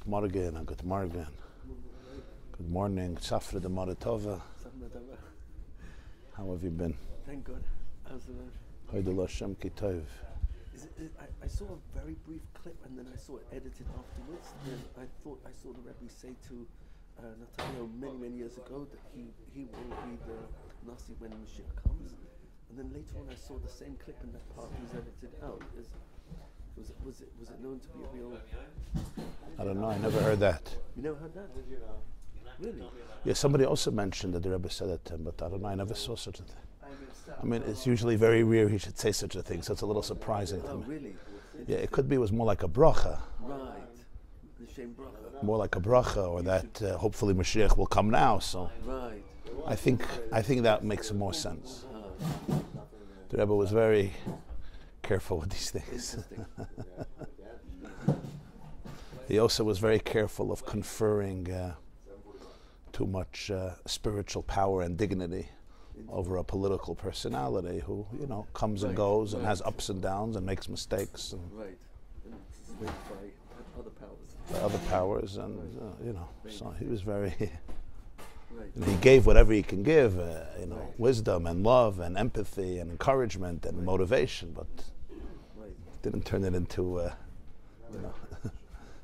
Morgen and good morning. Good morning. Safra de Maratova. How have you been? Thank God. Haidullah Shem Kitov. I saw a very brief clip and then I saw it edited afterwards. And I thought I saw the Rabbi say to Nathaniel many years ago that he will be the Nasi when Mashiach comes. And then later on I saw the same clip and that part was edited out. Was it known to be a real? I don't know. I never heard that. You never heard that? Really? Yeah, somebody also mentioned that the Rebbe said it to him, but I don't know. I never saw such a thing. I mean, it's usually very rare he should say such a thing, so it's a little surprising to me. Really? Yeah, it could be it was more like a bracha. Right. The same bracha. More like a bracha, or that hopefully Mashiach will come now. So right. I think that makes more sense. The Rebbe was very careful with these things. He also was very careful of conferring too much spiritual power and dignity over a political personality who, comes and goes and has ups and downs and makes mistakes. And right. And swayed by other powers. By other powers, and so he was very. Right. And he gave whatever he can give, wisdom and love and empathy and encouragement and motivation, but didn't turn it into,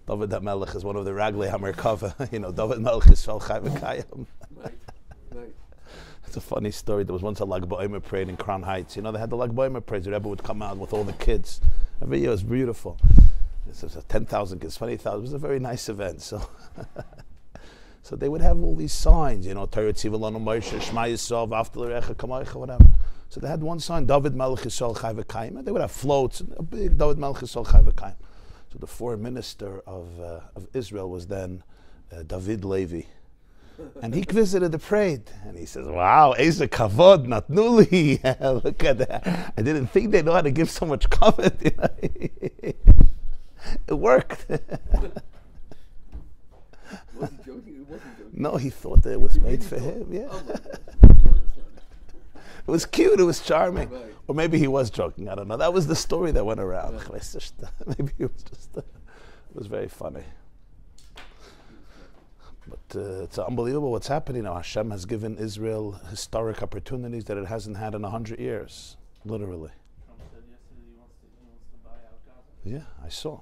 David HaMelech is one of the Raglei HaMerkava, David Melech is Fel Chai V'Kayim. Right. It's a funny story. There was once a Lag BaOmer parade in Crown Heights. They had the Lag BaOmer parade. The Rebbe would come out with all the kids. Every year it was beautiful. It was 10,000 kids, 20,000. It was a very nice event. So so they would have all these signs, Torah Tziva Lanu Moshe, Shema Yisrael, V'ahavta l'Recha Kamocha, whatever. So they had one sign, David Melech Yisrael Chai V'Kayim, and they would have floats, and a big David Melech Yisrael Chai V'Kayim. So the foreign minister of Israel was then David Levi. And he visited the parade, and he says, wow, Eze Kavod, Natnu li. Look at that. I didn't think they know how to give so much kavod. It worked. Was he joking? He wasn't joking. No, he thought that it was made for him, yeah. It was cute, it was charming. Right. Or maybe he was joking, I don't know. That was the story that went around. Right. Maybe it was just, it was very funny. But it's unbelievable what's happening now. Hashem has given Israel historic opportunities that it hasn't had in 100 years, literally. Trump said yesterday he wants to buy out Gaza. Yeah, I saw.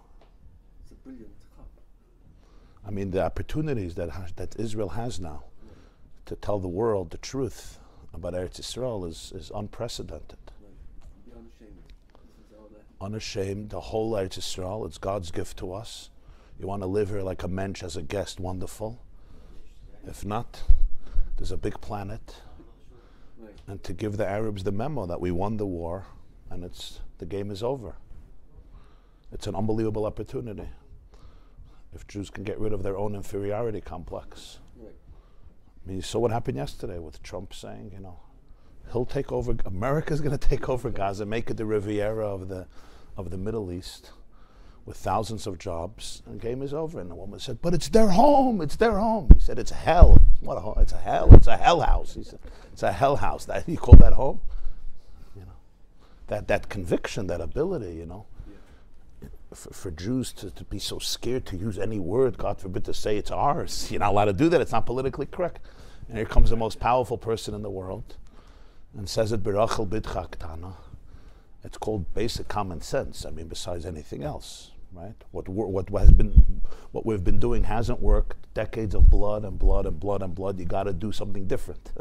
It's a brilliant cup. I mean, the opportunities that Israel has now to tell the world the truth about Eretz Yisrael is unprecedented. Be unashamed. This is all that. Unashamed, the whole Eretz Yisrael, it's God's gift to us. You want to live here like a mensch as a guest, wonderful. If not, there's a big planet. Right. And to give the Arabs the memo that we won the war and the game is over. It's an unbelievable opportunity. If Jews can get rid of their own inferiority complex. Right. I mean, you saw what happened yesterday with Trump saying, he'll take over, America's going to take over Gaza, make it the Riviera of the Middle East with thousands of jobs, and game is over. And the woman said, but it's their home, it's their home. He said, it's hell. What a home? It's a hell, it's a hell house. He said, it's a hell house. That, you call that home? That conviction, that ability, for Jews to be so scared to use any word, God forbid to say it's ours. You're not allowed to do that, it's not politically correct. And here comes the most powerful person in the world and says it Berachel Bidcha Ktana. It's called basic common sense. I mean, besides anything else, right? What we've been doing hasn't worked. Decades of blood and blood and blood and blood. You got to do something different.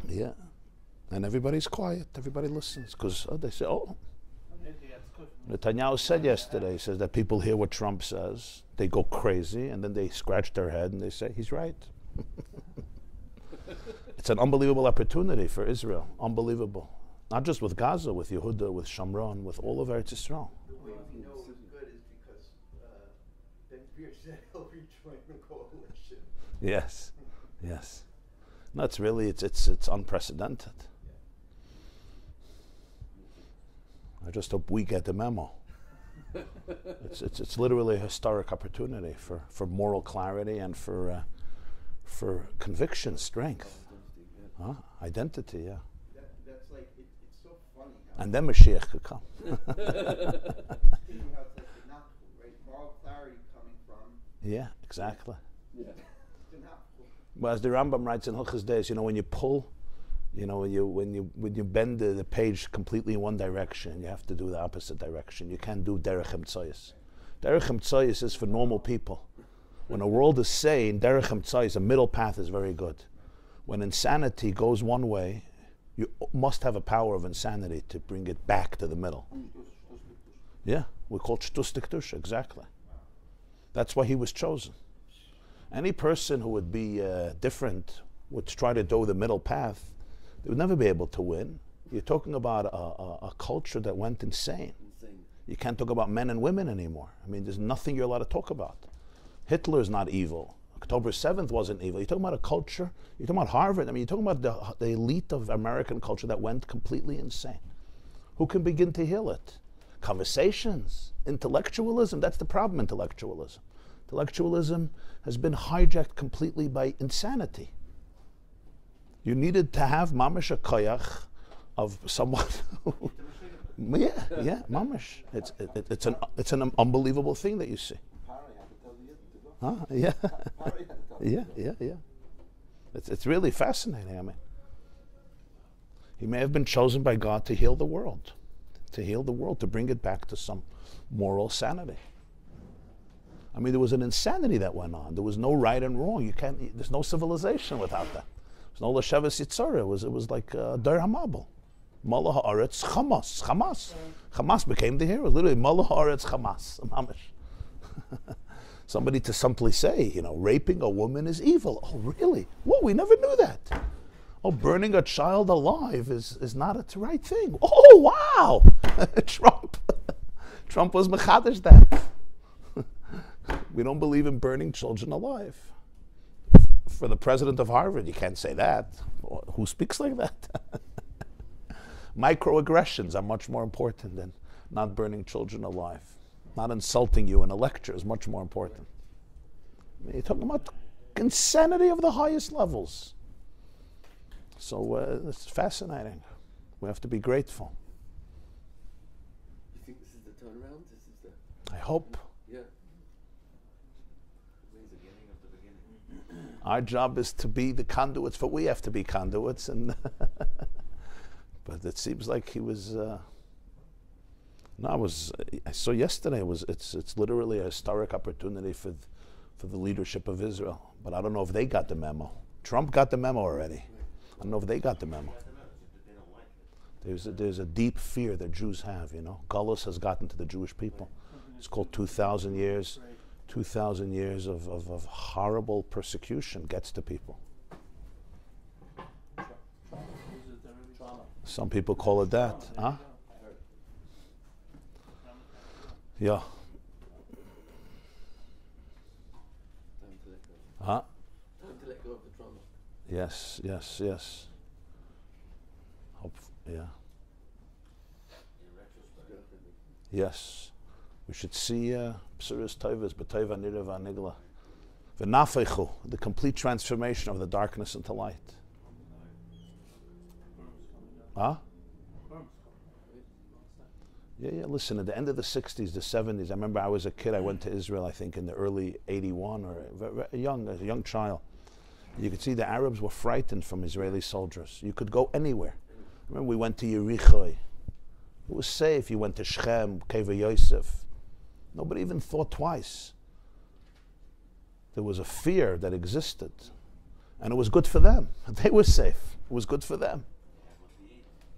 Yeah, and everybody's quiet. Everybody listens because they say, "Oh." Netanyahu said yesterday. He says that people hear what Trump says, they go crazy, and then they scratch their head and they say, "He's right." It's an unbelievable opportunity for Israel. Unbelievable. Not just with Gaza, with Yehuda, with Shamron, with all of Eretz Yisrael. The way we know it's good is because Ben Gvir said he'll rejoin the coalition. Yes, yes. No, it's really it's unprecedented. I just hope we get the memo. It's literally a historic opportunity for moral clarity and for conviction, strength, identity. Yeah. That's like it's so funny. And then Mashiach could come. Thinking how it's like the not right moral clarity Yeah, exactly. Yeah. Well, as the Rambam writes in Hilchos Days, when you pull, when you bend the page completely in one direction, you have to do the opposite direction. You can't do derech emtsoyis. Derech emtsoyis is for normal people. When a world is sane, derech emtsoyis, a middle path, is very good. When insanity goes one way, you must have a power of insanity to bring it back to the middle. Yeah, we call it shtus dekdusha, exactly. That's why he was chosen. Any person who would be different would try to do the middle path. They would never be able to win. You're talking about a culture that went insane. You can't talk about men and women anymore. I mean, there's nothing you're allowed to talk about. Hitler's not evil. October 7th wasn't evil. You're talking about a culture. You're talking about Harvard. I mean, you're talking about the elite of American culture that went completely insane. Who can begin to heal it? Conversations, intellectualism. That's the problem, intellectualism. Intellectualism has been hijacked completely by insanity. You needed to have mamish a koyach of someone. yeah, mamish. It's an unbelievable thing that you see. Huh? Yeah. yeah. It's really fascinating. I mean, he may have been chosen by God to heal the world, to bring it back to some moral sanity. I mean, there was an insanity that went on. There was no right and wrong. There's no civilization without that. There's no Lashavas Yitzhara. It was like Der Hamabel. Malach Haaretz Hamas. Hamas became the hero. Literally, Malach Haaretz Hamas. Mamish. Somebody to simply say, raping a woman is evil. Oh, really? Whoa, we never knew that. Oh, burning a child alive is not a right thing. Oh, wow! Trump was mechadish that. We don't believe in burning children alive. For the president of Harvard, you can't say that. Who speaks like that? Microaggressions are much more important than not burning children alive. Not insulting you in a lecture is much more important. I mean, you're talking about insanity of the highest levels. So it's fascinating. We have to be grateful. You think this is the turnaround? I hope. Yeah. Our job is to be the conduits, but we have to be conduits. And but it seems like he was. I saw yesterday. It's literally a historic opportunity for the leadership of Israel. But I don't know if they got the memo. Trump got the memo already. I don't know if they got the memo. There's a deep fear that Jews have. Galus has gotten to the Jewish people. It's called 2,000 years. 2,000 years of horrible persecution gets to people. Some people call it that. Huh? Yeah. Huh? Time to let go of the trauma. Yes. Yeah. Yes. We should see Psuras Tovas, B'Tova Nirava Nigla. V'nafechu, the complete transformation of the darkness into light. Huh? Yeah, listen, at the end of the 60s, the 70s, I remember I was a kid, I went to Israel, I think in the early 81, or a young child. You could see the Arabs were frightened from Israeli soldiers. You could go anywhere. I remember we went to Yericho. It was safe. You went to Shechem, Kever Yosef. Nobody even thought twice. There was a fear that existed. And it was good for them. They were safe. It was good for them.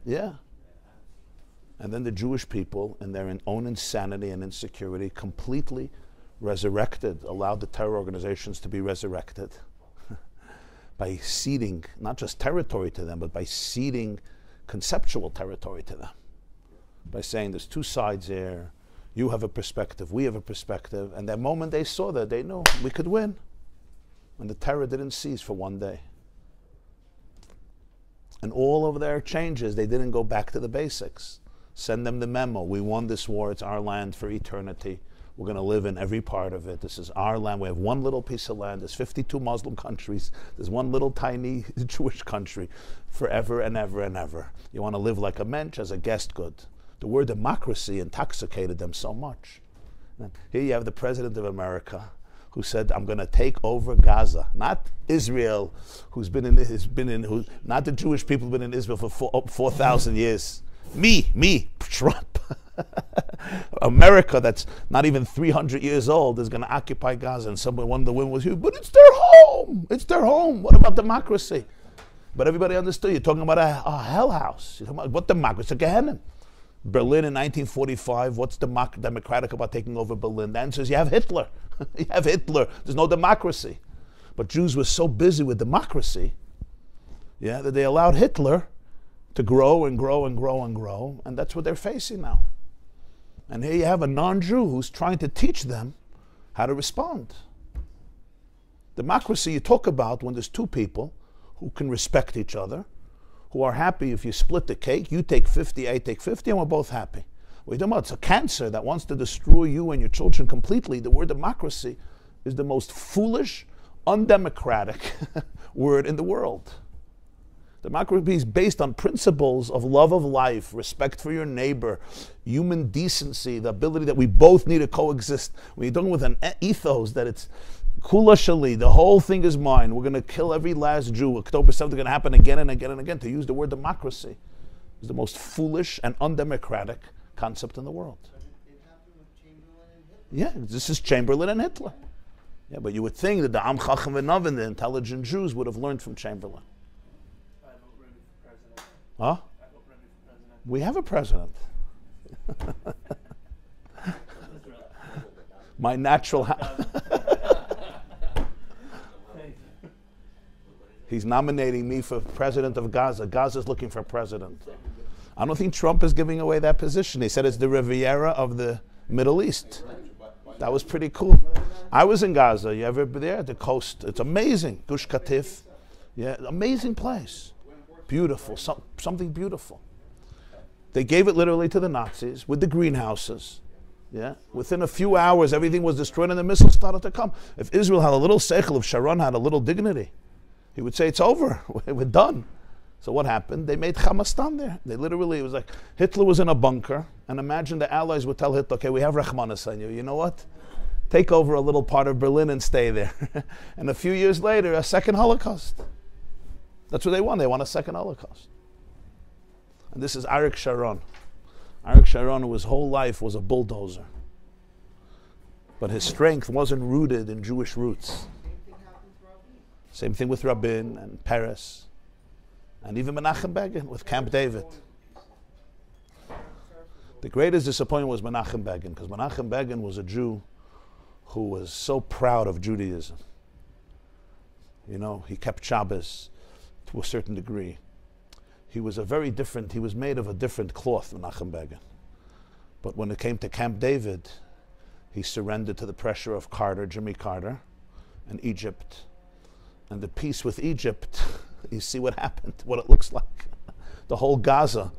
Yeah. And then the Jewish people, in their own insanity and insecurity, completely resurrected, allowed the terror organizations to be resurrected by ceding not just territory to them, but by ceding conceptual territory to them. By saying there's two sides here, you have a perspective, we have a perspective, and the moment they saw that, they knew we could win. And the terror didn't cease for one day. And all of their changes, they didn't go back to the basics. Send them the memo. We won this war. It's our land for eternity. We're going to live in every part of it. This is our land. We have one little piece of land. There's 52 Muslim countries. There's one little tiny Jewish country forever and ever and ever. You want to live like a mensch, as a guest good. The word democracy intoxicated them so much. And here you have the President of America who said, I'm going to take over Gaza. Not Israel, not the Jewish people who've been in Israel for 4,000 years. Me, Trump. America, that's not even 300 years old, is going to occupy Gaza. And one of the women was here, but it's their home. It's their home. What about democracy? But everybody understood. You're talking about a hell house. You're talking about what democracy? Gehenna. Berlin in 1945, what's democratic about taking over Berlin? The answer is you have Hitler. You have Hitler. There's no democracy. But Jews were so busy with democracy, that they allowed Hitler to grow and grow and grow and grow, and that's what they're facing now. And here you have a non-Jew who's trying to teach them how to respond. Democracy you talk about when there's two people who can respect each other, who are happy if you split the cake, you take 50, I take 50, and we're both happy. What you're talking about, it's a cancer that wants to destroy you and your children completely. The word democracy is the most foolish, undemocratic word in the world. Democracy is based on principles of love of life, respect for your neighbor, human decency, the ability that we both need to coexist. When you're dealing with an ethos that it's kula shali, the whole thing is mine, we're going to kill every last Jew, October 7th is going to happen again and again and again. To use the word democracy is the most foolish and undemocratic concept in the world. It happened with Chamberlain and Hitler. Yeah, this is Chamberlain and Hitler. Yeah, but you would think that the Am Chacham v'Navin, the intelligent Jews, would have learned from Chamberlain. I vote Rabbi for president. Huh? I vote Rabbi for president. We have a president. My natural... He's nominating me for president of Gaza. Gaza's looking for president. I don't think Trump is giving away that position. He said it's the Riviera of the Middle East. That was pretty cool. I was in Gaza. You ever been there? The coast. It's amazing. Gush Katif. Yeah, amazing place. Beautiful. Something beautiful. They gave it literally to the Nazis with the greenhouses. Yeah. Within a few hours, everything was destroyed and the missiles started to come. If Israel had a little seichel, if Sharon had a little dignity, he would say, it's over. We're done. So what happened? They made Hamastan there. They literally, it was like Hitler was in a bunker, and imagine the Allies would tell Hitler, okay, we have Rahmanas on you. You know what? Take over a little part of Berlin and stay there. And a few years later, a second Holocaust. That's what they want. They want a second Holocaust. And this is Arik Sharon. Arik Sharon, who his whole life was a bulldozer. But his strength wasn't rooted in Jewish roots. Same thing with Rabin and Peres. And even Menachem Begin with Camp David. The greatest disappointment was Menachem Begin, because Menachem Begin was a Jew who was so proud of Judaism. You know, he kept Shabbos to a certain degree. He was made of a different cloth, Menachem Begin. But when it came to Camp David, he surrendered to the pressure of Jimmy Carter, and Egypt. And the peace with Egypt, you see what happened, what it looks like. The whole Gaza,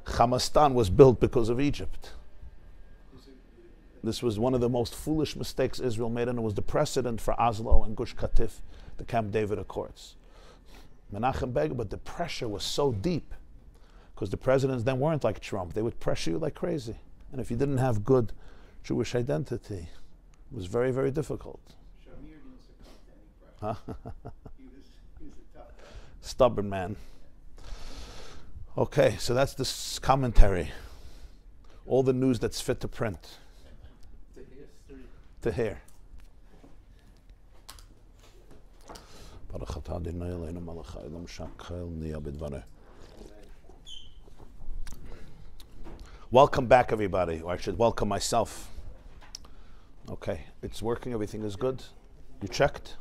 Hamastan, was built because of Egypt. This was one of the most foolish mistakes Israel made, and it was the precedent for Oslo and Gush Katif, the Camp David Accords. Menachem Begin, but the pressure was so deep, because the presidents then weren't like Trump. They would pressure you like crazy. And if you didn't have good Jewish identity, it was very, very difficult. Huh? He was a tough guy. Stubborn man. Okay, so that's this commentary. All the news that's fit to print. To hear. Welcome back, everybody. Or I should welcome myself. Okay, it's working. Everything is good. You checked?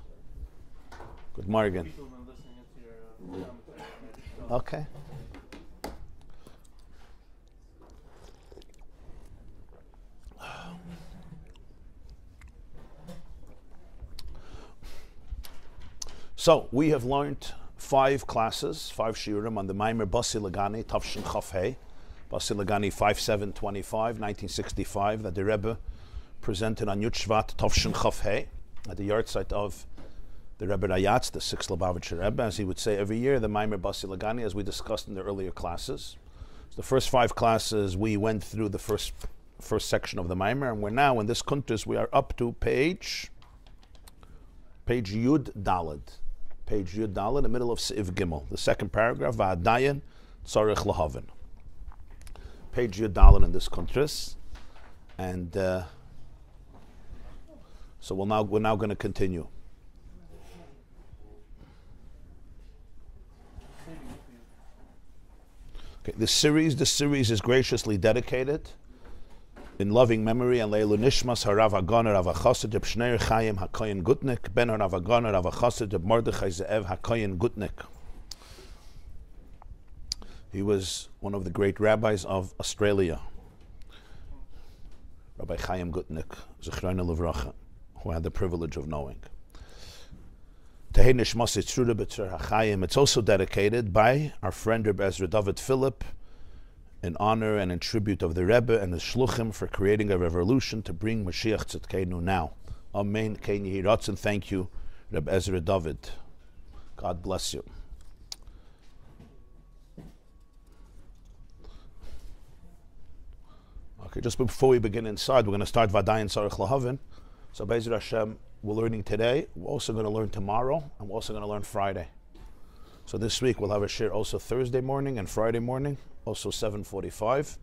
Good morning. People have been listening to your commentary. Okay. So we have learned 5 classes, 5 shiurim on the Mamer Basi Legani, Tafshin Chaf Hey, Basi Legani 5725, 1965, that the Rebbe presented on Yud Shvat Tafshin Chaf Hey at the yard site of the Rebbe Rayatz, the 6th Lubavitcher Rebbe, as he would say every year, the Mamer Basi Legani, as we discussed in the earlier classes. So the first 5 classes, we went through the first section of the Mamer, and we're now in this kuntus, we are up to page Page Yud Daled. Page Yud Daled, in the middle of Seif Gimel. The second paragraph, Va'adayin Tzarech Lahavin. Page Yud Daled in this contrast. And so we're now going to continue. Okay, this series is graciously dedicated in loving memory and Leilu Nishmas Harav Hagoner Rav Chassid Reb Shneir Chaim HaKoyen Gutnik Ben Harav Hagoner Rav Chassid Reb Mordechai Ze'ev HaKoyen Gutnik. He was one of the great rabbis of Australia, Rabbi Chaim Gutnik, Zechrona Livracha, who I had the privilege of knowing. It's also dedicated by our friend Reb Ezra David Philip in honor and in tribute of the Rebbe and the Shluchim for creating a revolution to bring Mashiach Tzidkeinu now. Amen. Kein Yehi Ratzon. Thank you, Reb Ezra David. God bless you. Okay, just before we begin inside, we're going to start Vadayin Tzarech Lahavin. So Be'ezer Hashem, we're learning today. We're also going to learn tomorrow, and we're also going to learn Friday. So this week we'll have a shir also Thursday morning and Friday morning, also 7:45.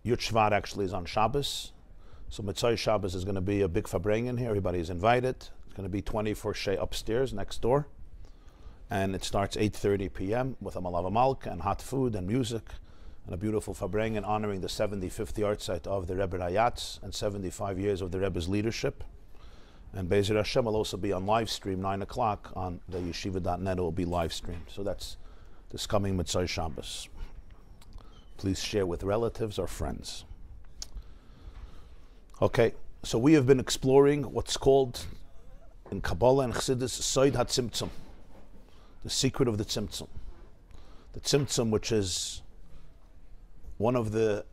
Yud Shvat actually is on Shabbos. So Mitzvah Shabbos is going to be a big fabrengen here. Everybody is invited. It's going to be 24 shei upstairs next door. And it starts 8:30 p.m. with a malava malka and hot food and music and a beautiful fabrengen honoring the 75th yahrzeit of the Rebbe Rayatz and 75 years of the Rebbe's leadership. And Be'ezer Hashem will also be on live stream, 9 o'clock on the yeshiva.net. It will be live streamed. So that's this coming Mitzvah Shabbos. Please share with relatives or friends. Okay, so we have been exploring what's called in Kabbalah and Chassidus Soid HaTzimtzum, the secret of the Tzimtzum. The Tzimtzum, which is one of the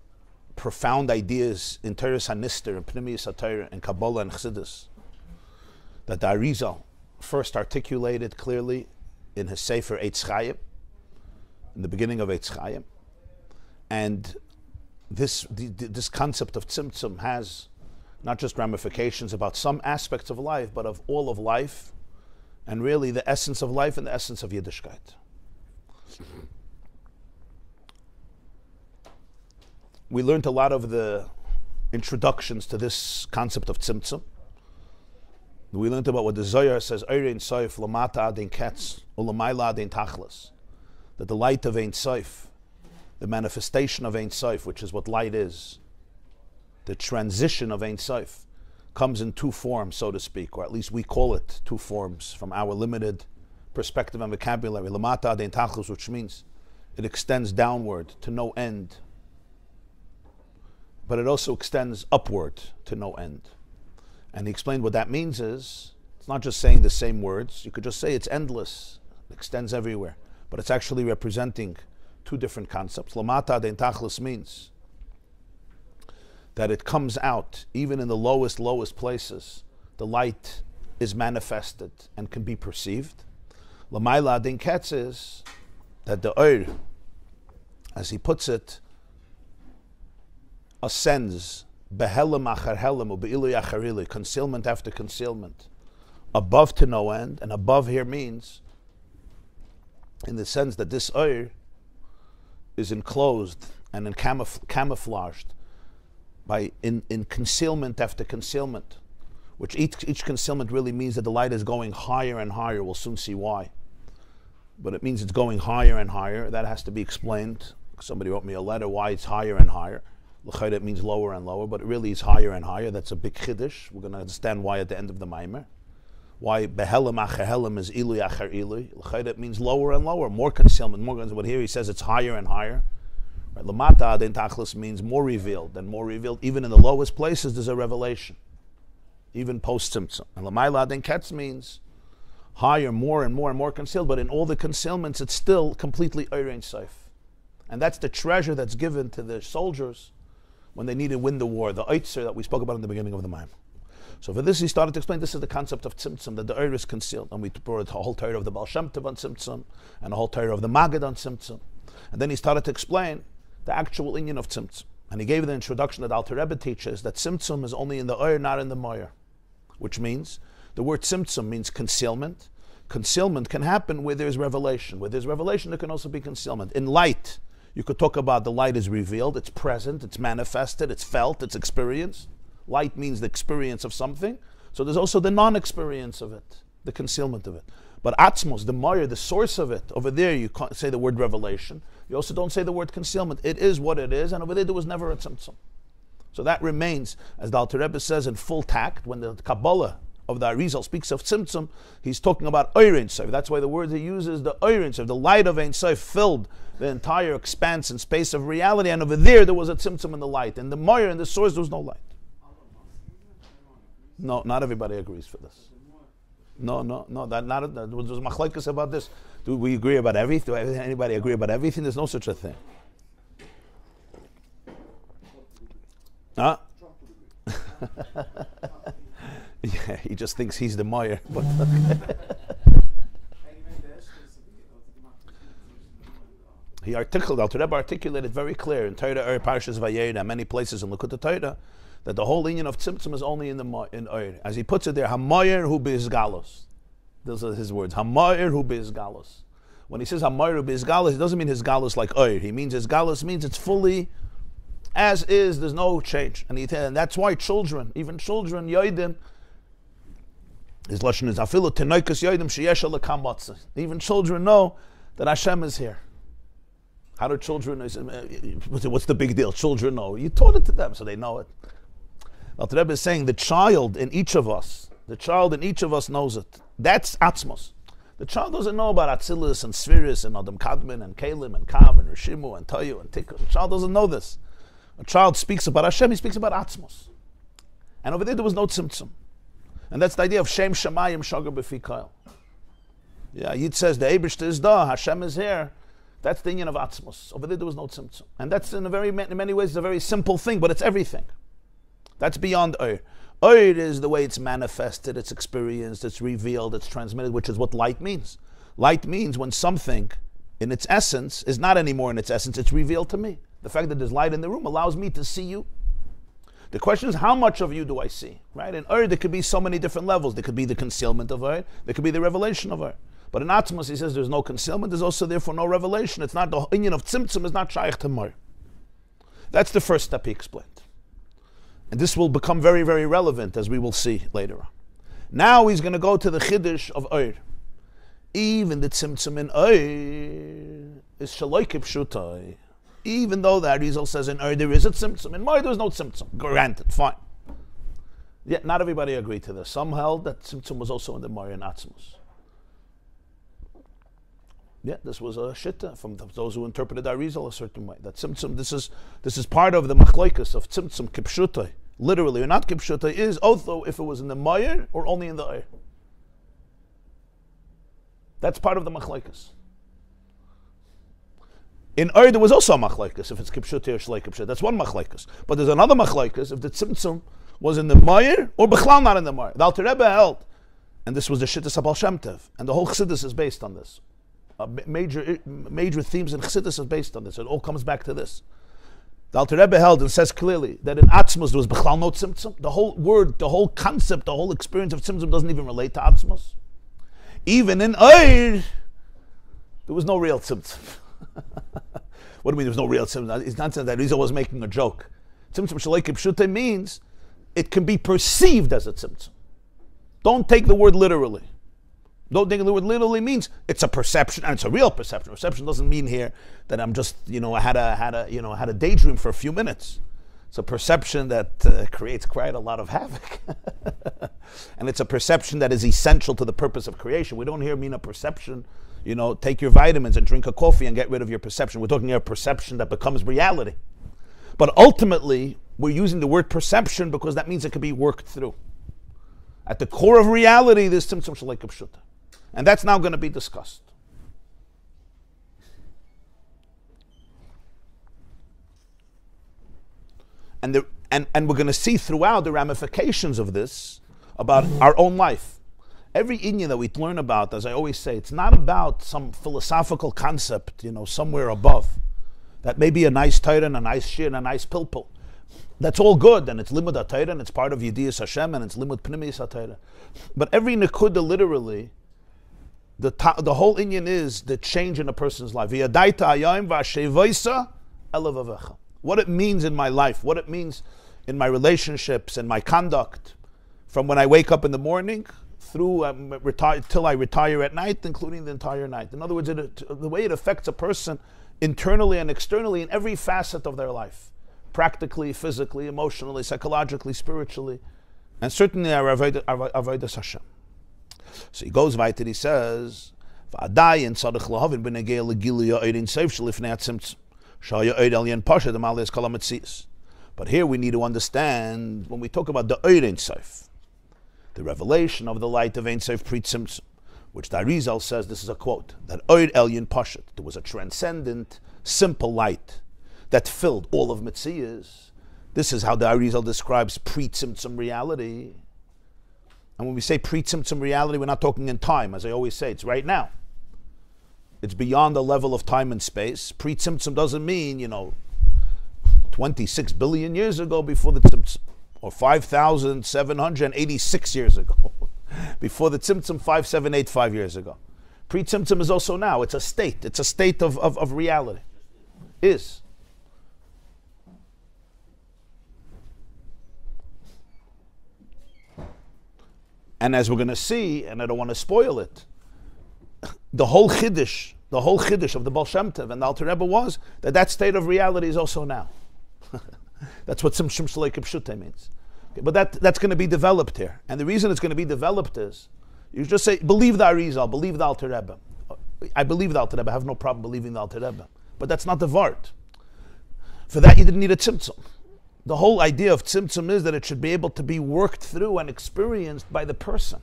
profound ideas in Teres HaNister and Pnimiyus HaTorah and Kabbalah and Chassidus, that the Arizal first articulated clearly in his Sefer Eitz Chaim, in the beginning of Eitz Chaim. And this concept of Tzimtzum has not just ramifications about some aspects of life, but of all of life, and really the essence of life and the essence of Yiddishkeit. We learned a lot of the introductions to this concept of Tzimtzum. We learned about what the Zohar says, Eirein Soif Lamata Adin Ketz, Ulamayla Adin Tachlis, that the light of Ein Soif, the manifestation of Ein Soif, which is what light is, the transition of Ein Soif, comes in two forms, so to speak, or at least we call it two forms from our limited perspective and vocabulary. Lamata Adin Tachlis, which means it extends downward to no end, but it also extends upward to no end. And he explained what that means is, it's not just saying the same words. You could just say it's endless, it extends everywhere. But it's actually representing two different concepts. Lamata Adin Tachlis means that it comes out, even in the lowest places, the light is manifested and can be perceived. Lamayla Adin Ketz is that the Oir, as he puts it, ascends behelim achar helim or be'ilu achar ilu, concealment after concealment, above to no end. And above here means in the sense that this Oir is enclosed and camouflaged by in concealment after concealment, which each concealment really means that the light is going higher and higher. We'll soon see why. But it means it's going higher and higher. That has to be explained. Somebody wrote me a letter why it's higher and higher. It means lower and lower, but it really is higher and higher. That's a big chiddush. We're going to understand why at the end of the Mamer. Why behelim achar helim is ilu achar ilu. It means lower and lower, more concealment, more concealment. But here he says it's higher and higher. Lamata Adin Tachlis means more revealed and more revealed. Even in the lowest places, there's a revelation. Even post Tzimtzum. And Lamayla Adin Ketz means higher, more and more and more concealed. But in all the concealments, it's still completely Eirein Soif. And that's the treasure that's given to the soldiers when they need to win the war, the Eitzer that we spoke about in the beginning of the Maim. So for this, he started to explain this is the concept of Tzimtzum, that the Eir is concealed. And we brought a whole Torah of the Baal Shem Tov on Tzimtzum, and a whole Torah of the Maggid on Tzimtzum. And then he started to explain the actual inyan of Tzimtzum. And he gave the introduction that Alter Rebbe teaches, that Tzimtzum is only in the Eir, not in the Moyer. Which means The word tzimtzum means concealment. Concealment can happen where there's revelation. Where there's revelation, there can also be concealment. In light, you could talk about the light is revealed, it's present, it's manifested, it's felt, it's experienced. Light means the experience of something. So there's also the non-experience of it, the concealment of it. But atzmos, the Mayer, the source of it, over there you can't say the word revelation. You also don't say the word concealment. It is what it is, and over there was never a tzimtzum. So that remains, as the Alter Rebbe says in full tact, when the Kabbalah of the Arizal speaks of tzimtzum, he's talking about Oyer Ein Sof. That's why the word he uses, the Oyer Ein Sof, the light of Ein Sof filled the entire expanse and space of reality, and over there was a tzimtzum in the light. In the Mayer, in the source, there was no light. No, not everybody agrees for this. No, that was machlokes about this. Do we agree about everything? Do anybody agree about everything? There's no such a thing. Huh? Yeah, he just thinks he's the Mayer. But he articulated very clear in Torah, Parshas Vayera, many places in Likutei Torah, that the whole union of tzimtzum is only in Oyer. As he puts it there, Hamayer hu beizgalos. Those are his words. Hamayer hu beizgalos. When he says Hamayer hu beizgalos, he doesn't mean his galos like Oyer. He means his galos means it's fully as is. There's no change, and that's why children, even children, yoidim, his lashon is afilu tenoikus yoidim sheyesh alakam matzah. Even children know that Hashem is here. How do children? What's the big deal? Children know. You taught it to them, so they know it. The Rebbe is saying the child in each of us knows it. That's atzmos. The child doesn't know about Atzilus and Spheris and Adam Kadmon and Kalim and Kav and Rishimu and Toyu and Tikkun. The child doesn't know this. A child speaks about Hashem, he speaks about atzmos. And over there was no tzimtzum. And that's the idea of Shem Shemayim Shagar B'fi Kol. Yeah, Yid says the Eibishter is da, Hashem is here. That's the union of atzmos. Over there was no tzimtzum. And that's in many ways a very simple thing, but it's everything. That's beyond Oyer. Oyer is the way it's manifested, it's experienced, it's revealed, it's transmitted, which is what light means. Light means when something in its essence is not anymore in its essence, it's revealed to me. The fact that there's light in the room allows me to see you. The question is, how much of you do I see? Right? In Oyer, there could be so many different levels. There could be the concealment of Oyer, there could be the revelation of Oyer. But in Atzmos, he says there's no concealment, there's also therefore no revelation. It's not the union of tzimtzum, is not shaykh to Oyer. That's the first step he explained. And this will become very, very relevant, as we will see later on. Now he's going to go to the chiddush of Oyer. Even the tzimtzum in Oyer is shaloi kipshutai. Even though the Arizal says in Oyer there is a tzimtzum, in Oyer there is no tzimtzum. Granted, fine. Yet not everybody agreed to this. Some held that tzimtzum was also in the Oyer and Atzmos. Yeah, this was a shitta from those who interpreted Arizal a certain way. That tzimtzum, this is part of the machlokes of tzimtzum kipshutai. Literally or not kipshutai is although if it was in the Mayer or only in the Oyer. That's part of the machlokes. In Oyer there was also a machlokes if it's kipshutai or shlei kipshutai. That's one machlokes. But there's another machlokes if the tzimtzum was in the Mayer or b'chlal not in the Mayer. The Alter Rebbe held, and this was the shittas Abal Shem Tov, and the whole chassidus is based on this. Major themes in chassidus is based on this. It all comes back to this. The Alter Rebbe held and says clearly that in Atzmos there was b'chlal no tzimtzum. The whole word, the whole concept, the whole experience of tzimtzum doesn't even relate to Atzmos. Even in Oyer, there was no real tzimtzum. What do you mean there was no real tzimtzum? It's not saying that Rizal was making a joke. Tzimtzum shalei kipshutei means it can be perceived as a tzimtzum. Don't take the word literally. Don't think the word literally means it's a perception, and it's a real perception. Perception doesn't mean here that I'm just, I had a daydream for a few minutes. It's a perception that creates quite a lot of havoc. And it's a perception that is essential to the purpose of creation. We don't here mean a perception, take your vitamins and drink a coffee and get rid of your perception. We're talking here a perception that becomes reality. But ultimately, we're using the word perception because that means it can be worked through. At the core of reality, there's tzimtzum shalei kipshutai. And that's now going to be discussed. And we're going to see throughout the ramifications of this about our own life. Every inyan that we learn about, as I always say, it's not about some philosophical concept, somewhere above. That may be a nice Torah and a nice shir and a nice pilpul. That's all good, and it's limud HaTorah, and it's part of Yediyas Hashem, and it's limud Pnimiyas HaTorah. But every nekuda, literally, the whole inyan is the change in a person's life. What it means in my life, what it means in my relationships and my conduct, from when I wake up in the morning through till I retire at night, including the entire night. In other words, the way it affects a person internally and externally in every facet of their life. Practically, physically, emotionally, psychologically, spiritually, and certainly our avodas Hashem. So he goes weiter, he says, but here we need to understand, when we talk about the Ein Sof, the revelation of the light of Ein Sof Pri Tzimtzum, which the Arizal says, this is a quote, that Oid Elyon Pashat, there was a transcendent, simple light that filled all of Metzias. This is how the Arizal describes Pri Tzimtzum reality. And when we say Pri Tzimtzum reality, we're not talking in time, as I always say, it's right now. It's beyond the level of time and space. Pri Tzimtzum doesn't mean, 26 billion years ago before the Tzimtzum, or 5,786 years ago, before the Tzimtzum 5785 years ago. Pri Tzimtzum is also now. It's a state of reality. Is. And as we're going to see, and I don't want to spoil it, the whole chiddush of the Baal Shem Tov and the Alter Rebbe was that state of reality is also now. That's what Tzimtzum Shalei Kipshutei means. Okay, but that's going to be developed here. And the reason it's going to be developed is, you just say, believe the Arizal, believe the Alter Rebbe. I believe the Alter Rebbe, I have no problem believing the Alter Rebbe. But that's not the Vart. For that you didn't need a Tzimtzum. The whole idea of Tzimtzum is that it should be able to be worked through and experienced by the person.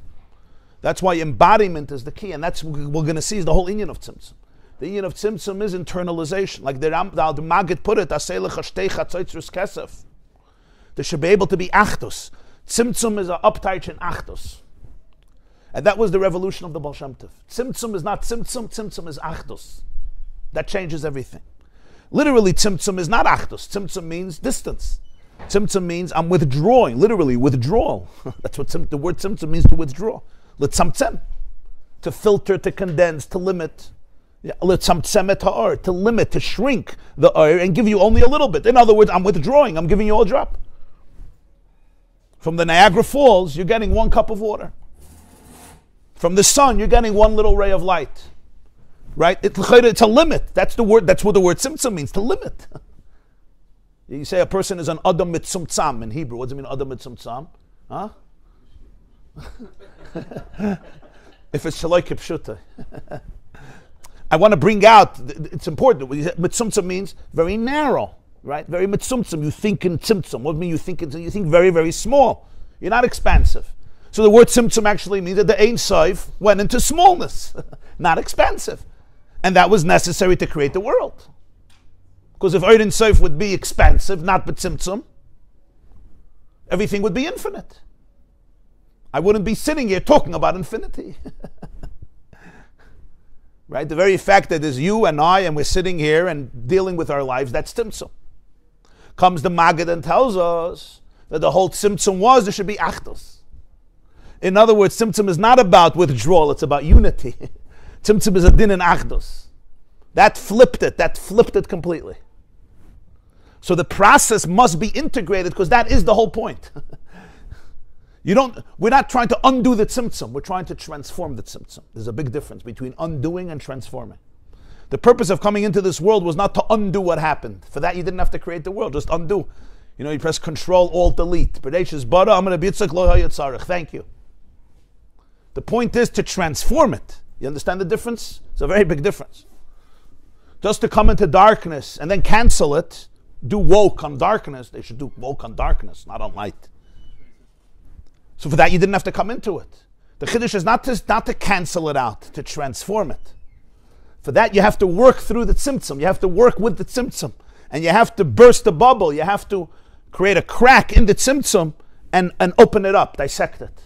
That's why embodiment is the key, and that's what we're going to see is the whole inyan of Tzimtzum. The inyan of Tzimtzum is internalization. Like the Maggid put it, there should be able to be Achdus. Tzimtzum is an uptight in Achdus. And that was the revolution of the Baal Shem Tov. Tzimtzum is not Tzimtzum, Tzimtzum is Achdus. That changes everything. Literally, Tzimtzum is not Achdus. Tzimtzum means distance. Tzimtzum means I'm withdrawing, literally withdrawal. That's what the word Tzimtzum means, to withdraw. L'tzamtzem, to filter, to condense, to limit. L'tzamtzem et ha'or, to limit, to shrink the or and give you only a little bit. In other words, I'm withdrawing, I'm giving you a drop. From the Niagara Falls, you're getting 1 cup of water. From the sun, you're getting 1 little ray of light. Right? It's a limit. That's the word. That's what the word tzimtzum means, to limit. You say a person is an adam mitzumtzam in Hebrew. What does it mean, adam mitzumtzam? Huh? If it's shaloi kipshuta. I want to bring out, it's important. Mitzumtzam means very narrow, right? Very mitzumtzam. You think in tzimtzum. What do you mean you think in tzimtzum? You think very, very small. You're not expansive. So the word tzimtzum actually means that the Ein Sof went into smallness, not expansive. And that was necessary to create the world. Because if Ein Sof would be expansive, not but tzimtzum, everything would be infinite. I wouldn't be sitting here talking about infinity. Right? The very fact that there's you and I and we're sitting here and dealing with our lives, that's tzimtzum. Comes the Maggid and tells us that the whole tzimtzum was there should be achdus. In other words, tzimtzum is not about withdrawal, it's about unity. Tzimtzum is a din in achdus. That flipped it completely. So the process must be integrated because that is the whole point. We're not trying to undo the tzimtzum, we're trying to transform the tzimtzum. There's a big difference between undoing and transforming. The purpose of coming into this world was not to undo what happened. For that you didn't have to create the world, just undo. You press Control, Alt, Delete. Thank you. The point is to transform it. You understand the difference? It's a very big difference. Just to come into darkness and then cancel it, do woke on darkness. They should do woke on darkness, not on light. So for that, you didn't have to come into it. The chiddush is not to cancel it out, to transform it. For that, you have to work through the tzimtzum. You have to work with the tzimtzum. And you have to burst the bubble. You have to create a crack in the tzimtzum and open it up, dissect it.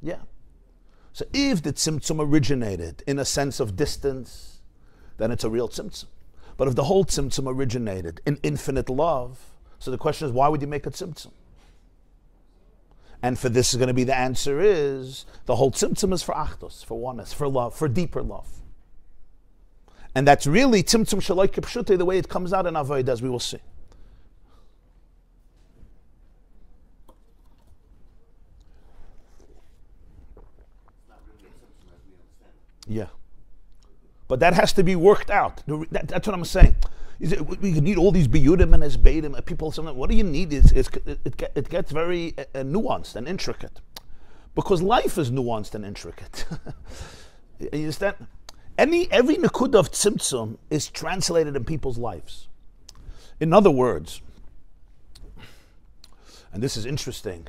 Yeah. So if the tzimtzum originated in a sense of distance, then it's a real tzimtzum. But if the whole tzimtzum originated in infinite love, so the question is, why would you make a tzimtzum? And for this is going to be the answer is, the whole tzimtzum is for achdus, for oneness, for love, for deeper love. And that's really tzimtzum shaloi kipshute, the way it comes out in Avodah, as we will see. Yeah. But that has to be worked out. That's what I'm saying. We need all these biyudim and esbedim and people. What do you need? It gets very nuanced and intricate, because life is nuanced and intricate. You understand? Every nekud of tzimtzum is translated in people's lives. In other words, and this is interesting,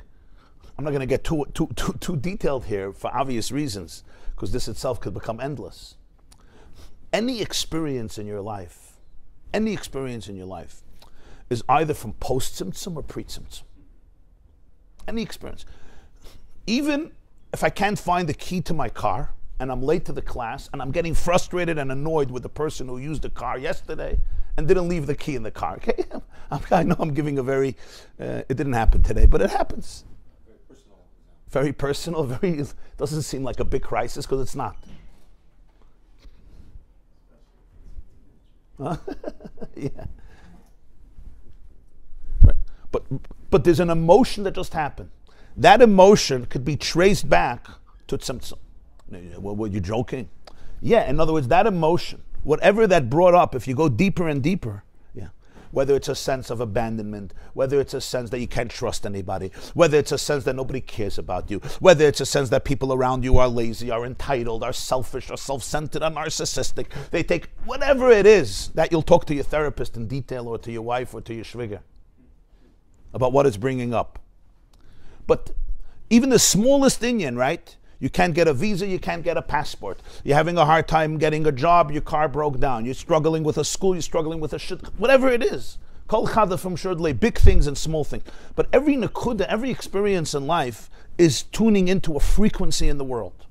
I'm not going to get too detailed here for obvious reasons, because this itself could become endless. Any experience in your life is either from post-tzimtzum or pre-tzimtzum. Any experience. Even if I can't find the key to my car and I'm late to the class and I'm getting frustrated and annoyed with the person who used the car yesterday and didn't leave the key in the car. Okay, I know I'm giving a very, it didn't happen today, but it happens. Very personal, it doesn't seem like a big crisis, because it's not. Huh? Yeah. Right. But there's an emotion that just happened. That emotion could be traced back to tzimtzum. Well, were you joking? Yeah, in other words, that emotion, whatever that brought up, if you go deeper and deeper, whether it's a sense of abandonment, whether it's a sense that you can't trust anybody, whether it's a sense that nobody cares about you, whether it's a sense that people around you are lazy, are entitled, are selfish, are self-centered, are narcissistic. They take whatever it is that you'll talk to your therapist in detail, or to your wife, or to your shviga about what it's bringing up. But even the smallest inyan, right? You can't get a visa, you can't get a passport. You're having a hard time getting a job, your car broke down. You're struggling with a school, you're struggling with a shit, whatever it is. Kol chada from shurdlei, big things and small things. But every nekuda, every experience in life is tuning into a frequency in the world.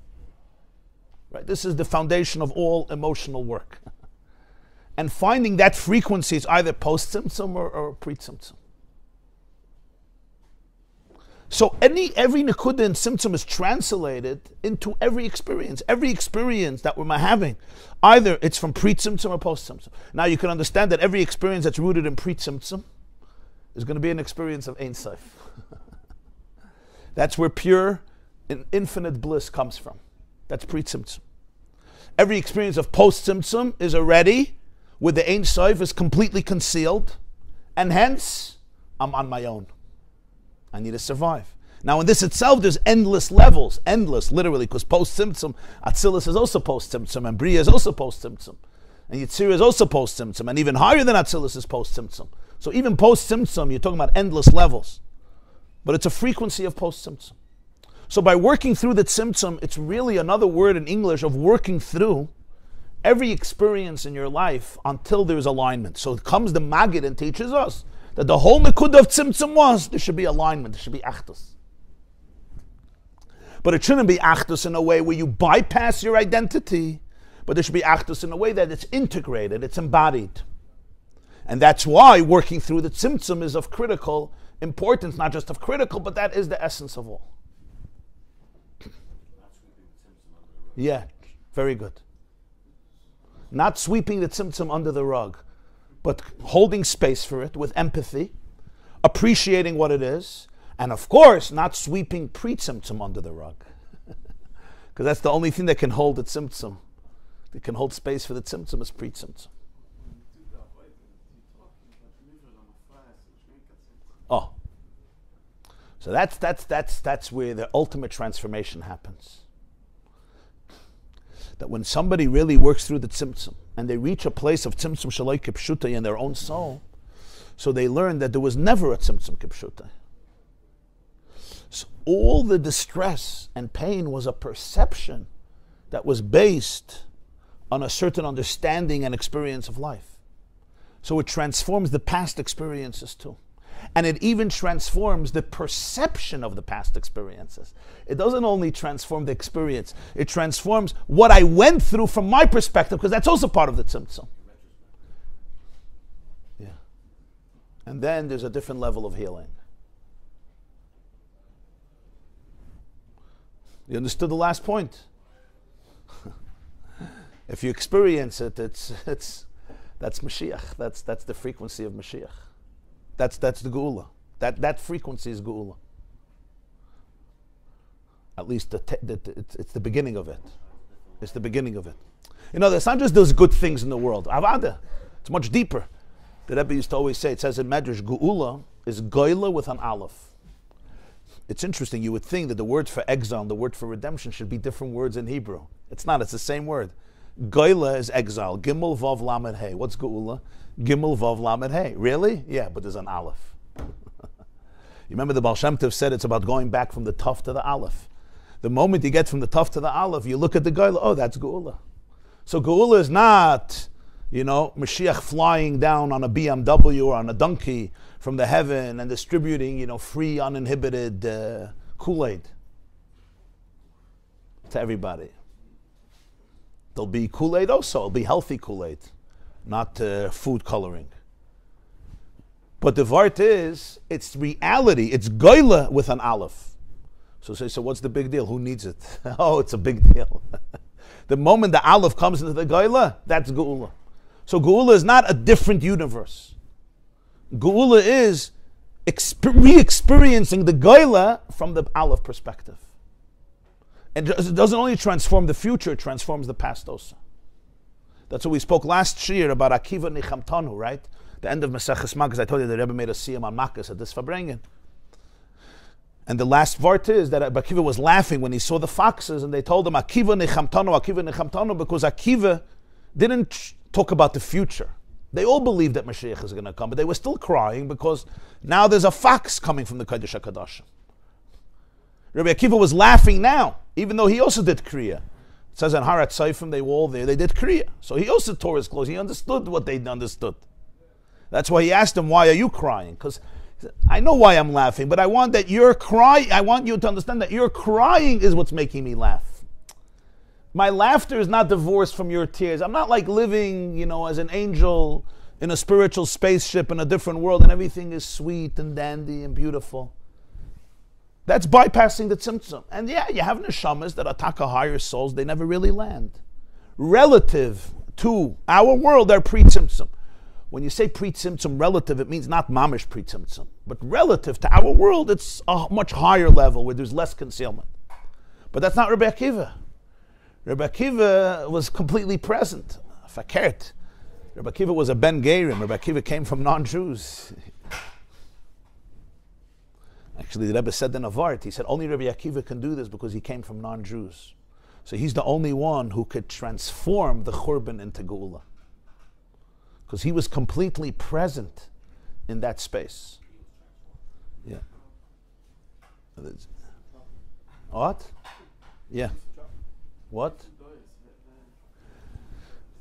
Right? This is the foundation of all emotional work. And finding that frequency is either post-tzimtzum or pre-tzimtzum. So every nekuda in tzimtzum is translated into every experience. Every experience that we're having, either it's from pre-tzimtzum or post-tzimtzum. Now you can understand that every experience that's rooted in pre-tzimtzum is going to be an experience of Ein Sof. That's where pure and infinite bliss comes from. That's pre-tzimtzum. Every experience of post-tzimtzum is already, where the Ein Sof is completely concealed, and hence, I'm on my own. I need to survive. Now in this itself, there's endless levels. Endless, literally, because post-tzimtzum, Atzilus is also post-tzimtzum, and Bria is also post-tzimtzum, and Yitzir is also post-tzimtzum, and even higher than Atzilus is post-tzimtzum. So even post-tzimtzum, you're talking about endless levels. But it's a frequency of post-tzimtzum. So by working through the tzimtzum, it's really another word in English of working through every experience in your life until there's alignment. So it comes the Maggid and teaches us that the whole nekud of tzimtzum was, there should be alignment, there should be achdus. But it shouldn't be achdus in a way where you bypass your identity, but there should be achdus in a way that it's integrated, it's embodied. And that's why working through the tzimtzum is of critical importance, not just of critical, but that is the essence of all. Yeah, very good. Not sweeping the tzimtzum under the rug, but holding space for it with empathy, appreciating what it is, and of course, not sweeping pre-tzimtzum under the rug. Because that's the only thing that can hold the tzimtzum. That can hold space for the tzimtzum is pre-tzimtzum. Oh. So that's where the ultimate transformation happens. That when somebody really works through the tzimtzum, and they reach a place of tzimtzum shaloi kipshutai in their own soul, so they learn that there was never a tzimtzum kipshutai. So all the distress and pain was a perception that was based on a certain understanding and experience of life. So it transforms the past experiences too. And it even transforms the perception of the past experiences. It doesn't only transform the experience, it transforms what I went through from my perspective, because that's also part of the tzimtzum. And then there's a different level of healing. You understood the last point? If you experience it, that's Mashiach. That's the frequency of Mashiach. That's the Geula. That frequency is Geula. At least it's the beginning of it. It's the beginning of it. You know, it's not just those good things in the world. Avada. It's much deeper. The Rebbe used to always say, it says in Medrash, Geula is Goyla with an Aleph. It's interesting, you would think that the word for exile and the word for redemption should be different words in Hebrew. It's not, it's the same word. Goyla is exile. Gimel Vav Lamed Hey. What's Geula? Gimel Vav Lamed Hey. Really? Yeah, but there's an Aleph. You remember the Baal Shem Tov said it's about going back from the Tuf to the Aleph. The moment you get from the Tuf to the Aleph, you look at the Goyla, oh, that's Geula. So Geula is not, Mashiach flying down on a BMW or on a donkey from the heaven and distributing, free, uninhibited Kool-Aid to everybody. There'll be Kool-Aid also. It'll be healthy Kool-Aid, not food coloring. But the Vart is, it's reality. It's Goyla with an Aleph. So say, so what's the big deal? Who needs it? Oh, it's a big deal. The moment the Aleph comes into the Goyla, that's Geula. So Geula is not a different universe. Geula is re-experiencing the Goyla from the Aleph perspective. And it doesn't only transform the future, it transforms the past also. That's what we spoke last year about Akiva Nichamtanu, right? The end of Maseches Makkos. I told you the Rebbe made a siyum on Makkos at this Fabrengen. And the last vart is that Akiva was laughing when he saw the foxes and they told him Akiva Nichamtanu, because Akiva didn't talk about the future. They all believed that Mashiach is going to come, but they were still crying because now there's a fox coming from the Kodesh HaKadoshim. Rabbi Akiva was laughing now, even though he also did Kriya. It says in Harat Seifim, they were all there, they did Kriya. So he also tore his clothes. He understood what they understood. That's why he asked him, why are you crying? Because I know why I'm laughing, but I want that you're crying. I want you to understand that your crying is what's making me laugh. My laughter is not divorced from your tears. I'm not like living, as an angel in a spiritual spaceship in a different world and everything is sweet and dandy and beautiful. That's bypassing the tzimtzum. And yeah, you have neshamas that attack higher souls, they never really land. Relative to our world, they're pre-tzimtzum. When you say pre-tzimtzum relative, it means not mamish pre-tzimtzum. But relative to our world, it's a much higher level where there's less concealment. But that's not Rabbi Akiva. Rabbi Akiva was completely present. Fakert. Rabbi Akiva was a Ben Gerim. Rabbi Akiva came from non-Jews. Actually, the Rebbe said in Avart, he said, only Rabbi Akiva can do this because he came from non-Jews. So he's the only one who could transform the Churban into Geula. Because he was completely present in that space. Yeah. What? Yeah. What?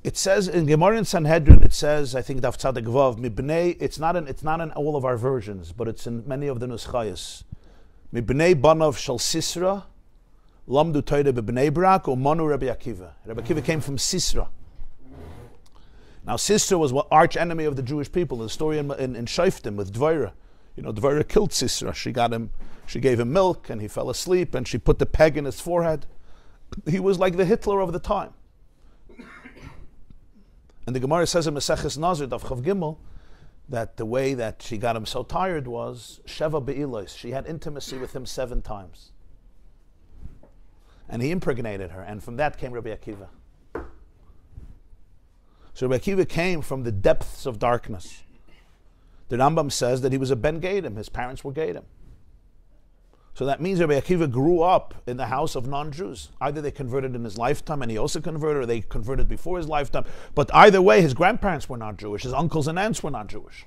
It says in Gemara and Sanhedrin, it says, I think Daf Tzaddik Vav, Mibnei, it's not in all of our versions, but it's in many of the Nuschayos. Mibnei Banav Shal Sisra, Lamdu Toida B'Bnei Brak, or Manu Rabbi Akiva. Rabbi Akiva came from Sisra. Now Sisra was what arch enemy of the Jewish people. The story in Shoftim with Dvorah. Dvorah killed Sisra. She gave him milk and he fell asleep and she put the peg in his forehead. He was like the Hitler of the time. And the Gemara says in Maseches Nazir, Daf Chav Gimel, that the way that she got him so tired was Sheva Be'ilos. She had intimacy with him 7 times. And he impregnated her, and from that came Rabbi Akiva. So Rabbi Akiva came from the depths of darkness. The Rambam says that he was a Ben Gadim. His parents were Gadim. So that means Rabbi Akiva grew up in the house of non-Jews. Either they converted in his lifetime and he also converted, or they converted before his lifetime. But either way, his grandparents were not Jewish. His uncles and aunts were not Jewish.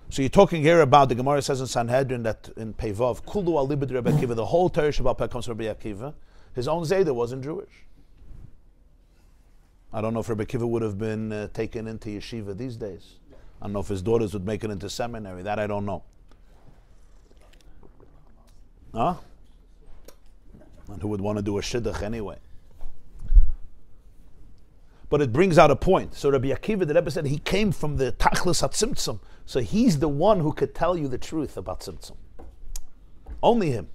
So you're talking here about, the Gemara says in Sanhedrin that in Pevav, Kulu alibid Rabbi Akiva, the whole Torah Shabbat comes from Rabbi Akiva. His own Zayda wasn't Jewish. I don't know if Rabbi Akiva would have been taken into yeshiva these days. I don't know if his daughters would make it into seminary. That I don't know. Huh? And who would want to do a shidduch anyway? but it brings out a point. So Rabbi Akiva, the Rebbe said, he came from the Tachlis HaTzimtzum. So he's the one who could tell you the truth about Tzimtzum. Only him.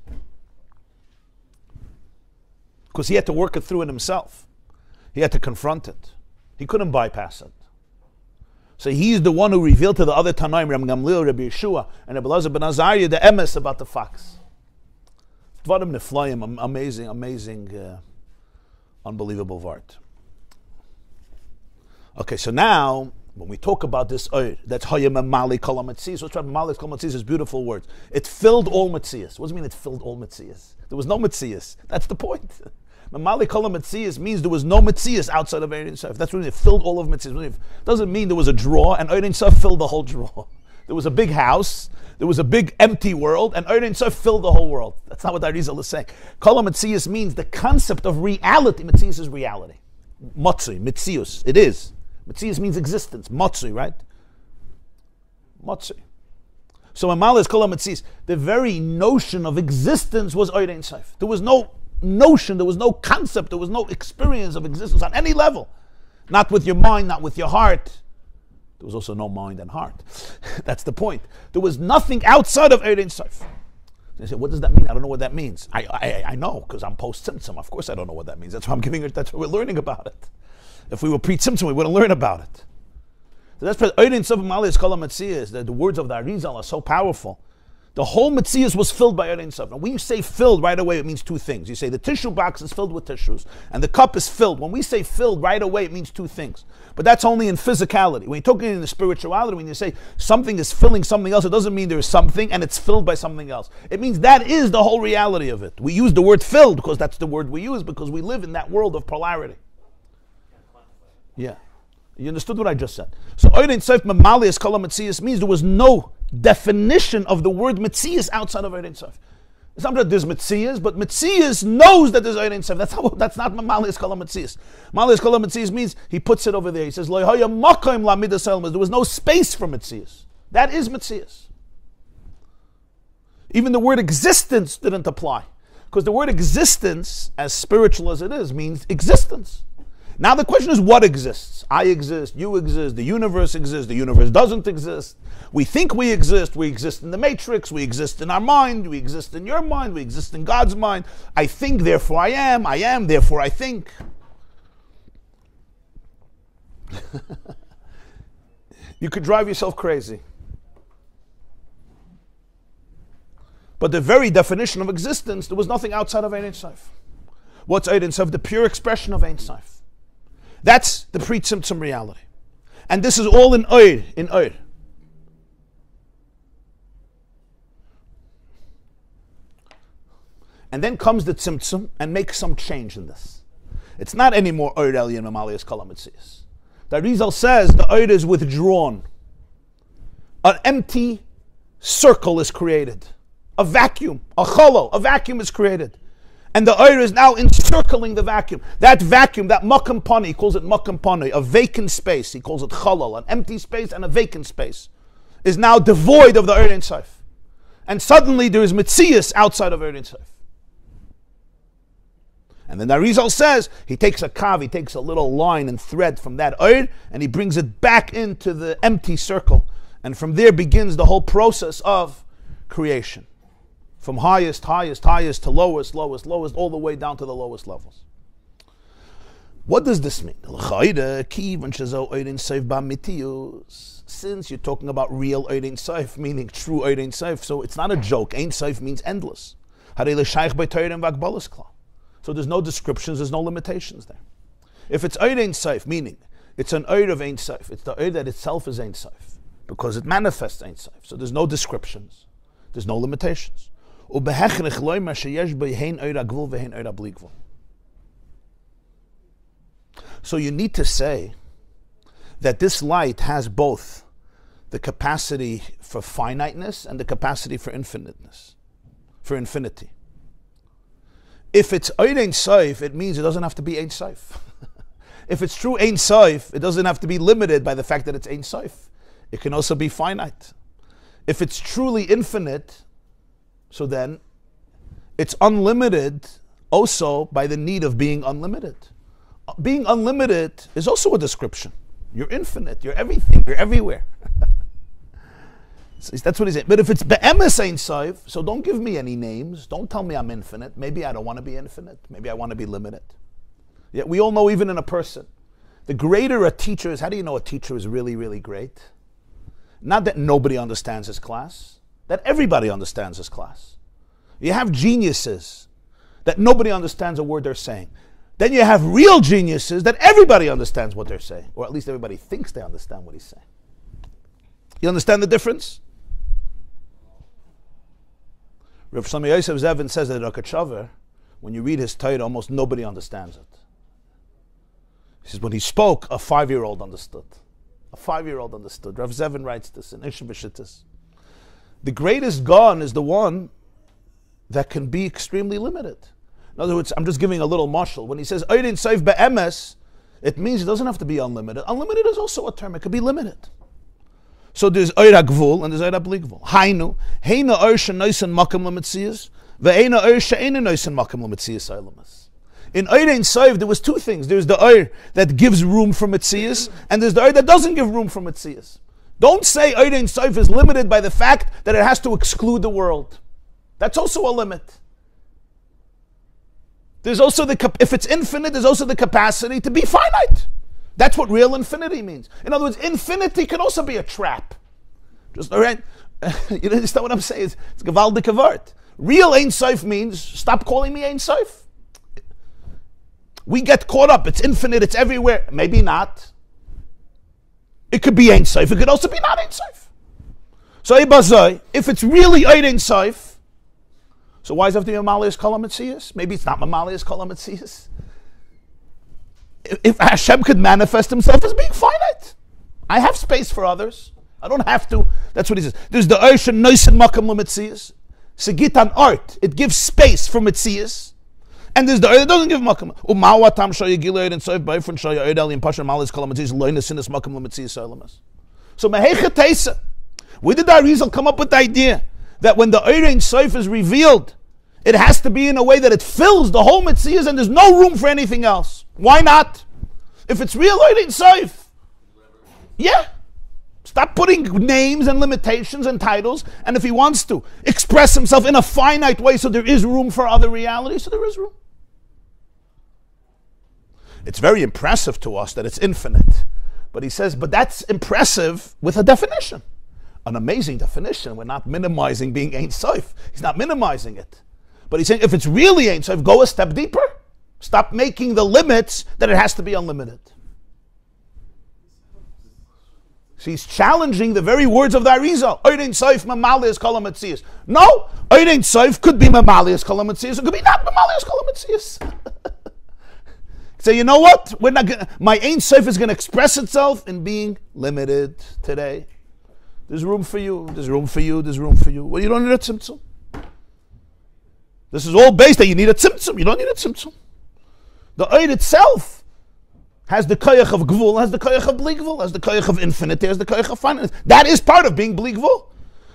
Because he had to work it through in himself. He had to confront it. He couldn't bypass it. So he's the one who revealed to the other Tanaim, Rabbi Gamliel, Rabbi Yeshua, and Rabbi Elazar ben Azariah, the emes about the fox. Dvarim neflayim, amazing, unbelievable vart. Okay, so now, when we talk about this oir, that's Hayim Mali Kol HaMetzias. What's right? Mali Kol HaMetzias is beautiful words. It filled all Metzias. What does it mean it filled all Metzias? There was no Metzias. That's the point. Mali Kol HaMetzias means there was no Metzias outside of Ein Sof. That's when it filled all of Metzias. It doesn't mean there was a drawer and Ein Sof filled the whole drawer. There was a big house, there was a big empty world, and Ein Sof filled the whole world. That's not what Arizal is saying. Kol HaMetzias means the concept of reality. Metzias is reality. Motzui, Metzius, it is. Metzias means existence. Motzui, right? Motzui. So when Mala is Kol HaMetzias, the very notion of existence was Ein Sof. There was no notion, there was no concept, there was no experience of existence on any level. Not with your mind, not with your heart. There was also no mind and heart. That's the point. There was nothing outside of Ein Sof. They say, what does that mean? I don't know what that means. I know, because I'm post-Tzimtzum. Of course I don't know what that means. That's why I'm giving it, that's why we're learning about it. If we were pre-Tzimtzum, we wouldn't learn about it. So that's why Ein Sof Maliyas Kol HaMetzias, the words of the Arizal are so powerful. The whole Metzias was filled by Ein Sof. Now when you say filled, right away it means two things. You say the tissue box is filled with tissues, and the cup is filled. When we say filled, right away it means two things. But that's only in physicality. When you're talking in the spirituality, when you say something is filling something else, it doesn't mean there is something and it's filled by something else. It means that is the whole reality of it. We use the word filled because that's the word we use, because we live in that world of polarity. Yeah. You understood what I just said? So Ein Sof Maliyas Kol HaMetzias means there was no definition of the word Metzias outside of Ein Sof. It's not that there's Metzias, but Metzias knows that there's Ein Sof. That's not Maliyas Kol HaMetzias. Maliyas Kol HaMetzias means he puts it over there. He says, Lo haya makom lamidas elmas. There was no space for Metzias. That is Metzias. Even the word existence didn't apply. Because the word existence, as spiritual as it is, means existence. Now the question is, what exists? I exist, you exist, the universe doesn't exist. We think we exist in the matrix, we exist in our mind, we exist in your mind, we exist in God's mind. I think, therefore I am, therefore I think. You could drive yourself crazy. But the very definition of existence, there was nothing outside of Ein Sof. What's Ein Sof? The pure expression of Ein Sof. That's the pre-Tzimtzum reality. And this is all in Oir, And then comes the Tzimtzum and makes some change in this. It's not anymore Oir Elyon Maliyas Kol HaMetzias. The Arizal says the Oir is withdrawn. An empty circle is created. A vacuum, a cholo, a vacuum is created. And the Oir is now encircling the vacuum. That vacuum, that makam pani, he calls it makam pani, a vacant space. He calls it chalal, an empty space and a vacant space, is now devoid of the Ein Sof. And suddenly there is Metzias outside of Ein Sof. And then the Arizal says, he takes a kav, he takes a little line and thread from that Oir, and he brings it back into the empty circle. And from there begins the whole process of creation. From highest to lowest, all the way down to the lowest levels. What does this mean? Since you're talking about real Ein Sof, meaning true Ein Sof, so it's not a joke. Ein Sof means endless. So there's no descriptions, there's no limitations there. If it's Ein Sof, meaning it's an Oir of Ein Sof, it's the Oir that itself is Ein Sof, because it manifests Ein Sof. So there's no descriptions, there's no limitations. So you need to say that this light has both the capacity for finiteness and the capacity for infiniteness, for infinity. If it's Ein Sof, it means it doesn't have to be Ein Sof. If it's true Ein Sof, it doesn't have to be limited by the fact that it's Ein Sof. It can also be finite. If it's truly infinite, so then it's unlimited also by the need of being unlimited. being unlimited is also a description. You're infinite, you're everything, you're everywhere. So that's what he's saying. But if it's be'emes ein sof, so don't give me any names. Don't tell me I'm infinite. Maybe I don't want to be infinite. Maybe I want to be limited. Yet we all know, even in a person, the greater a teacher is, how do you know a teacher is really, really great? Not that nobody understands his class, that everybody understands his class. You have geniuses that nobody understands a word they're saying. Then you have real geniuses that everybody understands what they're saying, or at least everybody thinks they understand what he's saying. You understand the difference? Rav Shlomo Yosef Zevin says that Rakachover, when you read his Torah, almost nobody understands it. He says when he spoke, a 5-year-old understood. A 5-year-old understood. Rav Zevin writes this in Ishim B'Shittis. The greatest Gaon is the one that can be extremely limited. In other words, I'm just giving a little mashal. When he says Oirin Soif Be'emes, it means it doesn't have to be unlimited. Unlimited is also a term. It could be limited. So there's Oira Gvul and there's Oira Bli Gvul. Hainu, Heina Oir Shenoisen Makam L'Metzias, Ve'ena Oir She'ena Noisen Makam L'Metzias Eilamas. In Oir Ein Sof, there was two things. There's the Oir that gives room for Metzias, and there's the Oir that doesn't give room for Metzias. Don't say Oir Ein Sof is limited by the fact that it has to exclude the world. That's also a limit. There's also if it's infinite, there's also the capacity to be finite. That's what real infinity means. In other words, infinity can also be a trap. Just, all right? You understand what I'm saying? It's gewaldige Wort. Real Ein Sof means, stop calling me Ein Sof. We get caught up. It's infinite, it's everywhere. Maybe not. It could be Ein Sof. It could also be not Ein Sof. So, if it's really Ein Sof, so why is it have to be Mamalias Kol HaMetzias? Maybe it's not Mamalias Kol HaMetzias. If Hashem could manifest himself as being finite, I have space for others. I don't have to. That's what he says. There's the Ocean Noisen Makam L'Metzias. Segit an art. It gives space for Metzias. And there's the Oir that doesn't give Makam. Umawatam Shoya Gilead and Soif Beifun Shoya Oidel in Pasha Malis Kol HaMetzias Loina Sinas Makam L'Metzias Olamas. So Mehecha Teisa. Where did Arizal come up with the idea that when the Oir Ein Sof is revealed, it has to be in a way that it fills the whole Metzias and there's no room for anything else? Why not? If it's real Oir Ein Sof, yeah. Stop putting names and limitations and titles, and if he wants to express himself in a finite way so there is room for other realities, so there is room. It's very impressive to us that it's infinite. But he says, but that's impressive with a definition. An amazing definition. We're not minimizing being Ein Sof. He's not minimizing it. But he's saying if it's really Ein Sof, go a step deeper. Stop making the limits that it has to be unlimited. So he's challenging the very words of the Arizal. Oir Ein Sof Mamalias Kol HaMetzias. No, Oir Ein Sof could be Mamalias Kol HaMetzias. It could be not Mamalias Kol HaMetzias. So you know what? We're not gonna. My Ein Sof is going to express itself in being limited today. There's room for you. There's room for you. There's room for you. Well, you don't need a tzimtzum. This is all based that you need a tzimtzum. You don't need a tzimtzum. The Oir itself has the koyach of gvul, has the koyach of bli gvul, has the koyach of infinity, has the koyach of finiteness. That is part of being bli gvul.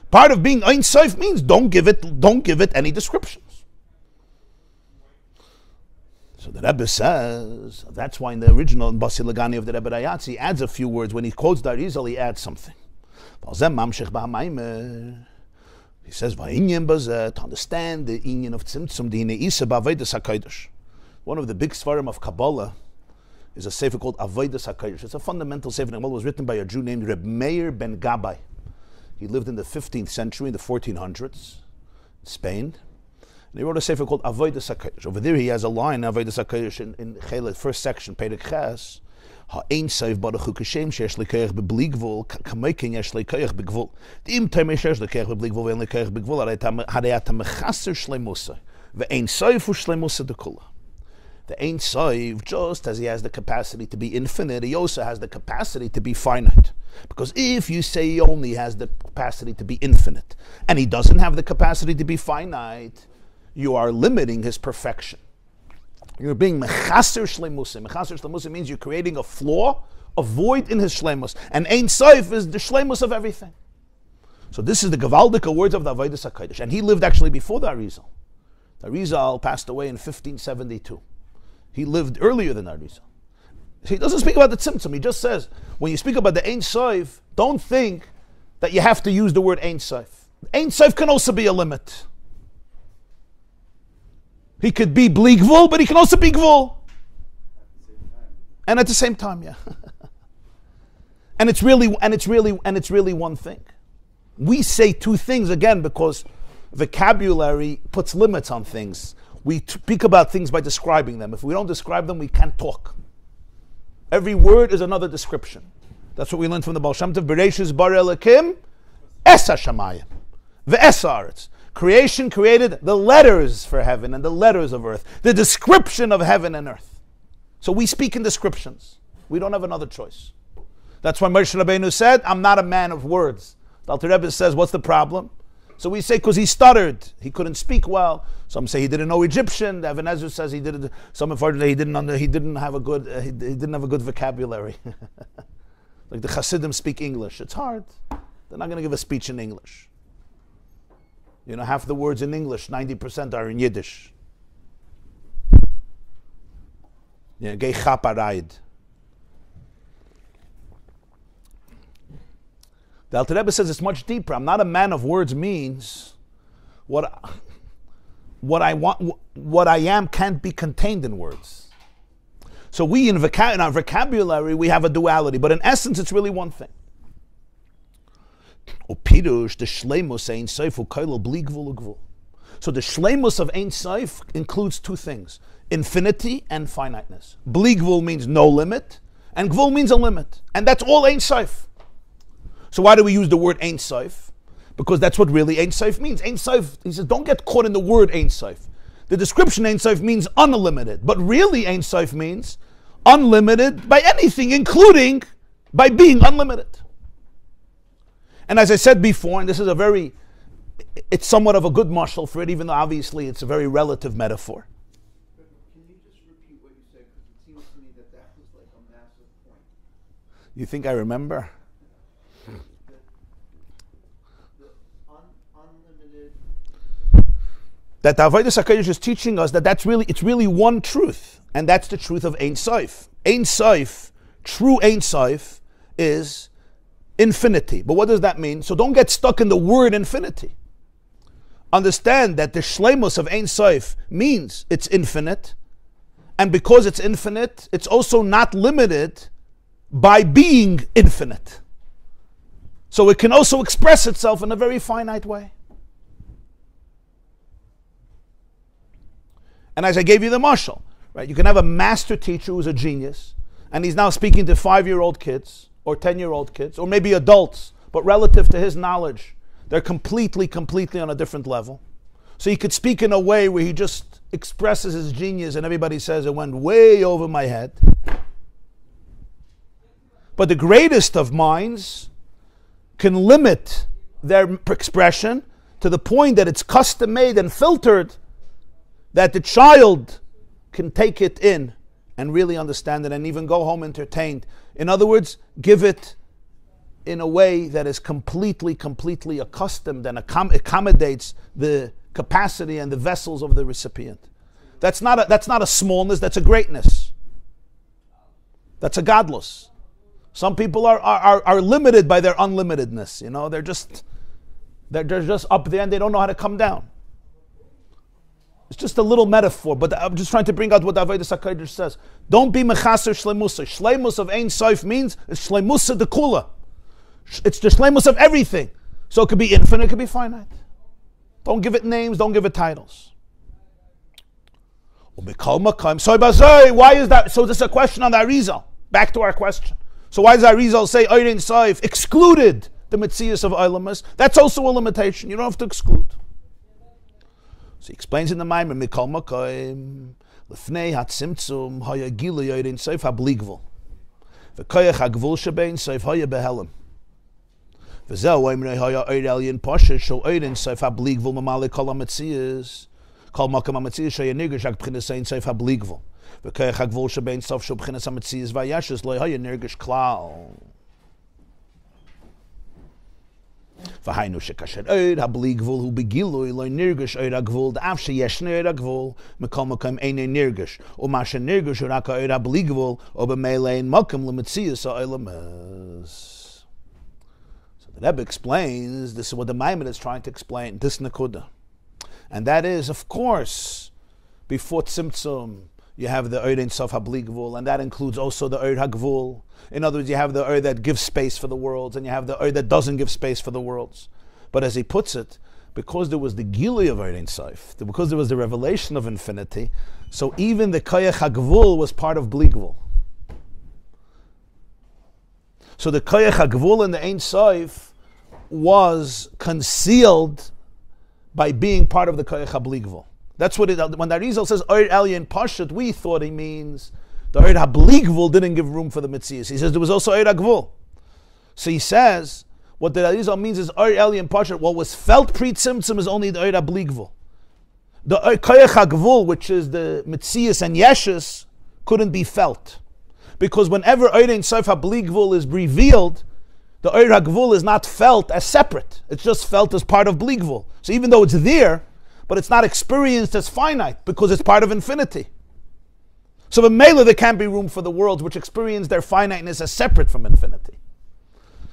Part of being Ein Sof means don't give it any descriptions. So the Rebbe says, that's why in the original Basi Legani of the Rebbe Rayatz, he adds a few words. When he quotes the Arizal, he adds something. He says, to understand the inyan of tzimtzum, the ne'isa ba'avodas hakodsh. One of the big svarim of Kabbalah is a sefer called Avodas HaKodesh. It's a fundamental sefer. It was written by a Jew named Reb Mamer ben Gabbai. He lived in the 15th century, in the 1400s, in Spain. And he wrote a sefer called Avodas HaKodesh. Over there he has a line, Avodas HaKodesh, in Chelet, first section, Perek Ches, Ha'ein Sof Baruch Hu Kashem she'esh lekoyach bebli gvul, kamoken yesh lekoyach begvul. D'im tomer she'esh lekoyach bebli gvul ve'en lekoyach begvul, harei ata mechaser shleimusa, ve'ein Sof hu shleimusa dekula. The Ein Sof, just as he has the capacity to be infinite, he also has the capacity to be finite. Because if you say he only has the capacity to be infinite, and he doesn't have the capacity to be finite, you are limiting his perfection. You're being mechaser shleimusa. Mechaser shleimusa means you're creating a flaw, a void in his shleimus. And Ein Sof is the shleimus of everything. So this is the gewaldike words of the Avodas HaKodesh. And he lived actually before the Arizal. The Arizal passed away in 1572. He lived earlier than Arizal. He doesn't speak about the tzimtzum. He just says, when you speak about the Ein Sof, don't think that you have to use the word Ein Sof. Ein Sof can also be a limit. He could be bli gvul, but he can also be gvul. And at the same time, yeah. and it's really one thing. We say two things again because vocabulary puts limits on things. We speak about things by describing them. If we don't describe them, we can't talk. Every word is another description. That's what we learned from the Baal Shem Tov. Bereshis bara Elokim es hashamayim ve'es haaretz. Creation created the letters for heaven and the letters of earth, the description of heaven and earth. So we speak in descriptions. We don't have another choice. That's why Moshe Rabbeinu said, I'm not a man of words. The Alter Rebbe says, what's the problem? So we say because he stuttered, he couldn't speak well. Some say he didn't know Egyptian. The Even Ezra says he didn't. Some have heard that he didn't have a good vocabulary. Like the Hasidim speak English. It's hard. They're not going to give a speech in English. You know, half the words in English, 90% are in Yiddish. Yeah, gei chaparayid. The Alter Rebbe says it's much deeper. I'm not a man of words means what I am can't be contained in words. So we in our vocabulary we have a duality, but in essence it's really one thing. So the shleimus of Ein Sof includes two things: infinity and finiteness. Bli gvul means no limit, and gvul means a limit, and that's all Ein Sof. So why do we use the word Ein Sof? Because that's what really Ein Sof means. Ein Sof, he says, don't get caught in the word Ein Sof. The description Ein Sof means unlimited, but really Ein Sof means unlimited by anything, including by being unlimited. And as I said before, and this is it's somewhat of a good mashal for it, even though obviously it's a very relative metaphor. Can you just repeat what you said? Because it seems to me that was like a massive point. You think I remember? Unlimited. That the Avodas HaKodesh is teaching us that it's really one truth, and that's the truth of Ein Sof. Ein Sof, true Ein Sof, is infinity. But what does that mean? So don't get stuck in the word infinity. Understand that the shleimus of Ein Sof means it's infinite, and because it's infinite, it's also not limited by being infinite. So it can also express itself in a very finite way. And as I gave you the mashal, right? You can have a master teacher who's a genius, and he's now speaking to 5-year-old kids, or 10-year-old kids, or maybe adults, but relative to his knowledge, they're completely on a different level. So he could speak in a way where he just expresses his genius and everybody says it went way over my head. But the greatest of minds can limit their expression to the point that it's custom made and filtered that the child can take it in and really understand it and even go home entertained. In other words, give it in a way that is completely accustomed and accommodates the capacity and the vessels of the recipient. That's not a smallness, that's a greatness. That's a godless. Some people are limited by their unlimitedness. You know, they're just up there and they don't know how to come down. It's just a little metaphor, but I'm just trying to bring out what Avodas HaKodesh says. Don't be mechaser shleimusa. Shleimus of Ein Sof means it's shleimusa de kula. It's the shleimus of everything. So it could be infinite, it could be finite. Don't give it names, don't give it titles. Why is that? So this is a question on the Arizal. Back to our question. So why does Arizal say Ein Sof excluded the Metzius of Olamus? That's also a limitation. You don't have to exclude. So he explains in the Mamer, Mikol Makoim, Lefnei HaTzimtzum, Haya Gilu Ein Sof HaBli Gvul, V'koyach HaGvul Shebein Sof Haya Behelem, V'zeh Oimrei Haya Oir Elyon Posher, Shol Ein Sof HaBli Gvul Mamale Kol HaMetzias, Kol Makom HaMetzias, Shaya Nirgish HaBchinas Ein Sof HaBli Gvul, V'koyach HaGvul Shebein Sof Shol Bchinas HaMetzias, V'yashes Lo Haya Nirgish Klal. והיינו שכאשר אויר הבלי גבול הוא בגילוי לא נרגש אויר הגבול דאף שישנו אויר הגבול מכל מקום אינו נרגש ומה שנרגש הוא רק האויר הבלי גבול או במילא אין מקום למציאות העולמס. So the Rebbe explains, this is what the Mamer is trying to explain, this Nakuda. And that is, of course, before Tzimtzum, you have the Oir Ein Sof HaBli Gvul, and that includes also the Oir HaGvul. In other words, you have the Oir that gives space for the worlds, and you have the Oir that doesn't give space for the worlds. But as he puts it, because there was the Gilui of Oir Ein Sof, because there was the revelation of infinity, so even the Koyach HaGvul was part of Bli Gvul. So the Koyach HaGvul and the Ein Sof was concealed by being part of the Koyach HaBli Gvul. That's what when the Arizal says Oir Elyon Pashut, we thought he means the Oir HaBli Gvul didn't give room for the Metzias. He says there was also Oir HaGvul. So he says what the Arizal means is Oir Elyon Pashut. What was felt pre-Tzimtzum is only the Oir HaBli Gvul. The Koyach HaGvul, which is the Metzias and Yeshus, couldn't be felt because whenever Oir Ein Sof HaBli Gvul is revealed, the Oir HaGvul is not felt as separate. It's just felt as part of Bli Gvul. So even though it's there, but it's not experienced as finite because it's part of infinity. So in Mela there can't be room for the worlds which experience their finiteness as separate from infinity.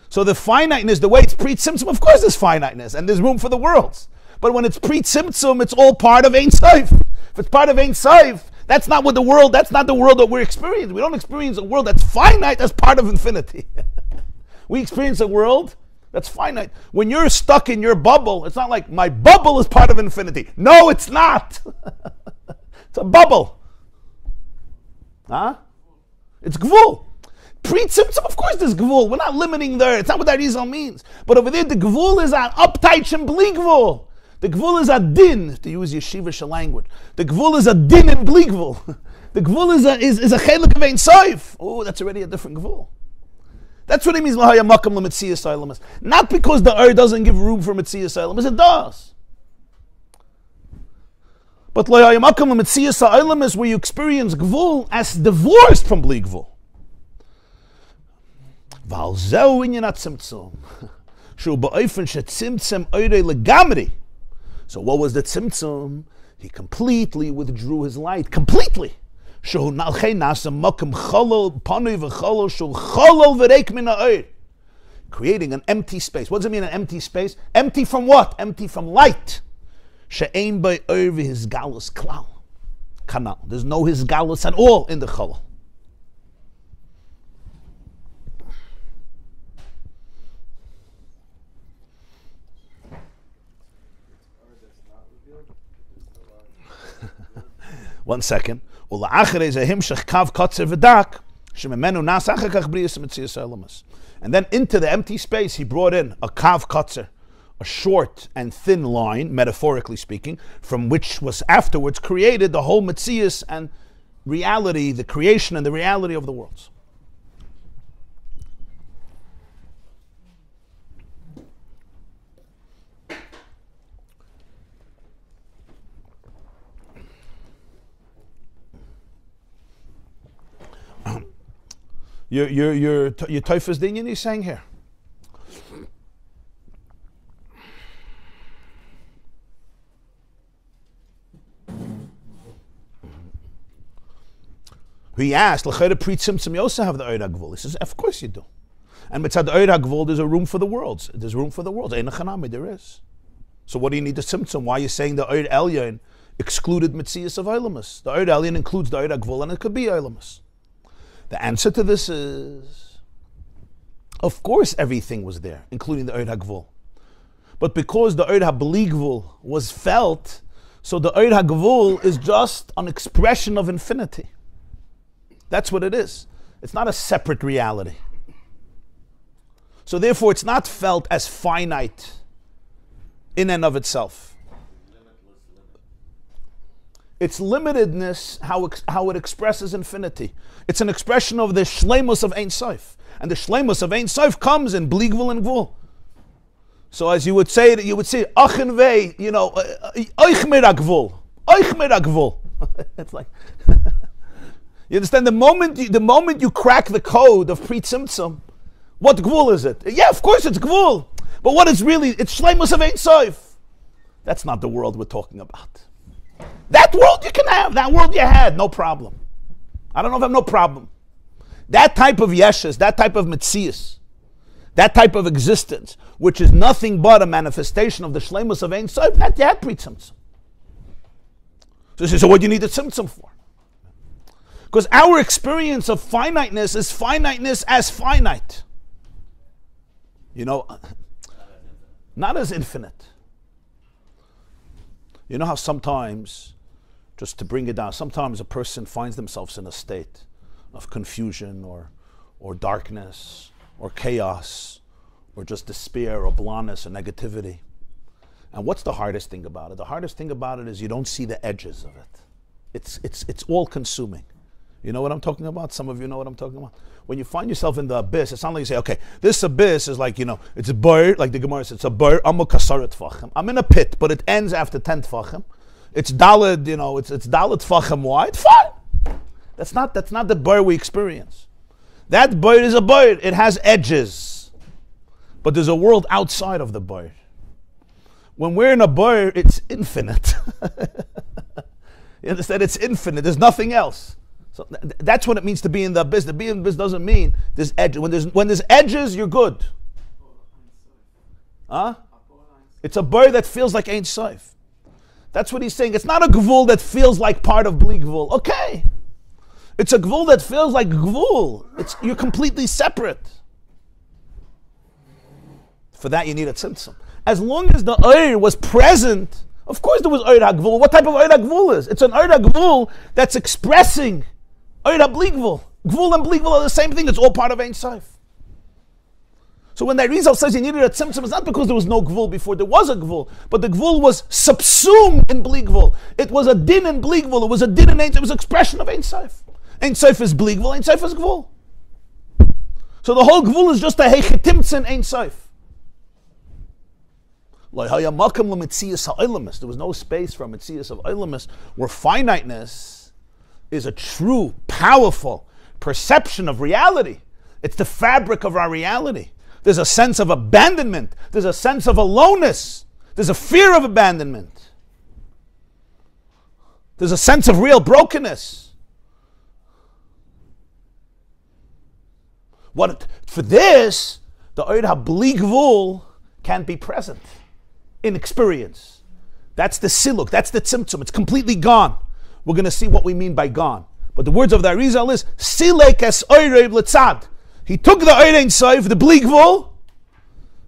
So the finiteness, the way it's pre-Tzimtzum, of course there's finiteness and there's room for the worlds. But when it's pre-Tzimtzum, it's all part of Ein Sof. If it's part of Ein Sof, that's not what the world, that's not the world that we're experiencing. We don't experience a world that's finite as part of infinity. We experience a world that's finite. When you're stuck in your bubble, it's not like my bubble is part of infinity. No, it's not. It's a bubble. Huh? It's gvul. Pre-Tzimtzum, of course there's gvul. We're not limiting there. It's not what that Rizal means. But over there, the gvul is an uptight and bli gvul. The gvul is a din, to use yeshivish language. The gvul is a din in bli gvul. The gvul is a chelik of Ein Sof. Oh, that's already a different gvul. That's what it means, not because the Oir doesn't give room for Metzias Olamas, it does. But is where you experience Gvul as divorced from Bli Gvul. So what was the Tzimtzum? He completely withdrew his light. Completely. Creating an empty space. What does it mean, an empty space? Empty from what? Empty from light. There's no his galus at all in the cholol. One second. And then into the empty space he brought in a kav kotzer, a short and thin line, metaphorically speaking, from which was afterwards created the whole Metzias and reality, the creation and the reality of the worlds. Your Teufels Dinyan he's saying here. He asked, L'chayra Pri Tzimtzum, you also have the Oir HaGvul. He says, of course you do. And mitzad the Oir HaGvul, there's a room for the worlds. There's room for the worlds. Ein Chanami, there is. So what do you need the Tzimtzum? Why are you saying the Oir Elyon excluded Metzias of Olamas? The Oir Elyon includes the Oir HaGvul, and it could be Olamas. The answer to this is, of course everything was there, including the Oir HaGvul. But because the Oir HaBli Gvul was felt, so the Oir HaGvul is just an expression of infinity. That's what it is. It's not a separate reality. So therefore it's not felt as finite in and of itself. Its limitedness, how it expresses infinity. It's an expression of the shleimus of Ein Sof. And the shleimus of Ein Sof comes in Bli Gvul and Gvul. So as you would say, Achen Vei, Oich Mir HaGvul. Oich Mir HaGvul. It's like... You understand? The moment you crack the code of Pri Tzimtzum, what Gvul is it? Yeah, of course it's Gvul. But what it's really, it's shleimus of Ein Sof. That's not the world we're talking about. That world you can have. That world you had, no problem. I don't know if I have no problem. That type of yeshus, that type of metzius, that type of existence, which is nothing but a manifestation of the shleimus of Ein Sof, that you had pre-tzimtzum. So what do you need a tzimtzum for? Because our experience of finiteness is finiteness as finite. You know, not as infinite. You know how sometimes, just to bring it down, sometimes a person finds themselves in a state of confusion or darkness or chaos or just despair or blindness or negativity. And what's the hardest thing about it? The hardest thing about it is you don't see the edges of it. It's all consuming. You know what I'm talking about? Some of you know what I'm talking about. When you find yourself in the abyss, it's not like you say, okay, this abyss is like, you know, it's a bird, like the Gemara says, it's a bird, I'm in a pit, but it ends after 10 tfachim. It's daled, you know, it's daled tfachim wide. Fine. That's not the bird we experience. That bird is a bird. It has edges. But there's a world outside of the bird. When we're in a bird, it's infinite. You understand? It's infinite. There's nothing else. So that's what it means to be in the abyss. To be in the abyss doesn't mean there's edges. When there's edges, you're good. Huh? It's a bird that feels like Ein Sof. That's what he's saying. It's not a gvul that feels like part of bli gvul. Okay. It's a gvul that feels like gvul. You're completely separate. For that you need a tzimtzum. As long as the oir was present, of course there was oir hagvul. What type of oir hagvul is? It's an oir hagvul that's expressing oir bli gvul. Gvul and bli gvul are the same thing. It's all part of Ein Sof. So when the Rizal says you needed a tzimtzum, it's not because there was no gvul before. There was a gvul, but the gvul was subsumed in bli gvul. It was a din in bli gvul. It was a din in Ein Sof. It was an expression of Ein Sof. Ein Sof is bli gvul. Ein Sof is gvul. So the whole gvul is just a heichetimtz in Ein Sof. There was no space for a metzias of oilamus, where finiteness is a true, powerful perception of reality. It's the fabric of our reality. There's a sense of abandonment. There's a sense of aloneness. There's a fear of abandonment. There's a sense of real brokenness. For this, the Oid HaBli Gvul can't be present in experience. That's the siluk, that's the tzimtzum. It's completely gone. We're going to see what we mean by gone. But the words of the Arizal is, Silek es oirev letzad. He took the Oid Ein Sof, the bli gvul,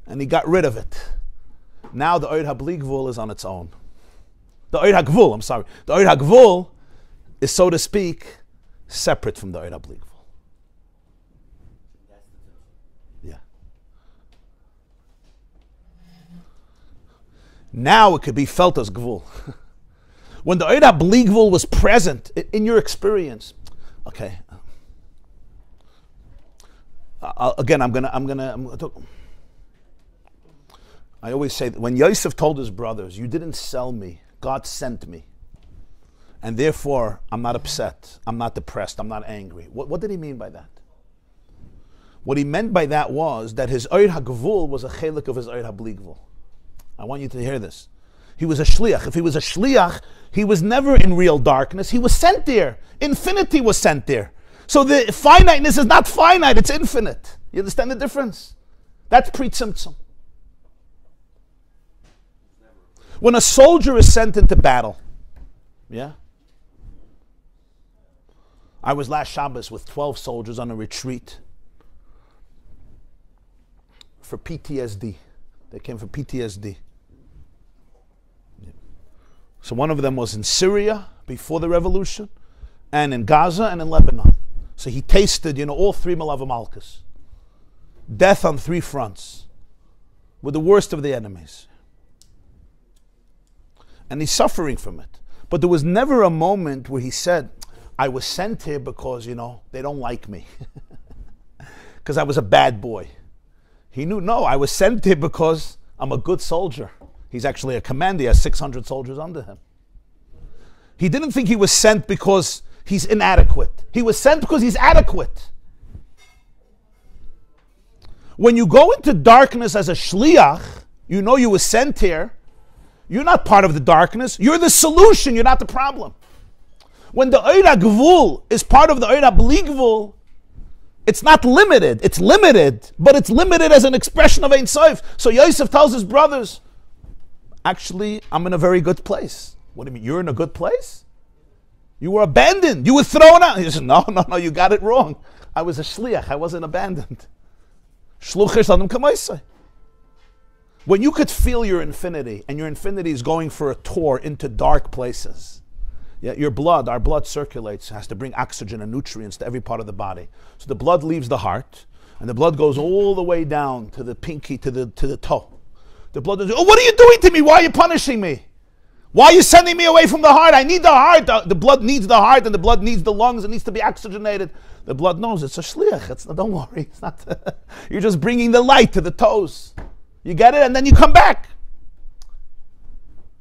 and he got rid of it. Now the Oid HaBli Gvul is on its own. The Oid HaGvul, I'm sorry. The Oid HaGvul is, so to speak, separate from the Oid HaBli Gvul. Yeah. Now it could be felt as Gvul. When the Oid HaBli Gvul was present in your experience, okay. Again, I'm gonna talk. I always say that when Yosef told his brothers, "You didn't sell me; God sent me, and therefore I'm not upset, I'm not depressed, I'm not angry." What did he mean by that? What he meant by that was that his Oid HaGvul was a chelik of his Oid HaBli Gvul. I want you to hear this. He was a shliach. If he was a shliach, he was never in real darkness. He was sent there. Infinity was sent there. So the finiteness is not finite, it's infinite. You understand the difference? That's pre-tzimtzum. When a soldier is sent into battle, yeah? I was last Shabbos with 12 soldiers on a retreat for PTSD. They came for PTSD. Yeah. So one of them was in Syria before the revolution, and in Gaza and in Lebanon. So he tasted, all three Malav Malchus. Death on three fronts. With the worst of the enemies. And he's suffering from it. But there was never a moment where he said, I was sent here because, they don't like me. Because I was a bad boy. He knew, no, I was sent here because I'm a good soldier. He's actually a commander. He has 600 soldiers under him. He didn't think he was sent because he's inadequate. He was sent because he's adequate. When you go into darkness as a shliach, you know you were sent here. You're not part of the darkness. You're the solution. You're not the problem. When the Oira Gvul is part of the Oira Bli Gvul, it's not limited. It's limited, but it's limited as an expression of Ein Sof. So Yosef tells his brothers, actually, I'm in a very good place. What do you mean? You're in a good place? You were abandoned. You were thrown out. He said, no, you got it wrong. I was a shliach. I wasn't abandoned. Shluchish Adam Kamaisai. When you could feel your infinity, and your infinity is going for a tour into dark places, yeah, our blood circulates, has to bring oxygen and nutrients to every part of the body. So the blood leaves the heart, and the blood goes all the way down to the pinky, to the toe. The blood goes, oh, what are you doing to me? Why are you punishing me? Why are you sending me away from the heart? I need the heart. The blood needs the heart, and the blood needs the lungs. It needs to be oxygenated. The blood knows it's a shliach. Don't worry. It's not. You're just bringing the light to the toes. You get it? And then you come back.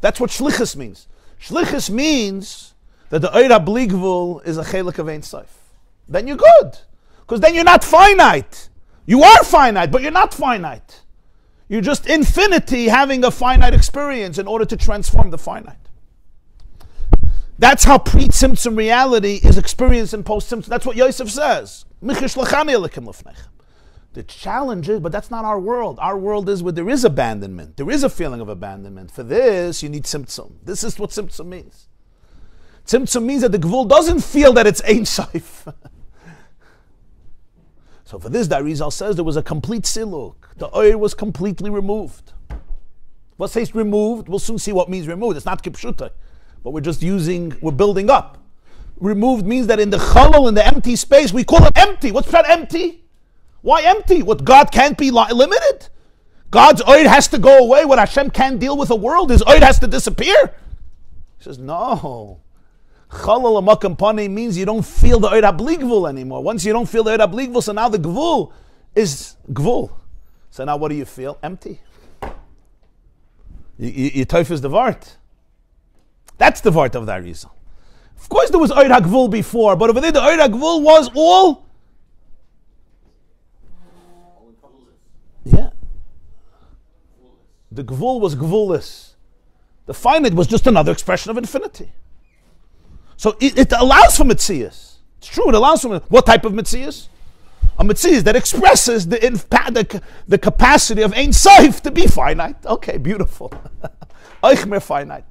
That's what shlichus means. Shlichus means that the Oira Bli Gvul is a chelik of Ein Sof. Then you're good. Because then you're not finite. You are finite, but you're not finite. You're just infinity having a finite experience in order to transform the finite. That's how pre-Tzimtzum reality is experienced in post-Tzimtzum. That's what Yosef says. The challenge is, but that's not our world. Our world is where there is abandonment. There is a feeling of abandonment. For this, you need Tzimtzum. This is what Tzimtzum means. Tzimtzum means that the Gvul doesn't feel that it's Ein Sof. So for this, the Arizal says there was a complete siluk. The oil was completely removed. What says removed? We'll soon see what means removed. It's not kipshuta, but we're building up. Removed means that in the chalal, in the empty space, we call it empty. What's that empty? Why empty? What God can't be limited? God's oil has to go away. What Hashem can't deal with a world, His oil has to disappear. He says, no. Chalal amakam pani means you don't feel the Oira Bli Gvul anymore. Once you don't feel the Oira Bli Gvul, so now the Gvul is Gvul. So now what do you feel? Empty. You teufels the Vart. That's the Vart of the Arizal. Of course there was Oira Gvul before, but over there the Oira Gvul was all. Yeah. The Gvul was Gvulis. The finite was just another expression of infinity. So it allows for Metzias. It's true, it allows for what type of Metzias? A Metzias that expresses the capacity of Ein Sof to be finite. Okay, beautiful. Eichmer finite.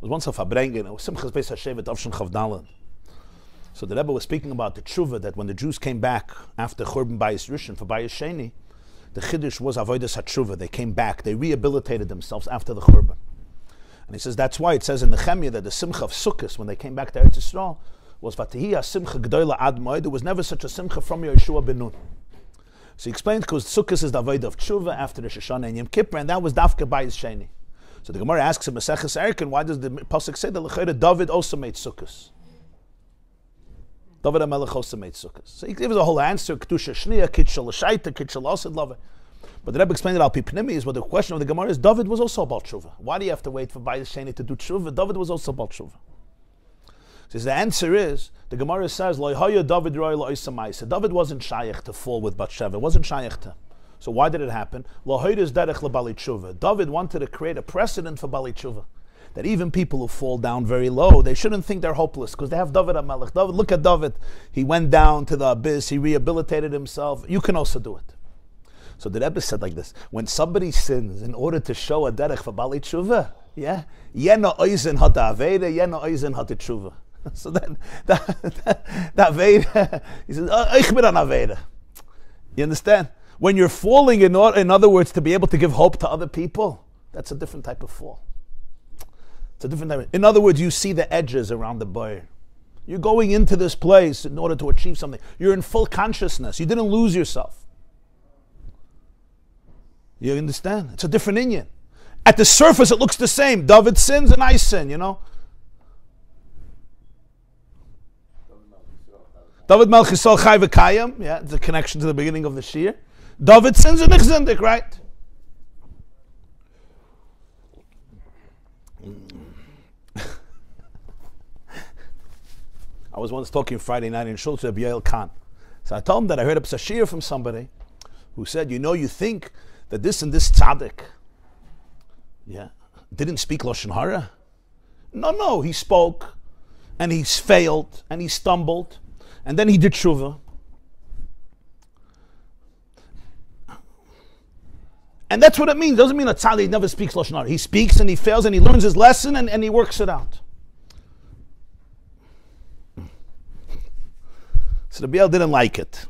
Was once a Fabrengen, it was Simchas Beis HaShevet Avshin Chavdalan. So the Rebbe was speaking about the tshuva that when the Jews came back after Churban Bayis Rishon for Bayis Sheni, the Chiddush was Avodas HaTshuva. They came back, they rehabilitated themselves after the Churban. And he says that's why it says in Nehemiah that the Simcha of Sukkot, when they came back to Eretz Yisrael, was Vatihiyah Simcha G'dola Ad Moed. There was never such a Simcha from Yeshua ben Nun. So he explained because Sukkot is the Avodah of Tshuva after the Shoshana and Yom Kippur, and that was Dafka Bayis Sheni. So the Gemara asks him, Maseches Erkin, why does the Pasuk say that L'chayra David also made Sukkot? David HaMelech also made Sukkot. So he gives a whole answer, Kedusha Shniya, Kitshal L'shaita, Kitshal Osid Lava. But the Rebbe explained that Al Pi Pnimi is what the question of the Gemara is, David was also about Tshuva. Why do you have to wait for Bayis Sheni to do Tshuva? David was also about Tshuva. So the answer is, the Gemara says, Lo Yahaya David Roi Lo Isamaisa. David wasn't Shayach to fall with Bathsheba. It wasn't Shayach to. So why did it happen? Lo Hoydes Derech Le Bali Tshuva. David wanted to create a precedent for Bali Tshuva. That even people who fall down very low, they shouldn't think they're hopeless because they have David HaMelech. David, look at David. He went down to the abyss. He rehabilitated himself. You can also do it. So the Rebbe said like this: when somebody sins, in order to show a derech for Bali Tshuva, yeah, yena oizen hata aveda, yena oizen hata tshuva. So then that aveda, he says, ich bin an aveda. You understand? When you're falling, in other words, to be able to give hope to other people, that's a different type of fall. It's a different type. In other words, you see the edges around the boy. You're going into this place in order to achieve something. You're in full consciousness. You didn't lose yourself. You understand? It's a different inyan. At the surface, it looks the same. David sins and I sin, you know. David Melch Yisrael Chai V'Kayim. Yeah, it's a connection to the beginning of the Shir. David sins and ich zindik, right? I was once talking Friday night in Shul to Rabbi Yael Khan. So I told him that I heard a psashir from somebody who said, you think that this and this tzaddik, didn't speak Lashon Hara? No, he spoke, and he failed, and he stumbled, and then he did tshuva. And that's what it means. It doesn't mean a tzaddik never speaks Lashon Hara. He speaks, and he fails, and he learns his lesson, and he works it out. So the Biel didn't like it.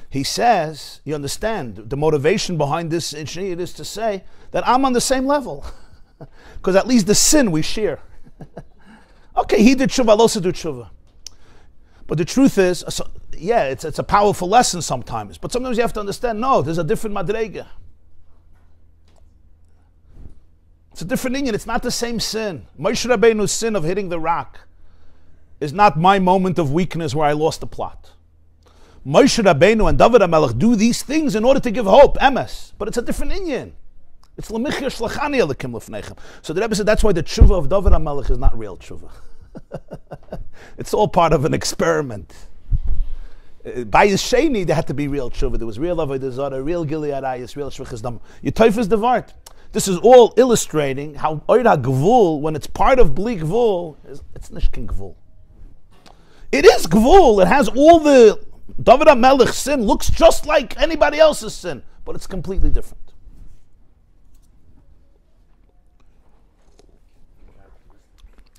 He says, you understand, the motivation behind this initiative is to say that I'm on the same level. Because at least the sin we share. Okay, he did tshuva, I'll also do tshuva. But the truth is, it's a powerful lesson sometimes. But sometimes you have to understand, no, there's a different madrega. It's a different inyan, it's not the same sin. Moshe Rabbeinu's sin of hitting the rock is not my moment of weakness where I lost the plot. Moshe Rabbeinu and David HaMelech do these things in order to give hope, emes. But it's a different inyan. It's l'michya shlachani elikim lefneichem. So the Rebbe said that's why the tshuva of David HaMelech is not real tshuva. It's all part of an experiment. By his sheni, there had to be real tshuva. There was real avodah zarah, real gilui arayis, real shvichas dam. Yitayfus devart. This is all illustrating how oira gvul, when it's part of bli gvul, it's nishkin gvul. It is gvul. It has all the David HaMelech's sin looks just like anybody else's sin, but it's completely different.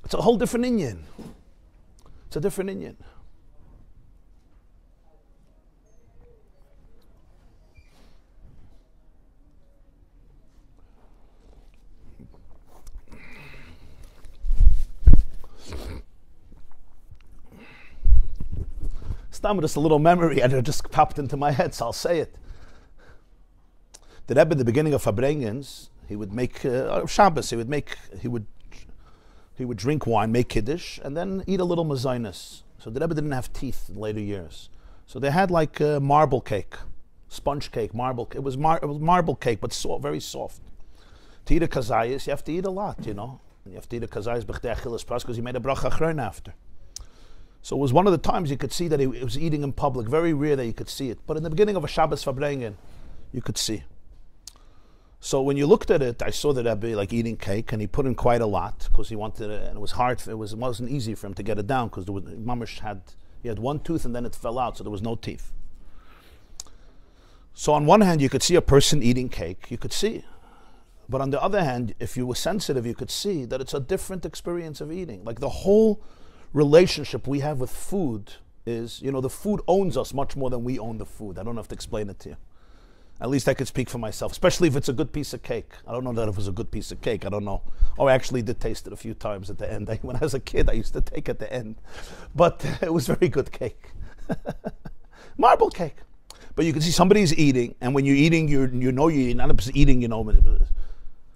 It's a whole different inyan. It's a different inyan. Just a little memory and it just popped into my head, so I'll say it. The Rebbe at the beginning of Fabrengens, he would make Shabbos. He would drink wine, make kiddush, and then eat a little mezainis. So the Rebbe didn't have teeth in later years, so they had like marble cake, sponge cake, marble. It was marble cake, but very soft. To eat a kazayis, you have to eat a lot, And you have to eat a kazayis b'chtei achilas pras because he made a bracha achrein after. So it was one of the times you could see that he was eating in public. Very rare that you could see it. But in the beginning of a Shabbos Fabrengen, you could see. So when you looked at it, I saw the Rebbe like eating cake, and he put in quite a lot because he wanted it, and it was hard. It wasn't easy for him to get it down because Mamer had one tooth and then it fell out, so there was no teeth. So on one hand, you could see a person eating cake. You could see. But on the other hand, if you were sensitive, you could see that it's a different experience of eating. Like the whole relationship we have with food is, the food owns us much more than we own the food. I don't have to explain it to you. At least I could speak for myself, especially if it's a good piece of cake. I don't know that it was a good piece of cake. I don't know. Oh, I actually did taste it a few times at the end. When I was a kid, I used to take at the end. But it was very good cake. Marble cake. But you can see somebody's eating, and when you're eating, you're not just eating,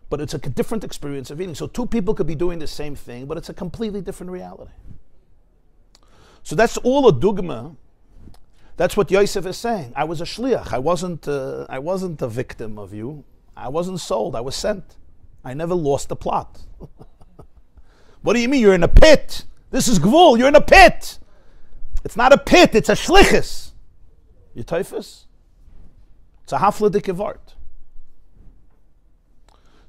but it's a different experience of eating. So two people could be doing the same thing, but it's a completely different reality. So that's all a dugma. That's what Yosef is saying. I was a shliach. I wasn't a victim of you. I wasn't sold. I was sent. I never lost the plot. What do you mean? You're in a pit. This is gvul. You're in a pit. It's not a pit. It's a shlichus. You typhus? It's a hafla dikivart.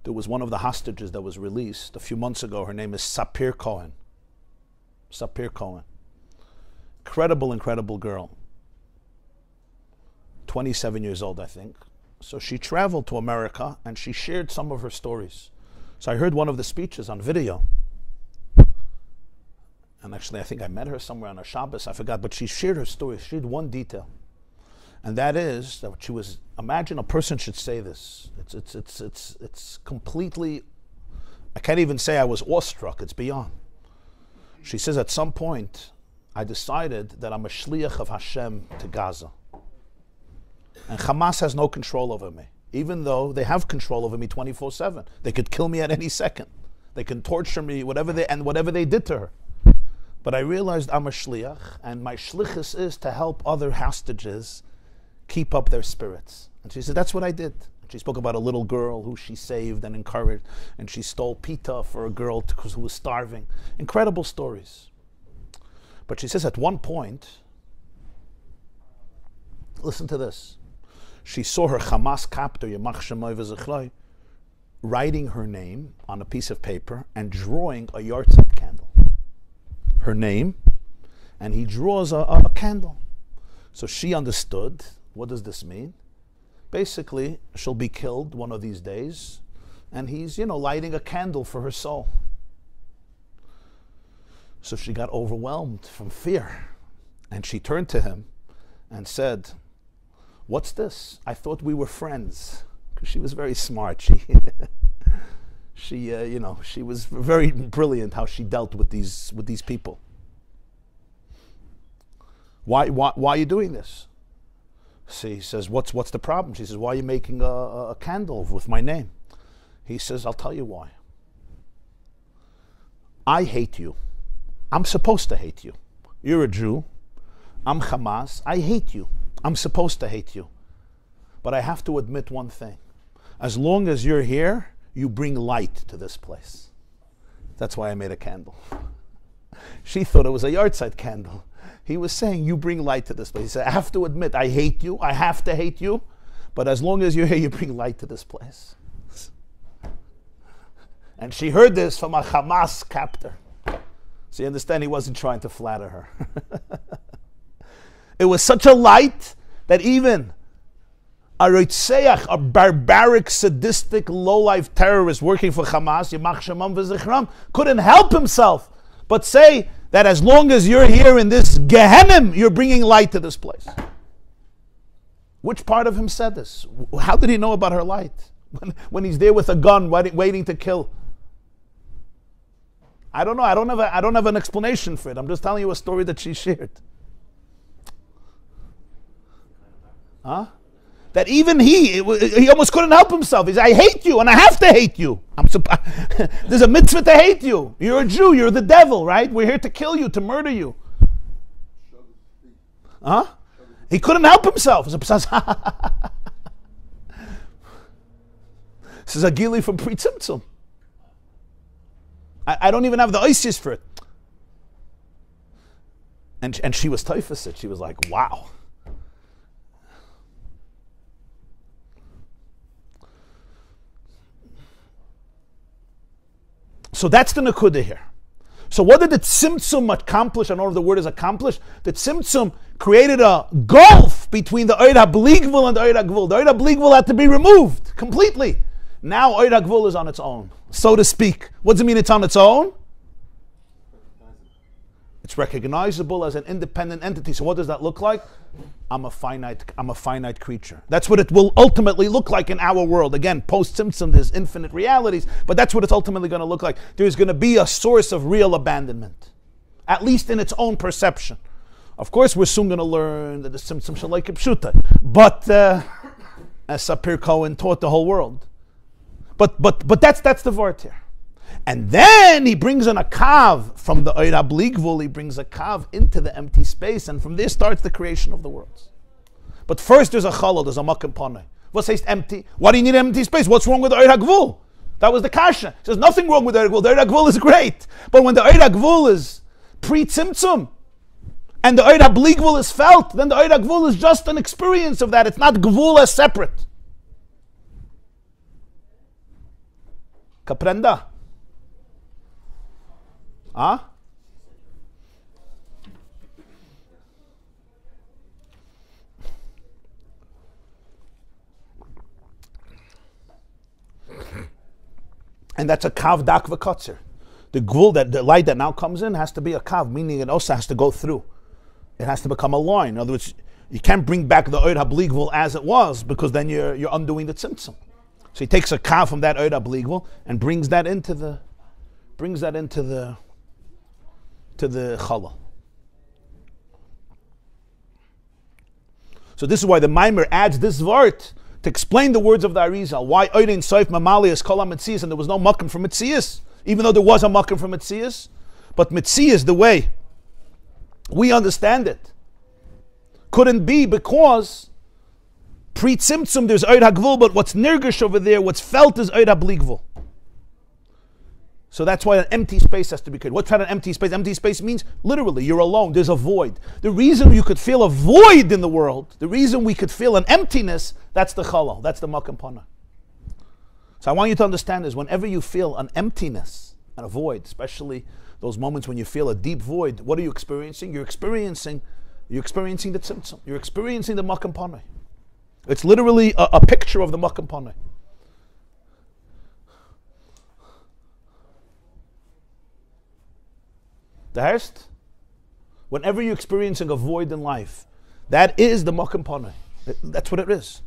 There was one of the hostages that was released a few months ago. Her name is Sapir Cohen. Sapir Cohen. Incredible girl. 27 years old, I think. So she traveled to America and she shared some of her stories. So I heard one of the speeches on video. And actually, I think I met her somewhere on a Shabbos, I forgot, but she shared her story. She had one detail. And that is that she was, imagine a person should say this. It's completely, I can't even say I was awestruck, it's beyond. She says at some point, I decided that I'm a shliach of Hashem to Gaza. And Hamas has no control over me, even though they have control over me 24/7. They could kill me at any second. They can torture me, whatever they did to her. But I realized I'm a shliach, and my shlichus is to help other hostages keep up their spirits. And she said, that's what I did. She spoke about a little girl who she saved and encouraged, and she stole pita for a girl who was starving. Incredible stories. But she says at one point, listen to this. She saw her Hamas captor, Yamach Shemai V'Zichlai, writing her name on a piece of paper and drawing a yahrzeit candle. Her name, and he draws a candle. So she understood, what does this mean? Basically, she'll be killed one of these days, and he's, lighting a candle for her soul. So she got overwhelmed from fear, and she turned to him and said, "What's this? I thought we were friends." Because she was very smart. She was very brilliant how she dealt with these people. Why are you doing this? See, he says, what's the problem? She says, "Why are you making a candle with my name?" He says, "I'll tell you why. I hate you. I'm supposed to hate you. You're a Jew. I'm Hamas. I hate you. I'm supposed to hate you. But I have to admit one thing. As long as you're here, you bring light to this place. That's why I made a candle." She thought it was a yahrzeit candle. He was saying, you bring light to this place. He said, "I have to admit, I hate you. I have to hate you. But as long as you're here, you bring light to this place." And she heard this from a Hamas captor. So you understand, he wasn't trying to flatter her. It was such a light that even a Reitzeach, a barbaric, sadistic, low-life terrorist working for Hamas, Yamach Shemam V'Zichram, couldn't help himself but say that as long as you're here in this Gehenna, you're bringing light to this place. Which part of him said this? How did he know about her light? When he's there with a gun waiting to kill. I don't know. I don't have an explanation for it. I'm just telling you a story that she shared. Huh? That even he almost couldn't help himself. He said, "I hate you and I have to hate you. There's a mitzvah to hate you. You're a Jew, you're the devil, right? We're here to kill you, to murder you." Huh? He couldn't help himself. This is a gili from Pri Tzimtzum. I don't even have the oisius for it. And she was typhus. She was like, wow. So that's the Nakuda here. So what did the Tzimtzum accomplish? I don't know if the word is accomplished. The Tzimtzum created a gulf between the Oid HaBligvul and the Oid HaGvul. The Oid HaBligvul had to be removed completely. Now Oid HaGvul is on its own, so to speak. What does it mean it's on its own? It's recognizable as an independent entity. So what does that look like? I'm a finite creature. That's what it will ultimately look like in our world. Again, post-Tzimtzum, there's infinite realities, but that's what it's ultimately going to look like. There's going to be a source of real abandonment, at least in its own perception. Of course, we're soon going to learn that the Tzimtzum Shalai Kipshuta, but as Sapir Cohen taught the whole world. But that's the vart here. And then he brings in a kav from the Oid HaBligvul, he brings a kav into the empty space, and from there starts the creation of the worlds. But first there's a chalal, there's a makim panei. What says empty? Why do you need an empty space? What's wrong with the Oid HaGvul? That was the kasha. He says nothing wrong with the Oid HaGvul. The Oid HaGvul is great. But when the Oid HaGvul is pre-tzimtzum, and the Oid HaBligvul is felt, then the Oid HaGvul is just an experience of that. It's not gvul as separate. Kaprenda. Huh? And that's a kav dak v'kotzer. The gvul, the light that now comes in, has to be a kav, meaning it also has to go through. It has to become a line. In other words, you can't bring back the Oid HaBligvul as it was, because then you're undoing the tzimtzum. So he takes a kav from that Oid HaBligvul and brings that into the challah. So this is why the Mamer adds this vart to explain the words of the Arizal. Why Oidin Soif Mamali is Kol HaMetzias, and there was no makom from Metzias, even though there was a makom from Metzias. But Metzias, the way we understand it, couldn't be, because pre-tzimtzum there's Oid HaGvul, but what's nirgish over there, what's felt is Oid HaBligvul. So that's why an empty space has to be created. What's an empty space? Empty space means literally you're alone. There's a void. The reason you could feel a void in the world, the reason we could feel an emptiness, that's the chalal. That's the makam pana. So I want you to understand this. Whenever you feel an emptiness and a void, especially those moments when you feel a deep void, what are you experiencing? You're experiencing the tzimtzum. You're experiencing the makam pana. It's literally a picture of the makam pana. The Herst, whenever you're experiencing a void in life, that is the makam pana. That's what it is.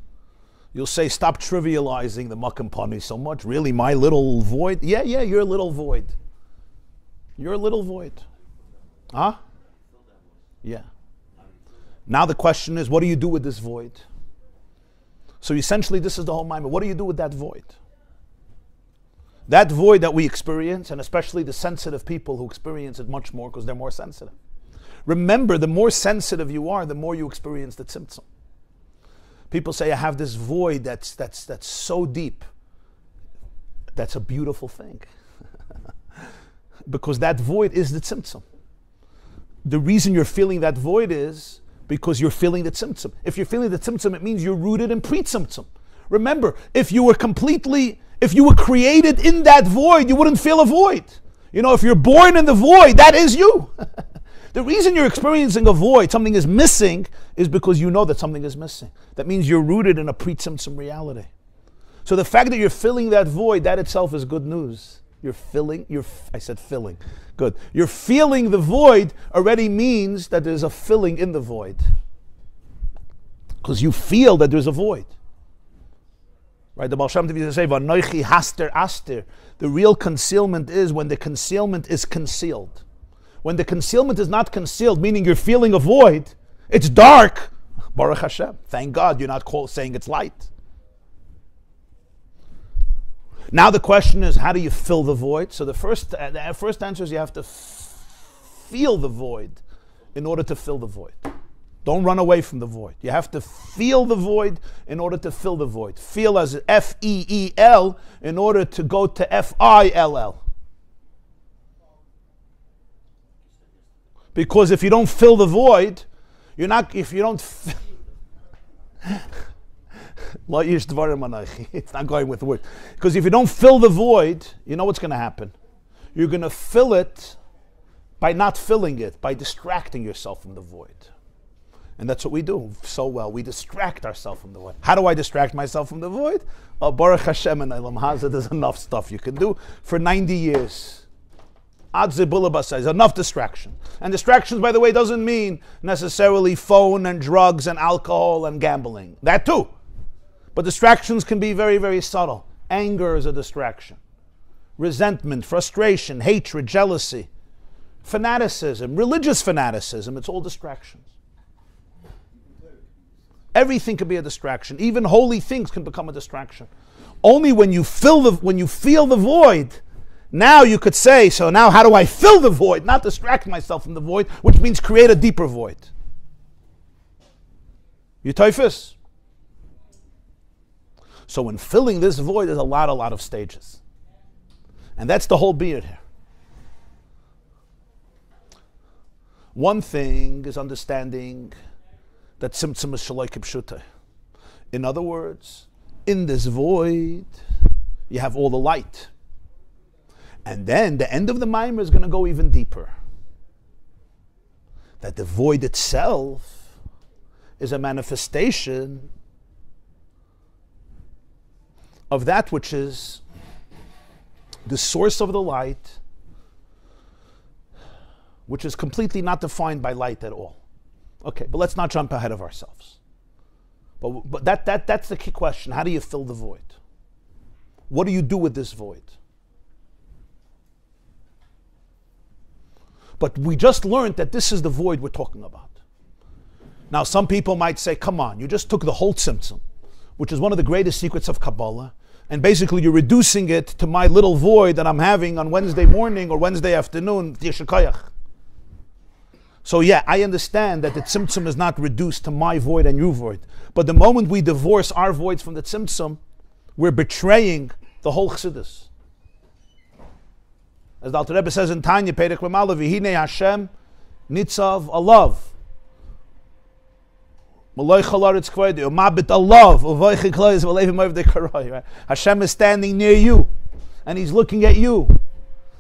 You'll say, stop trivializing the makam pana so much. Really, my little void? Yeah, you're a little void. You're a little void. Huh? Yeah. Now the question is, what do you do with this void? So essentially, this is the whole Mamer. What do you do with that void? That void that we experience, and especially the sensitive people who experience it much more because they're more sensitive. Remember, the more sensitive you are, the more you experience the tzimtzum. People say, I have this void that's so deep. That's a beautiful thing. Because that void is the tzimtzum. The reason you're feeling that void is because you're feeling the tzimtzum. If you're feeling the tzimtzum, it means you're rooted in pre-tzimtzum. Remember, if you were created in that void, you wouldn't feel a void. You know, if you're born in the void, that is you. The reason you're experiencing a void, something is missing, is because you know that something is missing. That means you're rooted in a pre-tzimtzum reality. So the fact that you're filling that void, that itself is good news. I said filling. Good. You're feeling the void already means that there's a filling in the void. Because you feel that there's a void. Right, the Baal Shem Tov used to say, "V'anoichi haster aster." The real concealment is when the concealment is concealed. When the concealment is not concealed, meaning you're feeling a void, it's dark. Baruch Hashem. Thank God you're not saying it's light. Now the question is, how do you fill the void? So the first answer is you have to feel the void in order to fill the void. Don't run away from the void. You have to feel the void in order to fill the void. Feel as F-E-E-L in order to go to F-I-L-L. Because if you don't fill the void, it's not going with the word. Because if you don't fill the void, you know what's going to happen. You're going to fill it by not filling it, by distracting yourself from the void. And that's what we do so well. We distract ourselves from the void. How do I distract myself from the void? Baruch Hashem and Elam Hazeh, there's enough stuff you can do for 90 years. Ad Zebula Basai, enough distraction. And distractions, by the way, doesn't mean necessarily phone and drugs and alcohol and gambling. That too. But distractions can be very, very subtle. Anger is a distraction. Resentment, frustration, hatred, jealousy, fanaticism, religious fanaticism, it's all distractions. Everything can be a distraction. Even holy things can become a distraction. Only when you feel the void, now you could say, so now how do I fill the void? Not distract myself from the void, which means create a deeper void. You typhus? So in filling this void, there's a lot of stages. And that's the whole beard here. One thing is understanding that tzimtzum is shaloi kipshutai. In other words, in this void, you have all the light. And then the end of the Mamer is going to go even deeper. That the void itself is a manifestation of that which is the source of the light, which is completely not defined by light at all. Okay, but let's not jump ahead of ourselves. But that's the key question. How do you fill the void? What do you do with this void? But we just learned that this is the void we're talking about. Now, some people might say, come on, you just took the whole tzimtzum, which is one of the greatest secrets of Kabbalah, and basically you're reducing it to my little void that I'm having on Wednesday morning or Wednesday afternoon, Yeshakayach. So yeah, I understand that the tzimtzum is not reduced to my void and your void. But the moment we divorce our voids from the tzimtzum, we're betraying the whole chassidus. As the Alter Rebbe says in Tanya, Perek Lemala, V'hinei Hashem nitzav alav. Hashem is standing near you, and He's looking at you,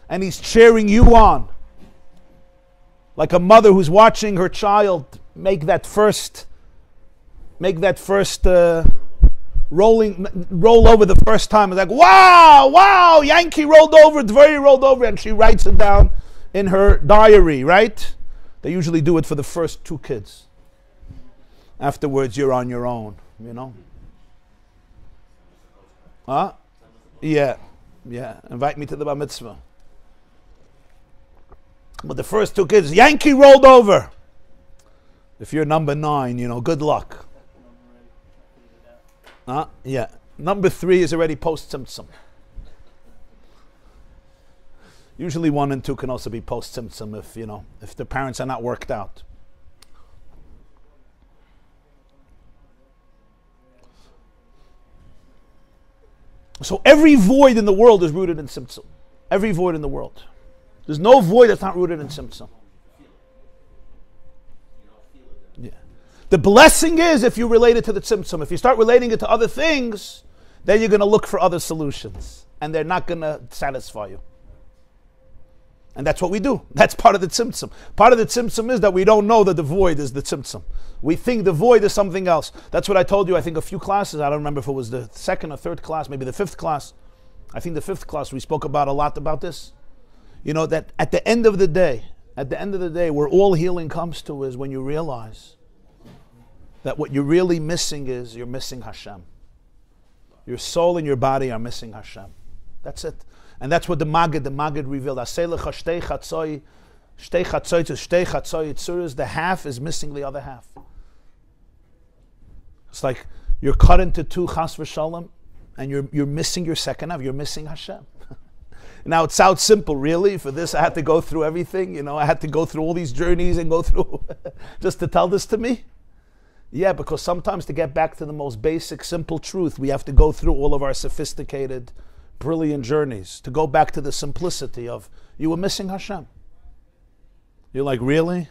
and He's cheering you on. Like a mother who's watching her child make that first roll over the first time. It's like, wow, Yankee rolled over, Dvori rolled over, and she writes it down in her diary, right? They usually do it for the first 2 kids. Afterwards, you're on your own, you know? Huh? Yeah. Invite me to the bar mitzvah. But the first 2 kids, Yankee rolled over. If you're number 9, you know, good luck. Yeah. Number 3 is already post-Tzimtzum. Usually 1 and 2 can also be post-Tzimtzum if the parents are not worked out. So every void in the world is rooted in Tzimtzum. Every void in the world. There's no void that's not rooted in Tzimtzum. Yeah. The blessing is if you relate it to the Tzimtzum. If you start relating it to other things, then you're going to look for other solutions. And they're not going to satisfy you. And that's what we do. That's part of the Tzimtzum. Part of the Tzimtzum is that we don't know that the void is the Tzimtzum. We think the void is something else. That's what I told you, I think, a few classes. I don't remember if it was the 2nd or 3rd class, maybe the 5th class. I think the 5th class, we spoke about a lot about this. You know, that at the end of the day, where all healing comes to is when you realize that what you're really missing is you're missing Hashem. Your soul and your body are missing Hashem. That's it. And that's what the Magid revealed. The half is missing the other half. It's like you're cut into 2 chas v'shalom, and you're missing your second half. You're missing Hashem. Now it sounds simple, really. For this, I had to go through everything. You know, I had to go through all these journeys and go through just to tell this to me. Yeah, because sometimes to get back to the most basic, simple truth, we have to go through all of our sophisticated, brilliant journeys to go back to the simplicity of you were missing Hashem. You're like, really?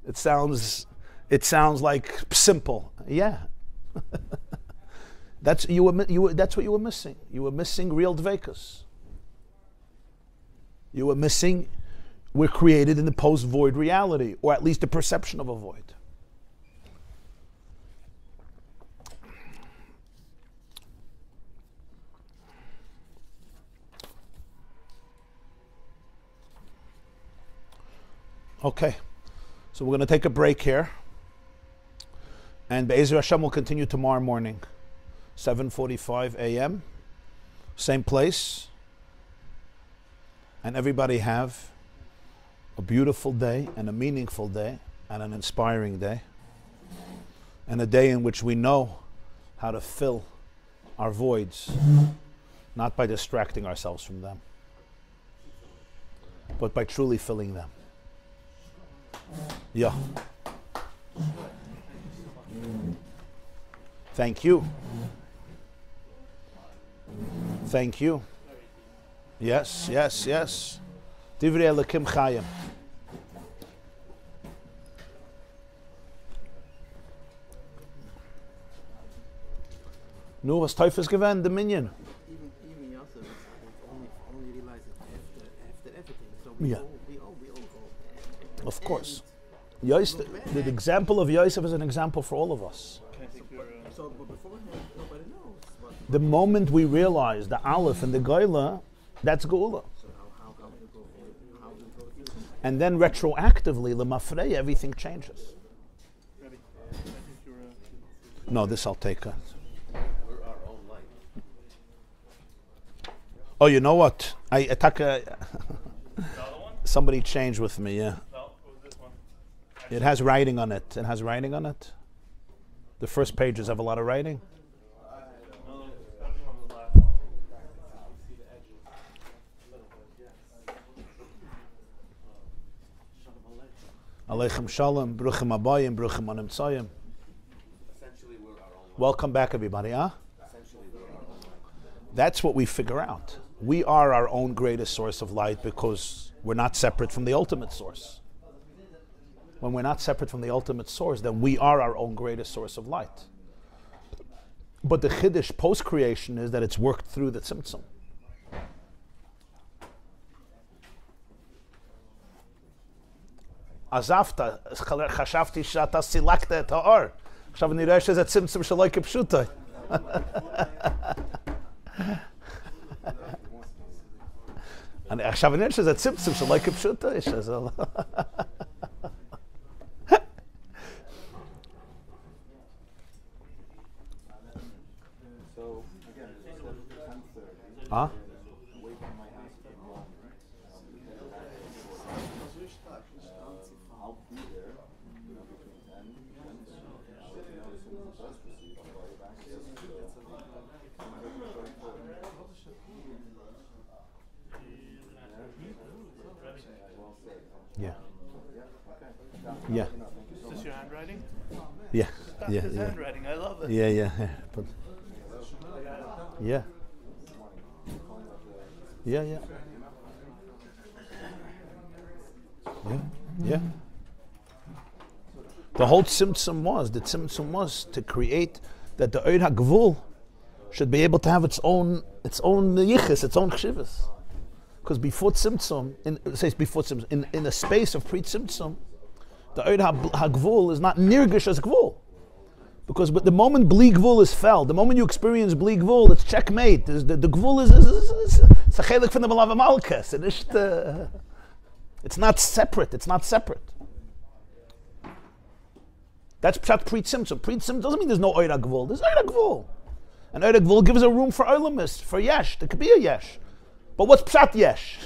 It sounds like simple. Yeah. That's what you were missing. You were missing real dveikus. You were missing. We're created in the post-void reality, or at least the perception of a void. Okay, so we're going to take a break here, and Be'ezer Hashem will continue tomorrow morning, 7:45 a.m., same place, and everybody have a beautiful day, and a meaningful day, and an inspiring day, and a day in which we know how to fill our voids, not by distracting ourselves from them, but by truly filling them. Yeah. Thank you. Thank you. Yes. Divrei Elokim Chayim. Nu, was Teufels gewähnt, the minion. Even Yosef only realized it after everything. So we all go. Of course. The example of Yosef is an example for all of us. So but beforehand, nobody knows. The moment we realize the Aleph and the Geula, that's Geula. So how can we go through it? And then retroactively, Lemafrei, everything changes. Rabbi, I think you're No, this I'll take. We're our own light. Oh, you know what? I attack. the other one? Somebody changed with me. Yeah, No, it was this one. it has writing on it. The first pages have a lot of writing. No, that one was the last one. See the edges. A little bit, yes. Aleichem shalom, bruchim abayim, bruchim animtzayim. Essentially, we're our own light. Welcome back, everybody. Huh? Essentially, we're our own light. That's what we figure out. We are our own greatest source of light because we're not separate from the ultimate source. When we're not separate from the ultimate source, then we are our own greatest source of light. But the chiddush post-creation is that it's worked through the tzimtzum. עזבת, חשבתי שאתה סילקת את האור. עכשיו אני רואה שזה צמצום שלא כפשוטו. עכשיו אני רואה שזה צמצום שלא כפשוטו. Huh? Yeah. Yeah. Is this your handwriting? Yeah. That's Yeah. his Yeah. handwriting. I love it. Yeah. Yeah. But yeah. Yeah. Yeah. Yeah. Yeah. The whole tzimtzum was to create that the Oid HaGvul should be able to have its own yichus, its own chshivas. Because before tzimtzum, in a space of pre-tzimtzum, the Oid HaGvul is not nirgish as gvul. Because the moment bli gvul is felt, the moment you experience bli gvul, it's checkmate. The gvul is a chelik from the Malav Malkas. It's not separate. It's not separate. That's pshat pre-tzimtzum. Pre-tzimtzum doesn't mean there's no Oid HaGvul. There's Oid HaGvul. And Oid HaGvul gives a room for Olamis, for Yesh. There could be a Yesh. But what's pshat Yesh?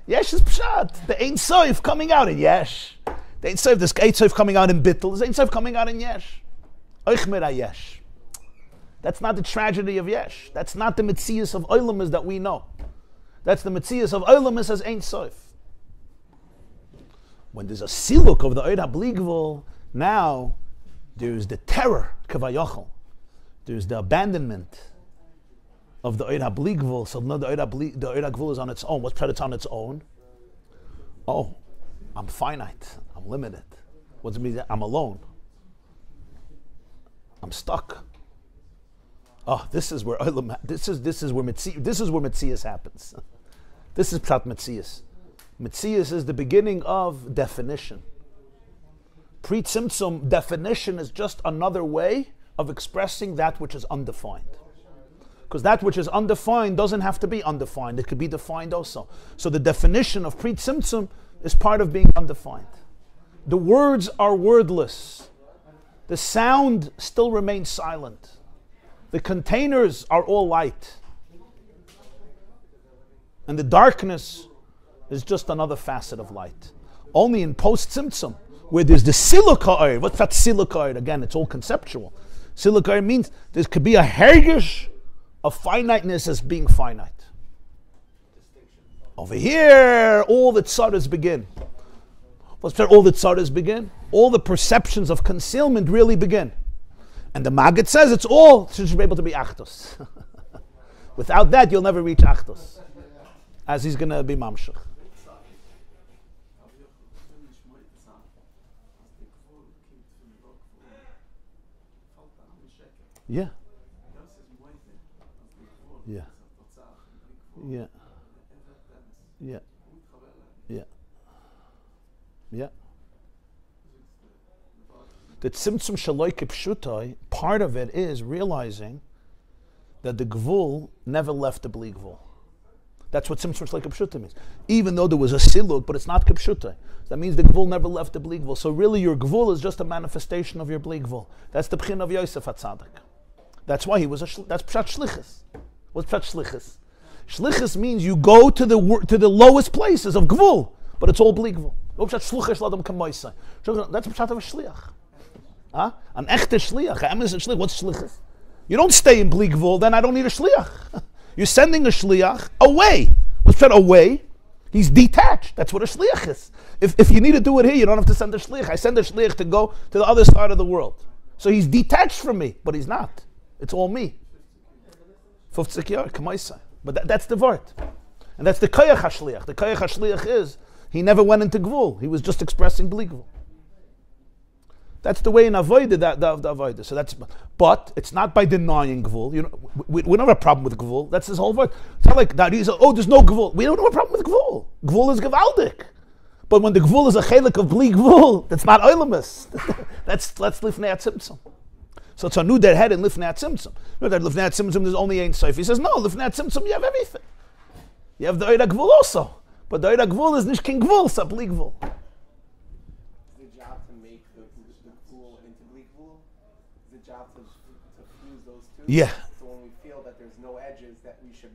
Yesh is pshat. The Ein Sof coming out in Yesh. The Ein Sof, there's Ein Sof coming out in Bittul. There's Ein Sof coming out in Yesh. Oichmir Yesh. That's not the tragedy of Yesh. That's not the Metzias of Olamis that we know. That's the Metzias of Olamis as Ein Sof. When there's a siluk of the Oid HaBligvul, now there's the terror, kavayachol. There's the abandonment of the Oid HaBligvul. So now the Oid HaGvul is on its own. What's it's on its own? Oh, I'm finite. I'm limited. What does it mean? I'm alone. I'm stuck. Oh, this is where this is where Metzias happens. This is Pshat Metzias. Metzias is the beginning of definition. Pre-tzimtzum definition is just another way of expressing that which is undefined. Because that which is undefined doesn't have to be undefined. It could be defined also. So the definition of pre-tzimtzum is part of being undefined. The words are wordless. The sound still remains silent. The containers are all light. And the darkness is just another facet of light. Only in post-tzimtzum, where there's the siluk. What's that siluk? Again, it's all conceptual. Siluk means there could be a hergish of finiteness as being finite. Over here, all the tzaras begin. What's that? All the tzaras begin? All the perceptions of concealment really begin. And the Maggid says it's all should be able to be achtos. Without that, you'll never reach achtos. As he's going to be mamshach. Yeah. Yeah. Yeah. Yeah. Yeah. Yeah. The tzimtzum shaloi kipshutai, part of it is realizing that the gvul never left the bli gvul. That's what tzimtzum shaloi kipshutai means. Even though there was a siluk, but it's not kipshutai. That means the gvul never left the bli gvul. So really your gvul is just a manifestation of your bli gvul. That's the pchin of Yosef HaTzadik. That's why he was that's pshat shlichus. What's pshat shlichus? Shlichus means you go to the lowest places of gvul, but it's all bli gvul. That's pshat of a shliach. Huh? An echte shliach. What's shlichus? You don't stay in bli gvul, then I don't need a shliach. You're sending a shliach away. What's pshat away? He's detached. That's what a shliach is. If you need to do it here, you don't have to send a shliach. I send a shliach to go to the other side of the world. So he's detached from me, but he's not. It's all me. 50 years, kamaisa. But that's the word. And that's the koyach hashliach. The koyach hashliach is, he never went into gvul. He was just expressing bli gvul. That's the way in avodah, the avodah. So but it's not by denying gvul. You know, we don't have a problem with gvul. That's his whole word. It's not like that. He's there's no gvul. We don't have a problem with gvul. Gvul is gewaldik. But when the gvul is a chelik of bli gvul, that's not oilamus. That's lifnei atzimtzum. So it's a new dead head in lifnei atzimtzum. That lifnei atzimtzum there's only ein soif. He says no, lifnei atzimtzum you have everything. You have the oida gvul also, but the oida gvul is nicht kein gvul, it's a bli gvul. Is the job to make the gvul into bli gvul? Is the job to fuse those two? Yeah. So when we feel that there's no edges that we should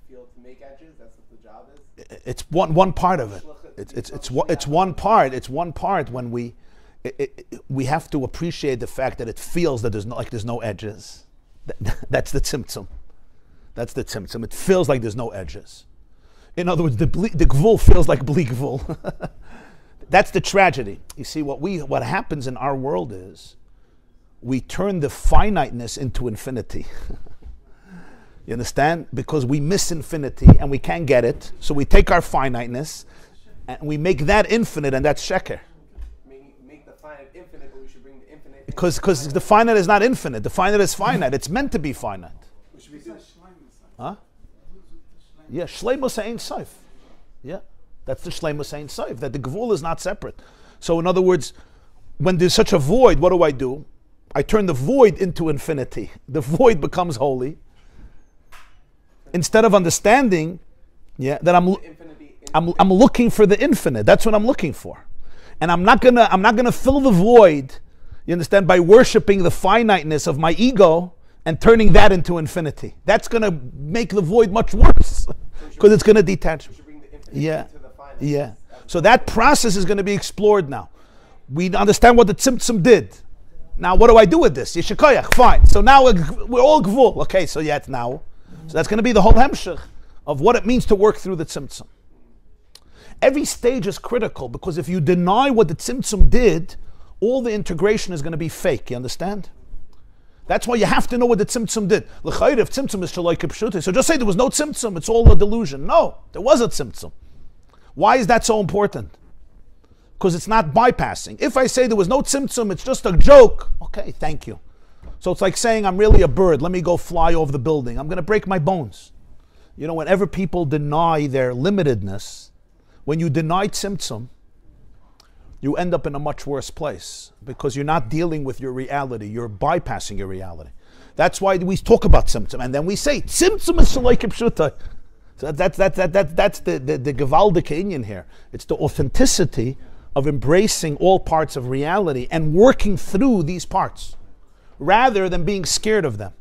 feel to make edges. That's what the job is. It's one part of it. It's one part. It's one part when we have to appreciate the fact that it feels that there's no edges. That's the tzimtzum. That's the tzimtzum. It feels like there's no edges. In other words, the gvul feels like bli gvul. That's the tragedy. You see, what happens in our world is we turn the finiteness into infinity. You understand? Because we miss infinity and we can't get it. So we take our finiteness and we make that infinite, and that's sheker. Make the finite infinite, but we should bring the infinite. Because the finite is not infinite. The finite is finite. It's meant to be finite. Huh? Yeah, shleimus ein soif. Yeah, that's the shleimus ein soif. That the gvul is not separate. So in other words, when there's such a void, what do? I turn the void into infinity. The void becomes holy. Instead of understanding, that I'm looking for the infinite. That's what I'm looking for, and I'm not gonna fill the void. You understand, by worshiping the finiteness of my ego and turning that into infinity. That's gonna make the void much worse because it's gonna detach. Yeah. So that process is gonna be explored now. We understand what the tzimtzum did. Now, what do I do with this? Yeshikoyach, fine. So now we're all gvul. Okay, so it's now. So that's going to be the whole hamshich of what it means to work through the tzimtzum. Every stage is critical because if you deny what the tzimtzum did, all the integration is going to be fake. You understand? That's why you have to know what the tzimtzum did. L'chayr, if tzimtzum is shaloi kipshuti, so just say there was no tzimtzum, it's all a delusion. No, there was a tzimtzum. Why is that so important? Because it's not bypassing. If I say there was no tzimtzum, it's just a joke, okay, thank you. So it's like saying I'm really a bird, let me go fly over the building. I'm going to break my bones. You know, whenever people deny their limitedness, when you deny tzimtzum, you end up in a much worse place because you're not dealing with your reality, you're bypassing your reality. That's why we talk about tzimtzum, and then we say tzimtzum is shaloi kipshuta. So that's the gewaldige inyan here. It's the authenticity of embracing all parts of reality and working through these parts, rather than being scared of them.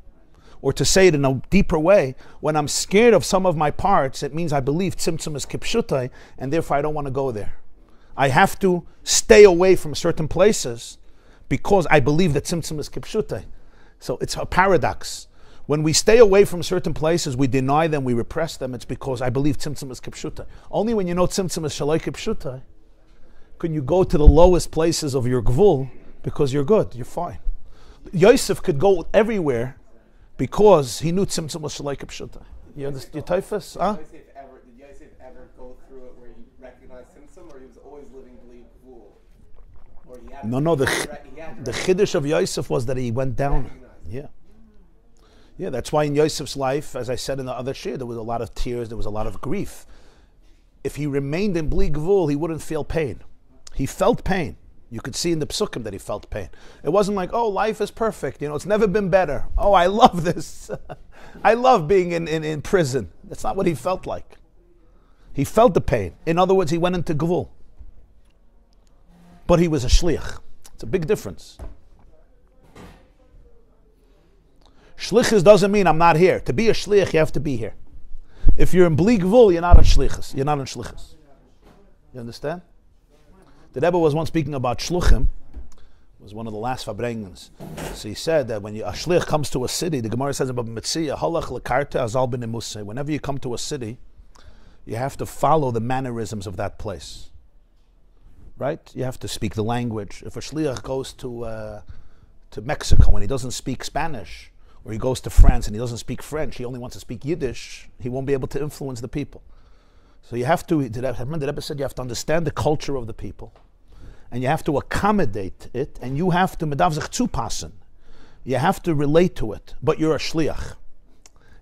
Or to say it in a deeper way, when I'm scared of some of my parts, it means I believe tzimtzum is kipshutai, and therefore I don't want to go there. I have to stay away from certain places because I believe that tzimtzum is kipshutai. So it's a paradox. When we stay away from certain places, we deny them, we repress them, it's because I believe tzimtzum is kipshutai. Only when you know tzimtzum is shaloi kipshutai can you go to the lowest places of your gvul because you're good, you're fine. Yosef could go everywhere because he knew tzimtzum was shaloi kipshuta. You understand? Your typhus? Huh? Did Yosef ever go through it where he recognized tzimtzum, or he was always living bli gvul? No. The chiddush of Yosef was that he went down. Yeah. That's why in Yosef's life, as I said in the other shir, there was a lot of tears, there was a lot of grief. If he remained in bli gvul, he wouldn't feel pain. He felt pain. You could see in the psukim that he felt pain. It wasn't like, oh, life is perfect. It's never been better. Oh, I love this. I love being in prison. That's not what he felt like. He felt the pain. In other words, he went into gvul. But he was a shliach. It's a big difference. Shlichus doesn't mean I'm not here. To be a shliach, you have to be here. If you're in bli gvul, you're not in shlichus. You're not in shlichus. You understand? The Rebbe was once speaking about shluchim. It was one of the last fabrengens. So he said that when a shlich comes to a city, the Gemara says about Metzia, halach lekarta azal b'nemusay. Whenever you come to a city, you have to follow the mannerisms of that place. Right? You have to speak the language. If a shliach goes to Mexico and he doesn't speak Spanish, or he goes to France and he doesn't speak French, he only wants to speak Yiddish, he won't be able to influence the people. So you have to, remember the Rebbe said you have to understand the culture of the people, and you have to accommodate it, and you have to medav sich zupassen. You have to relate to it, but you're a shliach.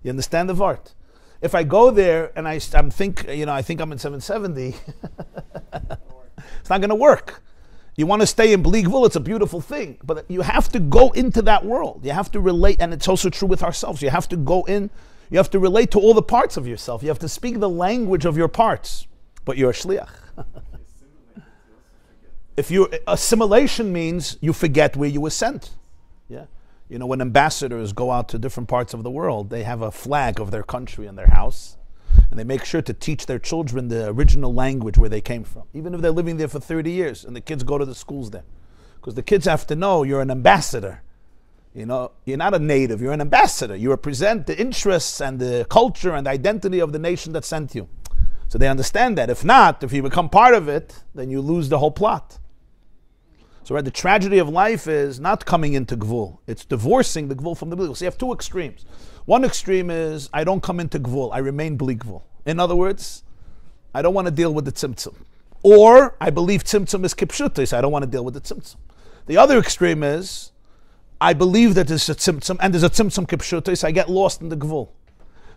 You understand the vart? If I go there and I think I'm in 770, it's not going to work. You want to stay in Bleakville, it's a beautiful thing, but you have to go into that world. You have to relate, and it's also true with ourselves. You have to go in, you have to relate to all the parts of yourself. You have to speak the language of your parts, but you're a shliach. Assimilation means you forget where you were sent. Yeah. You know, when ambassadors go out to different parts of the world, they have a flag of their country in their house, and they make sure to teach their children the original language where they came from, even if they're living there for 30 years, and the kids go to the schools there. Because the kids have to know you're an ambassador. You know, you're not a native, you're an ambassador. You represent the interests and the culture and the identity of the nation that sent you. So they understand that. If not, if you become part of it, then you lose the whole plot. So the tragedy of life is not coming into Gvul. It's divorcing the Gvul from the Bli Gvul. So you have two extremes. One extreme is, I don't come into Gvul, I remain Bli Gvul. In other words, I don't want to deal with the Tzimtzum. Or, I believe Tzimtzum is Kipshuta, so I don't want to deal with the Tzimtzum. The other extreme is, I believe that there's a Tzimtzum, and there's a Tzimtzum Kipshuta, so I get lost in the Gvul.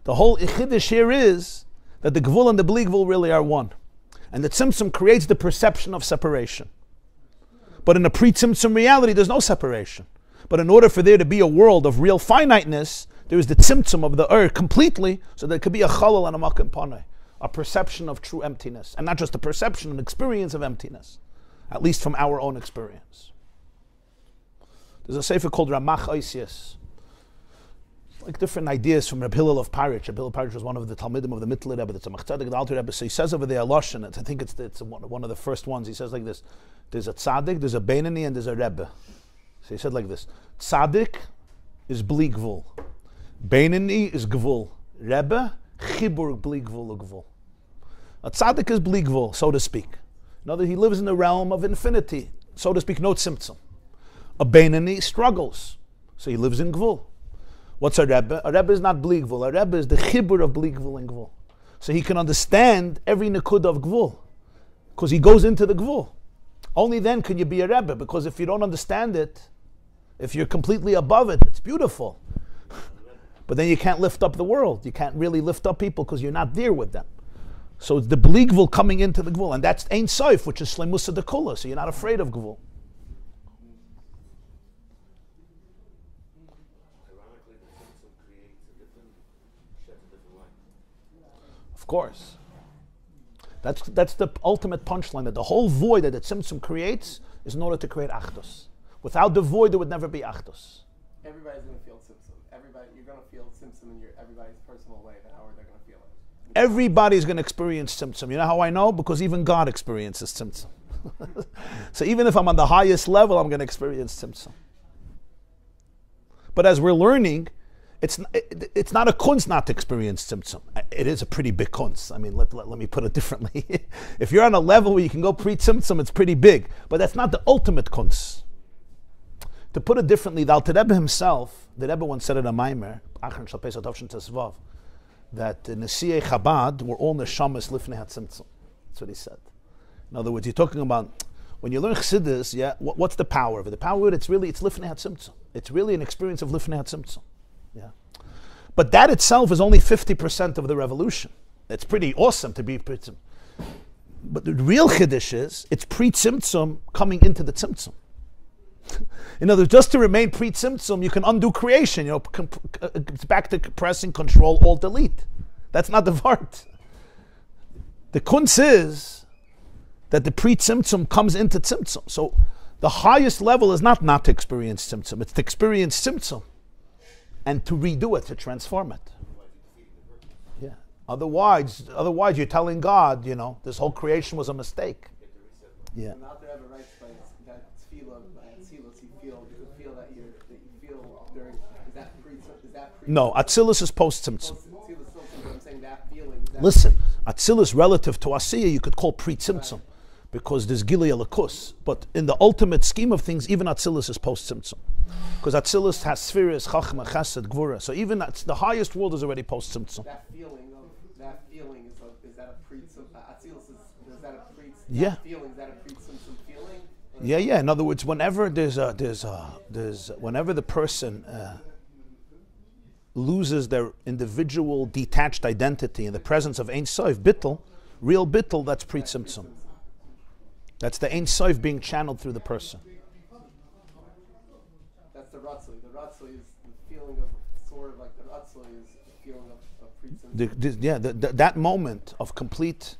The whole Chiddush here is, that the Gvul and the Bli Gvul really are one. And the Tzimtzum creates the perception of separation. But in a pre-Tzimtzum reality, there's no separation. But in order for there to be a world of real finiteness, there is the Tzimtzum of the earth completely, so there could be a chalal and a makim panei, a perception of true emptiness. And not just a perception, an experience of emptiness. At least from our own experience. There's a sefer called Ramach Oisius. Like different ideas from Rabbi Hillel of Parich. Rabbi Hillel of Parich was one of the Talmidim of the Mittler Rebbe. That's a Machzadik, the Alter Rebbe. So he says over there, Lashon, I think it's one of the first ones. He says like this: there's a tzaddik, there's a Beinani, and there's a Rebbe. So he said like this: tzaddik is Bli Gvul, Beinani is Gvul, Rebbe Chibur Bli Gvul Gvul. A tzaddik is Bli Gvul, so to speak. In other words, he lives in the realm of infinity, so to speak, no tzimtzum. A Beinani struggles, so he lives in Gvul. What's a Rebbe? A Rebbe is not Bli Gvul. A Rebbe is the Chibur of Bli Gvul and Gvul. So he can understand every Nekud of Gvul, because he goes into the Gvul. Only then can you be a Rebbe, because if you don't understand it, if you're completely above it, it's beautiful. But then you can't lift up the world. You can't really lift up people because you're not there with them. So it's the Bli Gvul coming into the Gvul, and that's Ein Sof, which is Shleimusa de Kula, so you're not afraid of Gvul. Of course. That's the ultimate punchline, that the whole void that the Tzimtzum creates is in order to create Achdus. Without the void, there would never be Achdus. Everybody's going to feel Tzimtzum. You're going to feel Tzimtzum in everybody's personal way, and how are they going to feel it? Everybody's going to experience Tzimtzum. You know how I know? Because even God experiences Tzimtzum. So even if I'm on the highest level, I'm going to experience Tzimtzum. But as we're learning, it's not a kunz not to experience tzimtzum. It is a pretty big kunz. I mean, let me put it differently. If you're on a level where you can go pre-tzimtzum, it's pretty big. But that's not the ultimate kunz. To put it differently, the Alter Rebbe himself, the Rebbe once said in a Mamer, that the Nesiyei Chabad were all neshamas lifnei hatzimtzum. That's what he said. In other words, you're talking about, when you learn Chassidus, yeah, what's the power of it? The power of it, it's lifnei hatzimtzum. It's really an experience of lifnei hatzimtzum. Yeah. But that itself is only 50% of the revolution. It's pretty awesome to be pre-tzimtzum. But the real chiddush is, it's pre-tzimtzum coming into the tzimtzum. In other words, just to remain pre-tzimtzum, you can undo creation. It's back to pressing Control Alt Delete. That's not the vart. The kunz is that the pre-tzimtzum comes into tzimtzum. So the highest level is not to experience tzimtzum. It's to experience tzimtzum and to redo it, to transform it. Yeah. Otherwise you're telling God, this whole creation was a mistake. Yeah. And out there ever writes that tefillah, you feel that you feel during, is that pre? No, Atzilus is post-tzimtzum. I'm saying that feeling. Listen, Atzilus relative to Asiya you could call pre-tzimtzum, because there's Gilui Alakus. But in the ultimate scheme of things, even Atzilus is post-tzimtzum. Because Atzilus has spheres, Chachma, Chesed, Gvura. So even the highest world is already post-Tzimtzum. That feeling is that a pre-Tzimtzum? Atzilus is that a pre-Tzimtzum? Yeah. That feeling, is that a pre-Tzimtzum feeling? Yeah. In other words, whenever whenever the person loses their individual detached identity in the presence of Ein Sof, Bittul, real Bittul, that's pre-Tzimtzum. That's the Ein Sof being channeled through the person. That's the Ratzoi. The Ratzoi is the feeling of, sort of like the Ratzoi is the feeling of pre-Tzimtzum. That moment of complete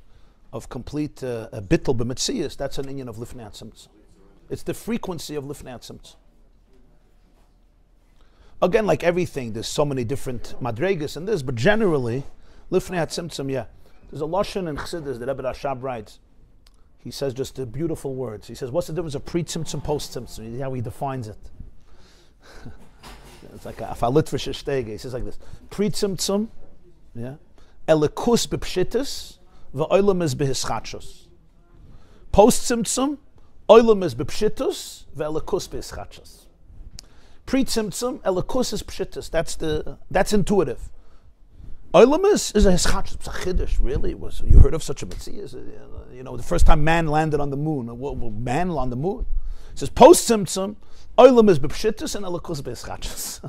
Bittul b'Metzias, that's an inyan of Lifnei Tzimtzum. It's the frequency of Lifnei Tzimtzum. Again, like everything, there's so many different madregas in this, but generally, Lifnei Tzimtzum, yeah. There's a Lashon in Chassidus that Rebbe Rashab writes. He says just the beautiful words. He says, what's the difference of pre-Tzimtzum, post-Tzimtzum? You see how he defines it. It's like a falit for shtege. He says like this: pre-Tzimtzum, yeah, elikus b'pshitis, v'olam is b'hischachos. Post-Tzimtzum, olam is b'pshitus, v'elikus b'hischachos. Pre-Tzimtzum, elikus is pshitus. That's intuitive. Olam is a hischachos. It's a chiddush, really. You heard of such a mitzvah? You know, the first time man landed on the moon. Man on the moon. It says post-Tzimtzum, olam is b'pshitus and elikus b'hischachos.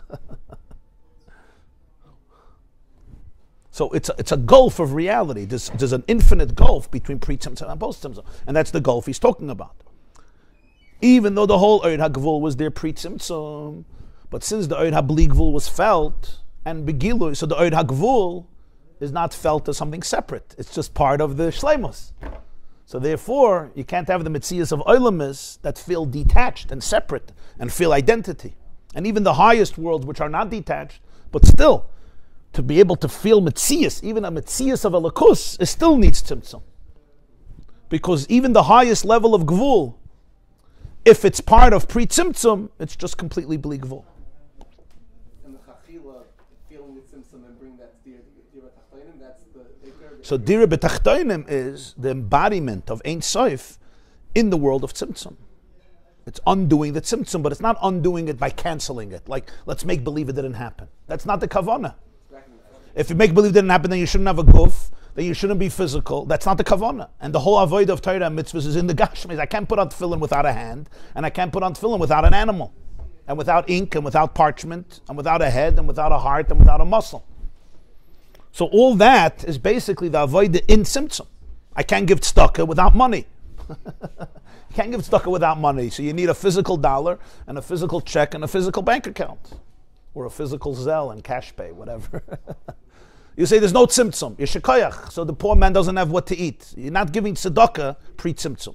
So it's a gulf of reality. There's an infinite gulf between pre-Tzimtzum and post-Tzimtzum, and that's the gulf he's talking about. Even though the whole Oid HaGvul was there pre-Tzimtzum, but since the Oid HaBli Gvul was felt and Begilu, so the Oid HaGvul is not felt as something separate. It's just part of the Shleimus. So therefore, you can't have the Metzias of Oilamis that feel detached and separate and feel identity. And even the highest worlds, which are not detached, but still, to be able to feel Metzias, even a Metzias of Elikus, it still needs Tzimtzum. Because even the highest level of Gvul, if it's part of pre-Tzimtzum, it's just completely Bli Gvul. And the Chachila, feeling the Tzimtzum and bring that to Dira Tachtoinim, that's the... So Dira B'Tachtoinim is the embodiment of Ein Sof in the world of Tzimtzum. It's undoing the Tzimtzum, but it's not undoing it by canceling it. Like, let's make believe it didn't happen. That's not the kavanah. If you make believe it didn't happen, then you shouldn't have a guf, then you shouldn't be physical. That's not the kavanah. And the whole avoid of Torah and mitzvahs is in the gashmis. I can't put on tefillin without a hand, and I can't put on tefillin without an animal, and without ink, and without parchment, and without a head, and without a heart, and without a muscle. So all that is basically the avoid in tzimtzum. I can't give tzedakah without money. You can't give tzedakah without money. So you need a physical dollar, and a physical check, and a physical bank account, or a physical Zelle and cash pay, whatever. You say there's no tzimtzum, you're shekoyach, so the poor man doesn't have what to eat. You're not giving tzedakah pre-tzimtzum.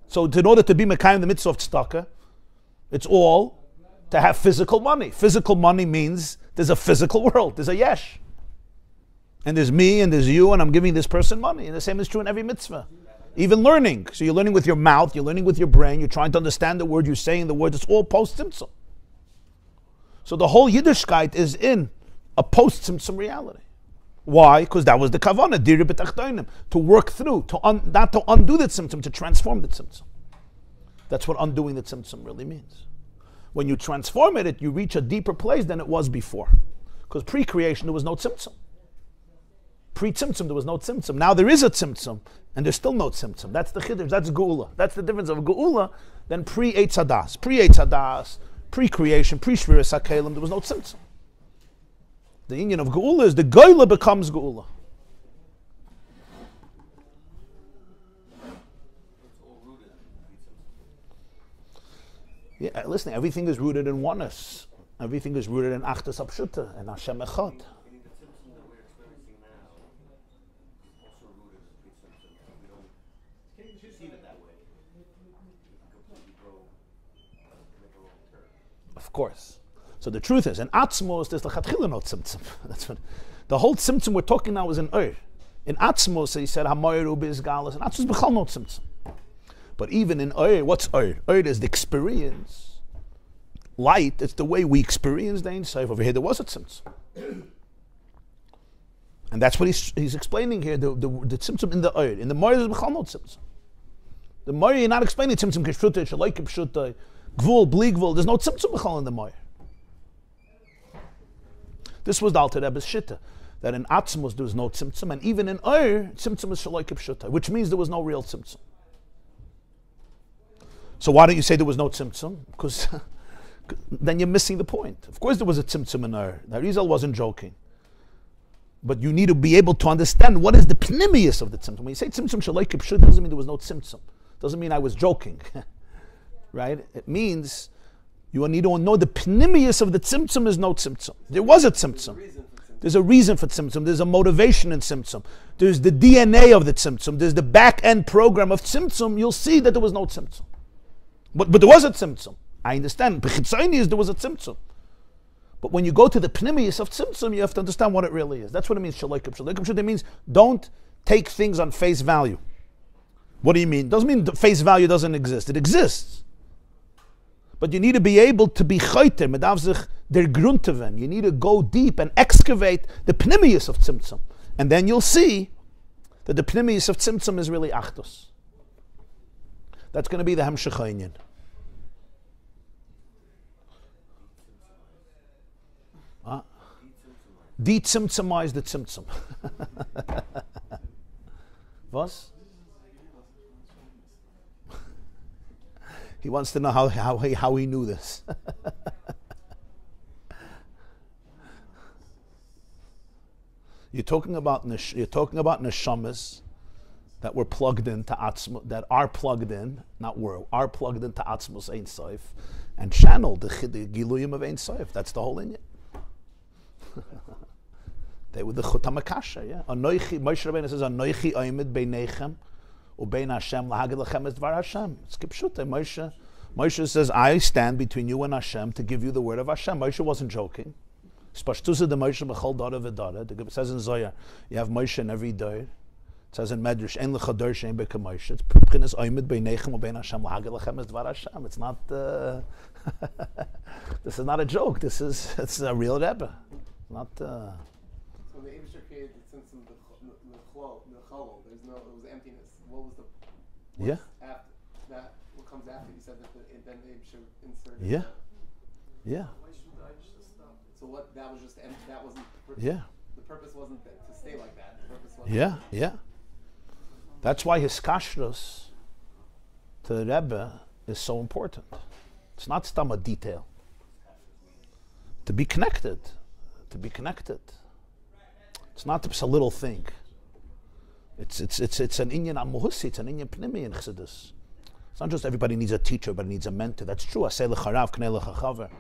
So in order to be mekayim the mitzvah of tzedakah, it's all to have physical money. Physical money means there's a physical world, there's a yesh. And there's me and there's you, and I'm giving this person money. And the same is true in every mitzvah. Even learning. So you're learning with your mouth, you're learning with your brain, you're trying to understand the word, you're saying the word, it's all post-tzimtzum. So the whole Yiddishkeit is in a post-Tzimtzum reality. Why? Because that was the kavanah, Dira B'Tachtoinim, to work through, not to undo the Tzimtzum, to transform the Tzimtzum. That's what undoing the Tzimtzum really means. When you transform it, you reach a deeper place than it was before. Because pre-creation, there was no Tzimtzum. Pre-Tzimtzum, there was no Tzimtzum. Now there is a Tzimtzum, and there's still no Tzimtzum. That's the Chiddush, that's Geula. That's the difference of Geula than pre-Eitz Hadas. Pre-Eitz Hadas, pre-creation, pre-Shviras HaKelim, there was no Tzimtzum. The union of Geula is the Geula becomes Geula. Yeah, listen, everything is rooted in oneness. Everything is rooted in Achdas Apshuta and Hashem Echad. Of course. So the truth is, in Atzmos, there's the Chatchila no Tzimtzum. That's what the whole Tzimtzum we're talking now is in Ur. In Atzmos, he said, Hamoyru Bizgalas, and Atzmos Bechal no Tzimtzum. But even in Ur, what's Ur? Ur is the experience. Light, it's the way we experience the Ein Sof. Over here, there was a Tzimtzum. And that's what he's explaining here, the Tzimtzum in the Ur. In the Moyer, there's Bechal no Tzimtzum. The Moyer, you're not explaining Tzimtzum Keshruta, Shalaik Pshuta, Gvul, bli gvul. There's no tzimtzum b'chol in the Mayer. This was the Alter Rebbe's shitta, that in Atzmos there was no tzimtzum, and even in Oyer, tzimtzum is shaloi kipshuta, which means there was no real tzimtzum. So why don't you say there was no tzimtzum? Because then you're missing the point. Of course there was a tzimtzum in Oyer. The Arizal wasn't joking. But you need to be able to understand what is the pnimius of the tzimtzum. When you say tzimtzum shaloi kipshuta, doesn't mean there was no tzimtzum. Doesn't mean I was joking. Right? It means you need to know the pnimius of the tzimtzum is no tzimtzum. There was a tzimtzum. There's a reason for tzimtzum. There's a motivation in tzimtzum. There's the DNA of the tzimtzum. There's the back-end program of tzimtzum. You'll see that there was no tzimtzum. But there was a tzimtzum. I understand. B'chitzayni is there was a tzimtzum. But when you go to the pnimius of tzimtzum, you have to understand what it really is. That's what it means, shaloi kipshuta. Shaloi kipshuta means don't take things on face value. What do you mean? It doesn't mean the face value doesn't exist. It exists. But you need to be able to be chayter, medav sich der grunteven. You need to go deep and excavate the pnimius of tzimtzum. And then you'll see that the pnimius of tzimtzum is really achdus. That's going to be the hamshich ha'inyan. De-tzimtzumize the tzimtzum. Was? He wants to know how he knew this. You're talking about neshamas that were plugged into Atzmos, that are plugged in, are plugged into Atzmos Ein Sof, and channeled the Giluyim of Ein Sof. That's the whole inyan. They were the Chutam HaKasha, yeah. Anoichi, Moshe Rabbeinu says, Anoichi oimid beinechem, ubein Hashem lahagid lechem es dvar Hashem. It's kipshute. Moshe says, I stand between you and Hashem to give you the word of Hashem. Moshe wasn't joking. Spashtusa de Moshe b'chol dara v'dara. It says in Zohar, you have Moshe in every door. It says in Medrash, en lecha dor shein beka Moshe. It's p'chinas oimid beinechem, ubein Hashem lahagid lechem es dvar Hashem. It's not, this is not a joke. It's a real Rebbe. Not, So the Abishur created the sense of the chalol, it was emptiness. What was the, yeah. After that, what comes after? You said that then the Abishur inserted. Yeah. Yeah. So what, that was just empty, that wasn't the purpose. Yeah. The purpose wasn't to stay like that. The purpose was Yeah. That's why his kashrus to the Rebbe is so important. It's not stam a detail. To be connected. It's not just a little thing. It's an inyan amuhusi, it's an inyan pnimi in Chassidus. It's not just everybody needs a teacher, but needs a mentor. That's true. Asay l'charav, knei l'chachaver.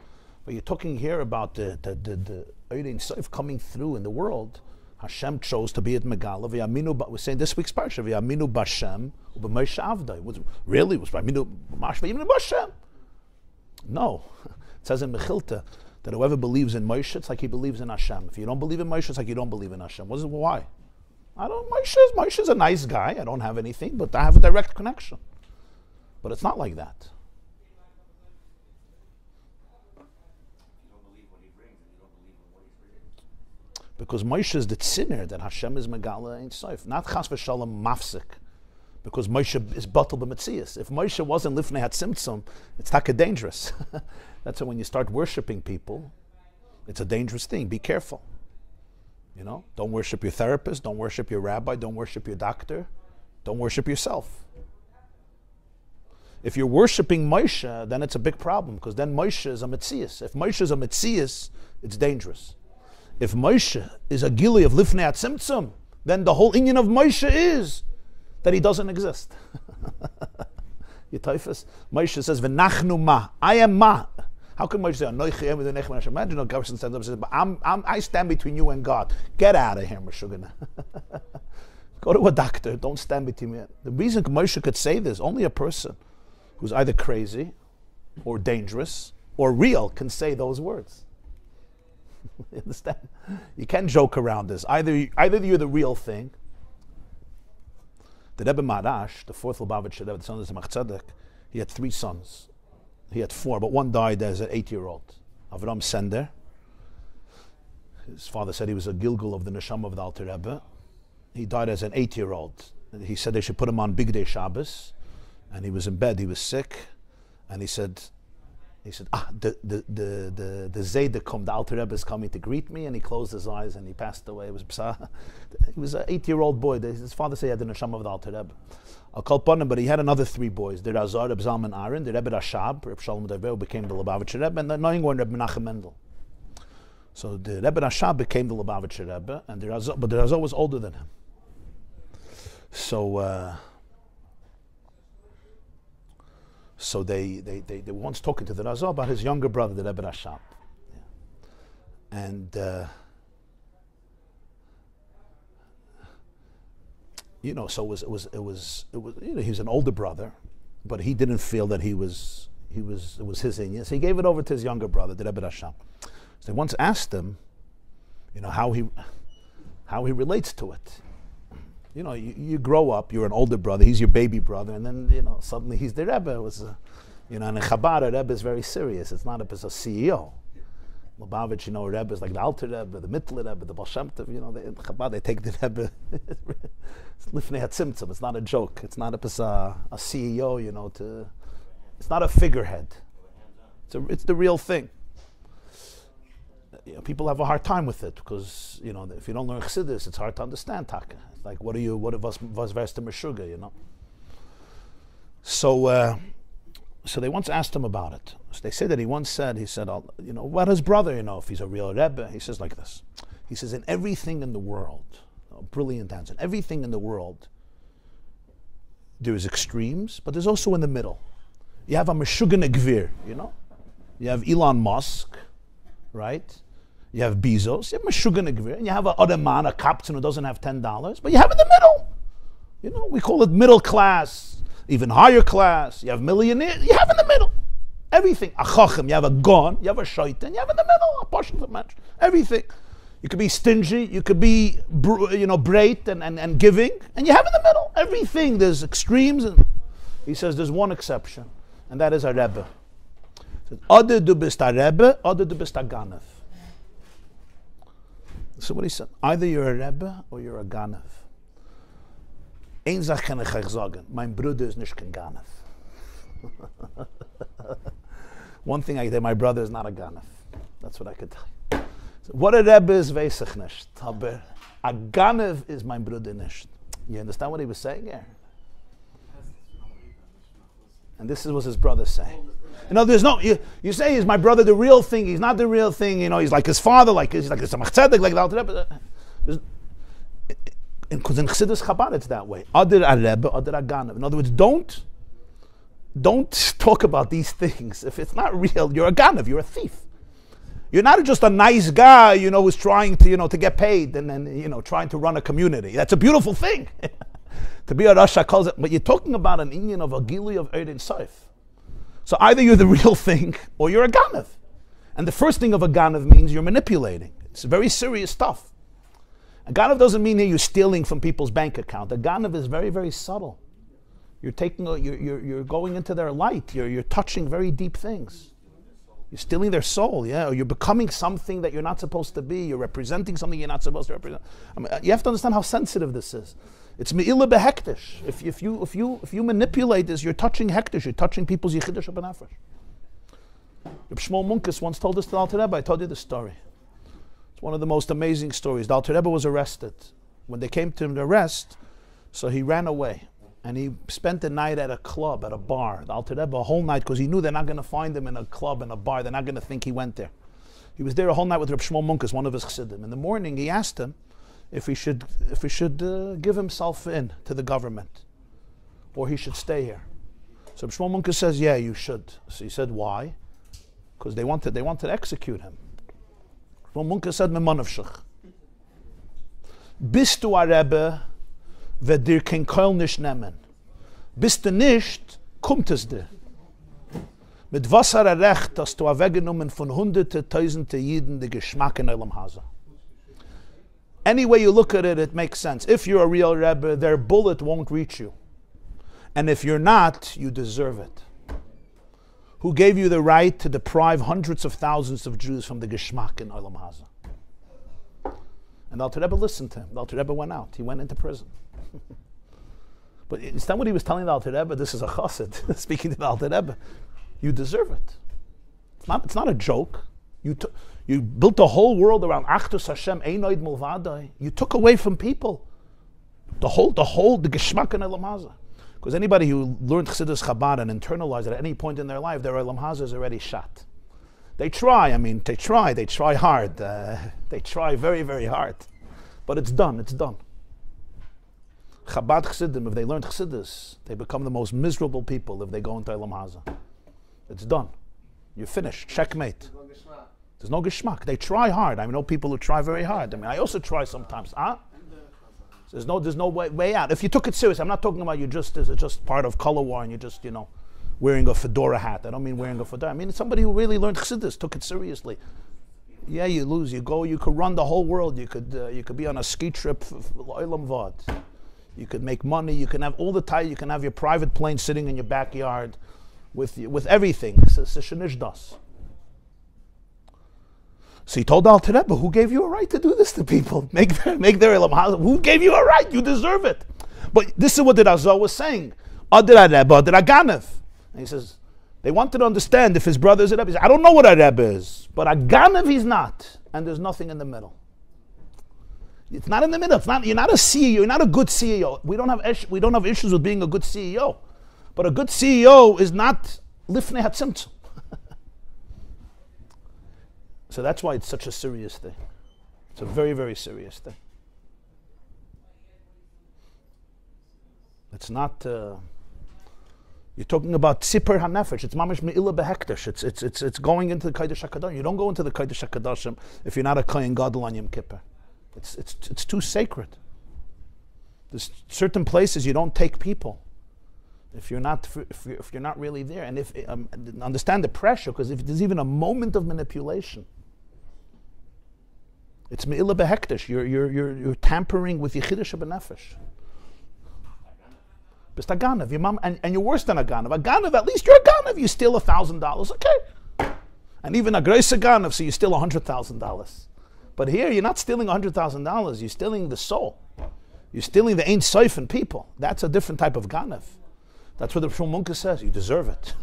But you're talking here about the Ein Sof coming through in the world. Hashem chose to be at Megala. We're saying this week's parsha. V'yaminu b'Hashem u'b'Moshe Avdai. It was V'yaminu b'Hashem. No. It says in Mechilta that whoever believes in Moshe, it's like he believes in Hashem. If you don't believe in Moshe, it's like you don't believe in Hashem. Why? Moshe's a nice guy. I don't have anything, but I have a direct connection. But it's not like that. Because Moshe is the tzinner that Hashem is Megala Ein Sof. Not Chas v'Shalom mafsik. Because Moshe is batal b'metzias. If Moshe wasn't lifnei hatzimtzum, it's taka dangerous. That's why when you start worshiping people, it's a dangerous thing. Be careful. Don't worship your therapist, don't worship your rabbi, don't worship your doctor, don't worship yourself. If you're worshiping Moshe, then it's a big problem, because then Moshe is a metzias. If Moshe is a metzias, it's dangerous. If Moshe is a gili of lifnei hatzimtzum, then the whole inyan of Moshe is that he doesn't exist. Moshe says, "V'nachnu ma, I am ma." How can Moshe say, "Anoichi emi v'nechem Hashem"? Imagine Jacobson stands up and says, "But I stand between you and God. Get out of here, Meshugana." Go to a doctor. Don't stand between me. The reason Moshe could say this, only a person who's either crazy, or dangerous, or real can say those words. You understand? You can't joke around this. Either you're the real thing. The Rebbe Marash, the fourth Lubavitcher Rebbe, the son of the Tzemach Tzedek, he had 3 sons. He had 4, but one died as an 8-year-old. Avram Sender. His father said he was a Gilgul of the Neshama of the Alter Rebbe. He died as an 8-year-old. He said they should put him on Big Day Shabbos, and he was in bed, he was sick, and he said, He said, the Zayda come, the Alter Rebbe is coming to greet me, and he closed his eyes and he passed away. He was an 8-year-old boy. His father said he had the neshama of the Alter Rebbe. I'll call upon him, but he had another 3 boys. The Razar, Reb Zalman Aaron, the Rebbe Rashab, Reb Shalom Daveu became the Lubavitcher Rebbe, and the annoying one, Reb Menachem Mendel. So the Rebbe Rashab became the Lubavitcher Rebbe, and but the Razar was older than him. So they were once talking to the Razar about his younger brother, the Rebbe Rashab. Yeah. And so it was he was an older brother, but he didn't feel that it was his inyan. So he gave it over to his younger brother, the Rebbe Rashab. So they once asked him, how he relates to it. You grow up, you're an older brother, he's your baby brother, and then, suddenly he's the Rebbe. It was, and in Chabad, a Rebbe is very serious. It's not a CEO. Lubavitch, Rebbe is like the Alter Rebbe, the Mittler Rebbe, the Baal Shem Tov, in Chabad, they take the Rebbe. It's Lifnei HaTzimtzum. It's not a joke. It's not a CEO, it's not a figurehead. It's the real thing. People have a hard time with it because if you don't learn Chassidus, it's hard to understand Taka. It's like what was Vesta Meshuga, So they once asked him about it. So they say that he once said, about his brother, if he's a real Rebbe. He says like this. He says, in everything in the world, brilliant answer, in everything in the world, there is extremes, but there's also in the middle. You have a Meshuga Negvir, You have Elon Musk, right? You have Bezos, you have Meshuga Negvir, and you have other man, a captain who doesn't have $10, but you have in the middle. We call it middle class, even higher class. You have millionaires, you have in the middle. Everything. A chacham, you have a gon, you have a shaitan, you have in the middle, a portion of match. Everything. You could be stingy, you could be, bright and giving, and you have in the middle. Everything. There's extremes. And he says there's one exception, and that is a Rebbe. He says, Ode du bist a Rebbe, ode du bist a Ganav. So what he said, either you're a Rebbe or you're a Ganav. Ein Sach kann ich euch sagen, mein Bruder ist nicht kein Ganav. One thing I can tell, my brother is not a Ganav. That's what I could tell you. So what a Rebbe is, weiß ich nicht. Aber a Ganav is mein Bruder nicht. You understand what he was saying here? And this was his brother saying. There's no, you say, is my brother the real thing? He's not the real thing. He's like his father, he's like the Samach Tzedek, like the Alter Rebbe. Because in Chassidus Chabad it's that way. Adir a Rebbe, adir a Ganav. In other words, don't talk about these things. If it's not real, you're a Ganav, you're a thief. You're not just a nice guy, who's trying to, to get paid and then, trying to run a community. That's a beautiful thing. To be a Rasha calls it, but you're talking about an Indian of a Gili of Eidin Saif. So either you're the real thing or you're a Ganav. And the first thing of a Ganav means you're manipulating. It's very serious stuff. A Ganav doesn't mean that you're stealing from people's bank account. A Ganav is very, very subtle. You're going into their light. You're touching very deep things. You're stealing their soul, or you're becoming something that you're not supposed to be. You're representing something you're not supposed to represent. You have to understand how sensitive this is. It's me'ila behektish. If you manipulate this, you're touching hektish. You're touching people's yichidush b'nafresh. Reb Shmuel Munkus once told this to the Alter Rebbe. I told you the story. It's one of the most amazing stories. The Alter Rebbe was arrested. When they came to him to arrest, so he ran away. And he spent the night at a club, at a bar. The Alter Rebbe a whole night, because he knew they're not going to find him in a club, in a bar. They're not going to think he went there. He was there a whole night with Reb Shmuel Munkus, one of his chassidim. In the morning, he asked him if he should give himself in to the government, or he should stay here. So Reb Shmuel Munkus says, yeah, you should. So he said, why? Because they wanted to execute him. Reb Shmuel Munkus said, Memanavshach. Bist du a Rebbe, wird dir kein Keul nicht nehmen. Bist du nicht, kommt es dir. Mit Wasser Recht hast du weggenommen von hunderte, tausende Jiden den Geschmack in Elam Haza. Any way you look at it, it makes sense. If you're a real Rebbe, their bullet won't reach you. And if you're not, you deserve it. Who gave you the right to deprive hundreds of thousands of Jews from the Geschmack in Elam Haza? And the Alter Rebbe listened to him. The Alter Rebbe went out. He went into prison. But is that what he was telling the Alter Rebbe? This is a chassid speaking to the Alter Rebbe. You deserve it. It's not a joke. You built a whole world around Achdus Hashem, Einoid Mulvadai. You took away from people the Geschmack in Olam Hazeh. Because anybody who learned Chassidus Chabad and internalized it at any point in their life, their Olam Hazeh is already shot. They try hard. They try very, very hard. But it's done. Chabad Chassidim, if they learn Chassidus, they become the most miserable people if they go into Olam Hazeh. It's done. You're finished. Checkmate. There's no geschmack. They try hard. I know people who try very hard. I mean, I also try sometimes. There's no way out. If you took it serious, I'm not talking about it's just part of color war and you're just, wearing a fedora hat. I don't mean wearing a fedora. I mean somebody who really learned Chassidus, took it seriously. Yeah, you lose. You go. You could run the whole world. You could be on a ski trip for Olam Vod. You could make money. You can have all the time. You can have your private plane sitting in your backyard, with everything. So he told Alter Rebbe, who gave you a right to do this to people? Make their Olam Hazeh. Who gave you a right? You deserve it. But this is what the Razah was saying. Adar Rebbe, Adar Aganev. And he says, they wanted to understand if his brother is a Rebbe. He said, I don't know what a Rebbe is, but a Ganev he's not. And there's nothing in the middle. It's not in the middle. You're not a CEO. You're not a good CEO. We don't have issues with being a good CEO. But a good CEO is not Lifnei HaTzimtzum. So that's why it's such a serious thing. It's a very, very serious thing. It's not... You're talking about tzipur hanefesh. It's mamish me'ila behekdesh. It's going into the Kodesh HaKadoshim. You don't go into the Kodesh HaKadoshim if you're not a Kohen Gadol on Yom Kippur. It's too sacred. There's certain places you don't take people if you're not really there. And if understand the pressure, because if there's even a moment of manipulation, it's me'ila behekdesh. You're tampering with yichidush benefesh. Bist a Ganav, your mom, and you're worse than a Ganav. A Ganav, at least you're a Ganav. You steal $1,000, okay. And even a Greisa Ganav, so you steal $100,000. But here, you're not stealing $100,000. You're stealing the soul. You're stealing the Ein Sof in people. That's a different type of Ganav. That's what the Shulmunka says. You deserve it.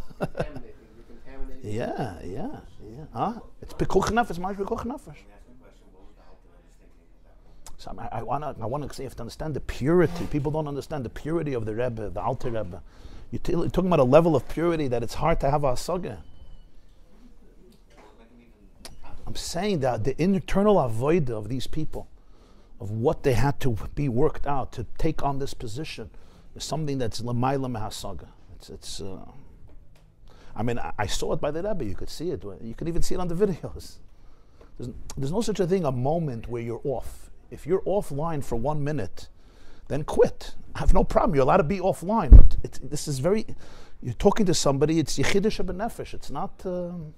Yeah. It's Pekuch Nefesh, Marsh Pekuch Nefesh. So I want to say you have to understand the purity. People don't understand the purity of the Rebbe, the Alter Rebbe. You're talking about a level of purity that it's hard to have a saga. I'm saying that the internal avoid of these people, of what they had to be worked out to take on this position, is something that's l'mayla mehasaga. I saw it by the Rebbe. You could see it. You could even see it on the videos. There's no such a thing, a moment where you're off. If you're offline for 1 minute, then quit. I have no problem. You're allowed to be offline. But this is you're talking to somebody, it's yichidush benefesh. It's not, you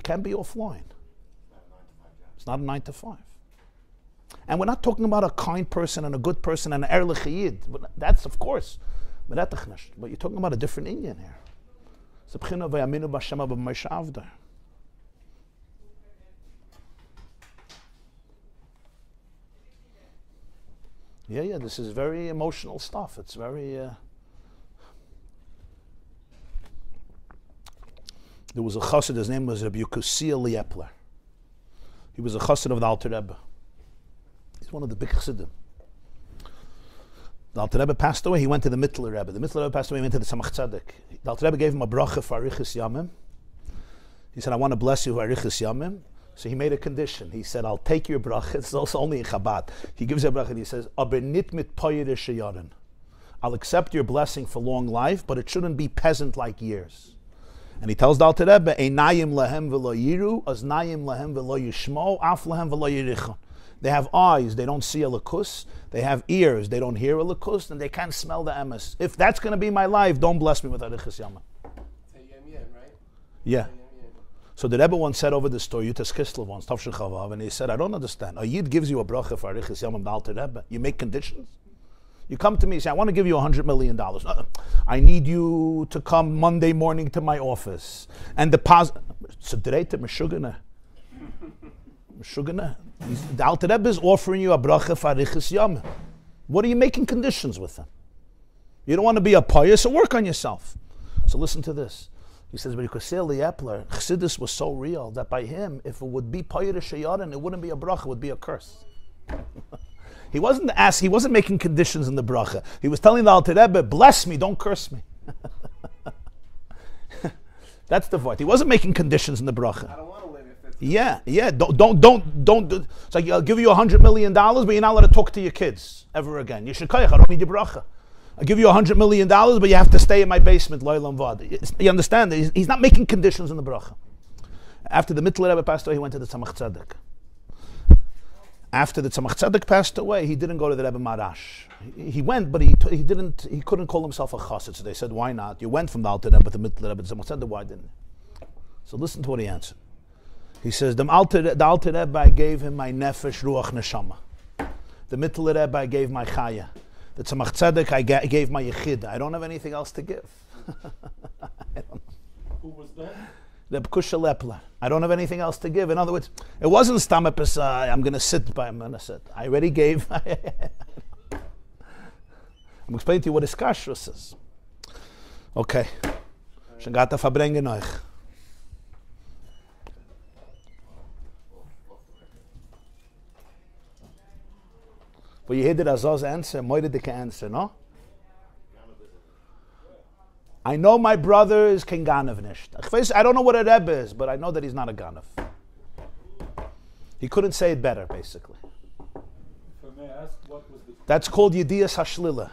can't be offline. It's not a 9 to 5. And we're not talking about a kind person and a good person and an erlich yid. That's, of course, but you're talking about a different Indian here. It's a b'china v'yaminu b'Hashem b'Moshe Avdei. Yeah, this is very emotional stuff. It's very... There was a chassid, his name was Rabbi Yekusia Liepler. He was a chassid of the Alter Rebbe. He's one of the big chassidim. The Alter Rebbe passed away, he went to the Mittler Rebbe. The Mittler Rebbe passed away, he went to the Tzemach Tzedek. The Alter Rebbe gave him a bracha for Arichas Yamim. He said, I want to bless you for Arichas Yamim. So he made a condition. He said, I'll take your bracha. It's also only in Chabad. He gives a bracha and he says, Aber nit mit poyere sheyarin. I'll accept your blessing for long life, but it shouldn't be peasant-like years. And he tells the Alter Rebbe, Einayim lahem v'lo yiru, aznayim lahem v'lo yishmo, af lahem v'lo yirichon. They have eyes, they don't see a lakus. They have ears, they don't hear a lakus, and they can't smell the emes. If that's going to be my life, don't bless me with Arichas Yamim. Right? Yeah. So the Rebbe once said over the story, Yutas Kislev once, Tavshin Chavav, and he said, I don't understand. A Yid gives you a bracha for Arichas Yamim, the Alter Rebbe. You make conditions? You come to me and say, I want to give you $100 million. I need you to come Monday morning to my office and deposit. So Dreite Meshugana. The Alter Rebbe is offering you a bracha for Arichas Yamim. What are you making conditions with him? You don't want to be a pious, so work on yourself. So listen to this. He says, but you could say the Epler, Chassidus was so real that by him, if it would be Payir Shayaran, it wouldn't be a bracha, it would be a curse. He wasn't making conditions in the bracha. He was telling the Alter Rebbe, bless me, don't curse me. That's the void. He wasn't making conditions in the bracha. I don't want to live if it's... Yeah. Don't do. It's like, I'll give you $100 million, but you're not allowed to talk to your kids ever again. You should koyach, I don't need your bracha. I'll give you $100 million, but you have to stay in my basement, loyal vad. You understand? He's not making conditions in the bracha. After the Mittler Rebbe passed away, he went to the Tzemach Tzedek. After the Tzemach Tzedek passed away, he didn't go to the Rebbe Marash. He went, but he couldn't call himself a chassid. So they said, why not? You went from the Alter Rebbe to the Mittler Rebbe to Tzemach Tzedek, why didn't you? So listen to what he answered. He says, the Alter Rebbe, I gave him my nefesh, ruach, neshama. The Mittler Rebbe, I gave my chaya. The Tzemach Tzedek, I gave my yechid. I don't have anything else to give. Who was that? The Kusha Lepler. I don't have anything else to give. In other words, it wasn't Stamepes, I'm going to sit. I already gave. I'm explaining to you what his kashrus is. Okay. Shengata verbringen euch. But you hear the Razor's answer, Moededike answer, no? I know my brother is King Ganav nisht. I don't know what a Rebbe is, but I know that he's not a Ganav. He couldn't say it better, basically. If I may ask, what was the... That's called Yediyas Hashlila.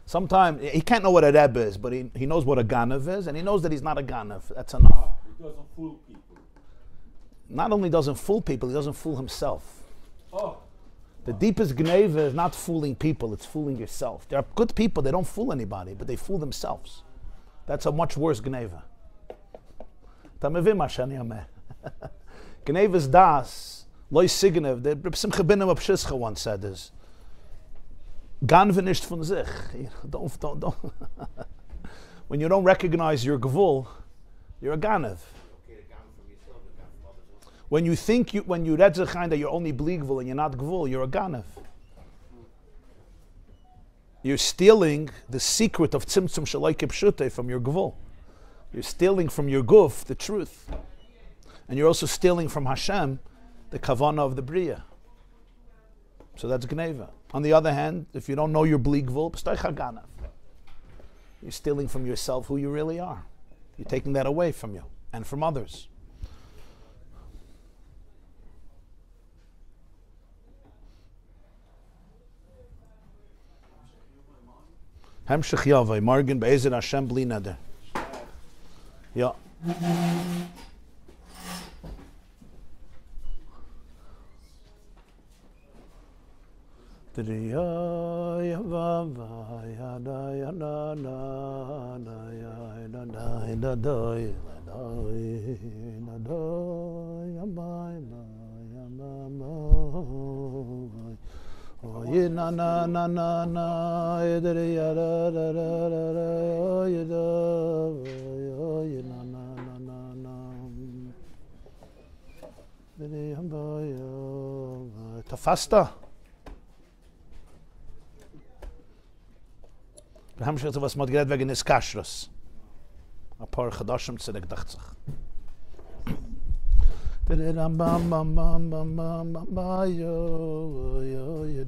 Sometimes, he can't know what a Rebbe is, but he knows what a Ganav is, and he knows that he's not a Ganav. That's enough. He doesn't fool people. Not only doesn't fool people, he doesn't fool himself. Oh. The deepest gneva is not fooling people, it's fooling yourself. There are good people, they don't fool anybody, but they fool themselves. That's a much worse gneva. Gneva's das, loy signev, the Simcha Binim of Pshischa once said this. Ganve nicht von sich. Don't. When you don't recognize your gvul, you're a ganev. When you think when you read Zechain that you're only bligvul and you're not gvul, you're a ganev. You're stealing the secret of tzimtzum shalai kipshute from your gvul. You're stealing from your guf the truth, and you're also stealing from Hashem the kavana of the bria. So that's gneva. On the other hand, if you don't know your bligvul, b'stoich ganev. You're stealing from yourself who you really are. You're taking that away from you and from others. Hamshich Yavai, Morgan Be'ezer Hashem Bli Neder. Ja. Oh ye na na na na na yedere ya da da da da da oh ye da oh ye na na na na na yedere ya ba ya tafasta wir haben schon was mod geredet wegen des kashrus a paar chadashim tzedek dachtzach bam bam bam bam bam bam yo yo yo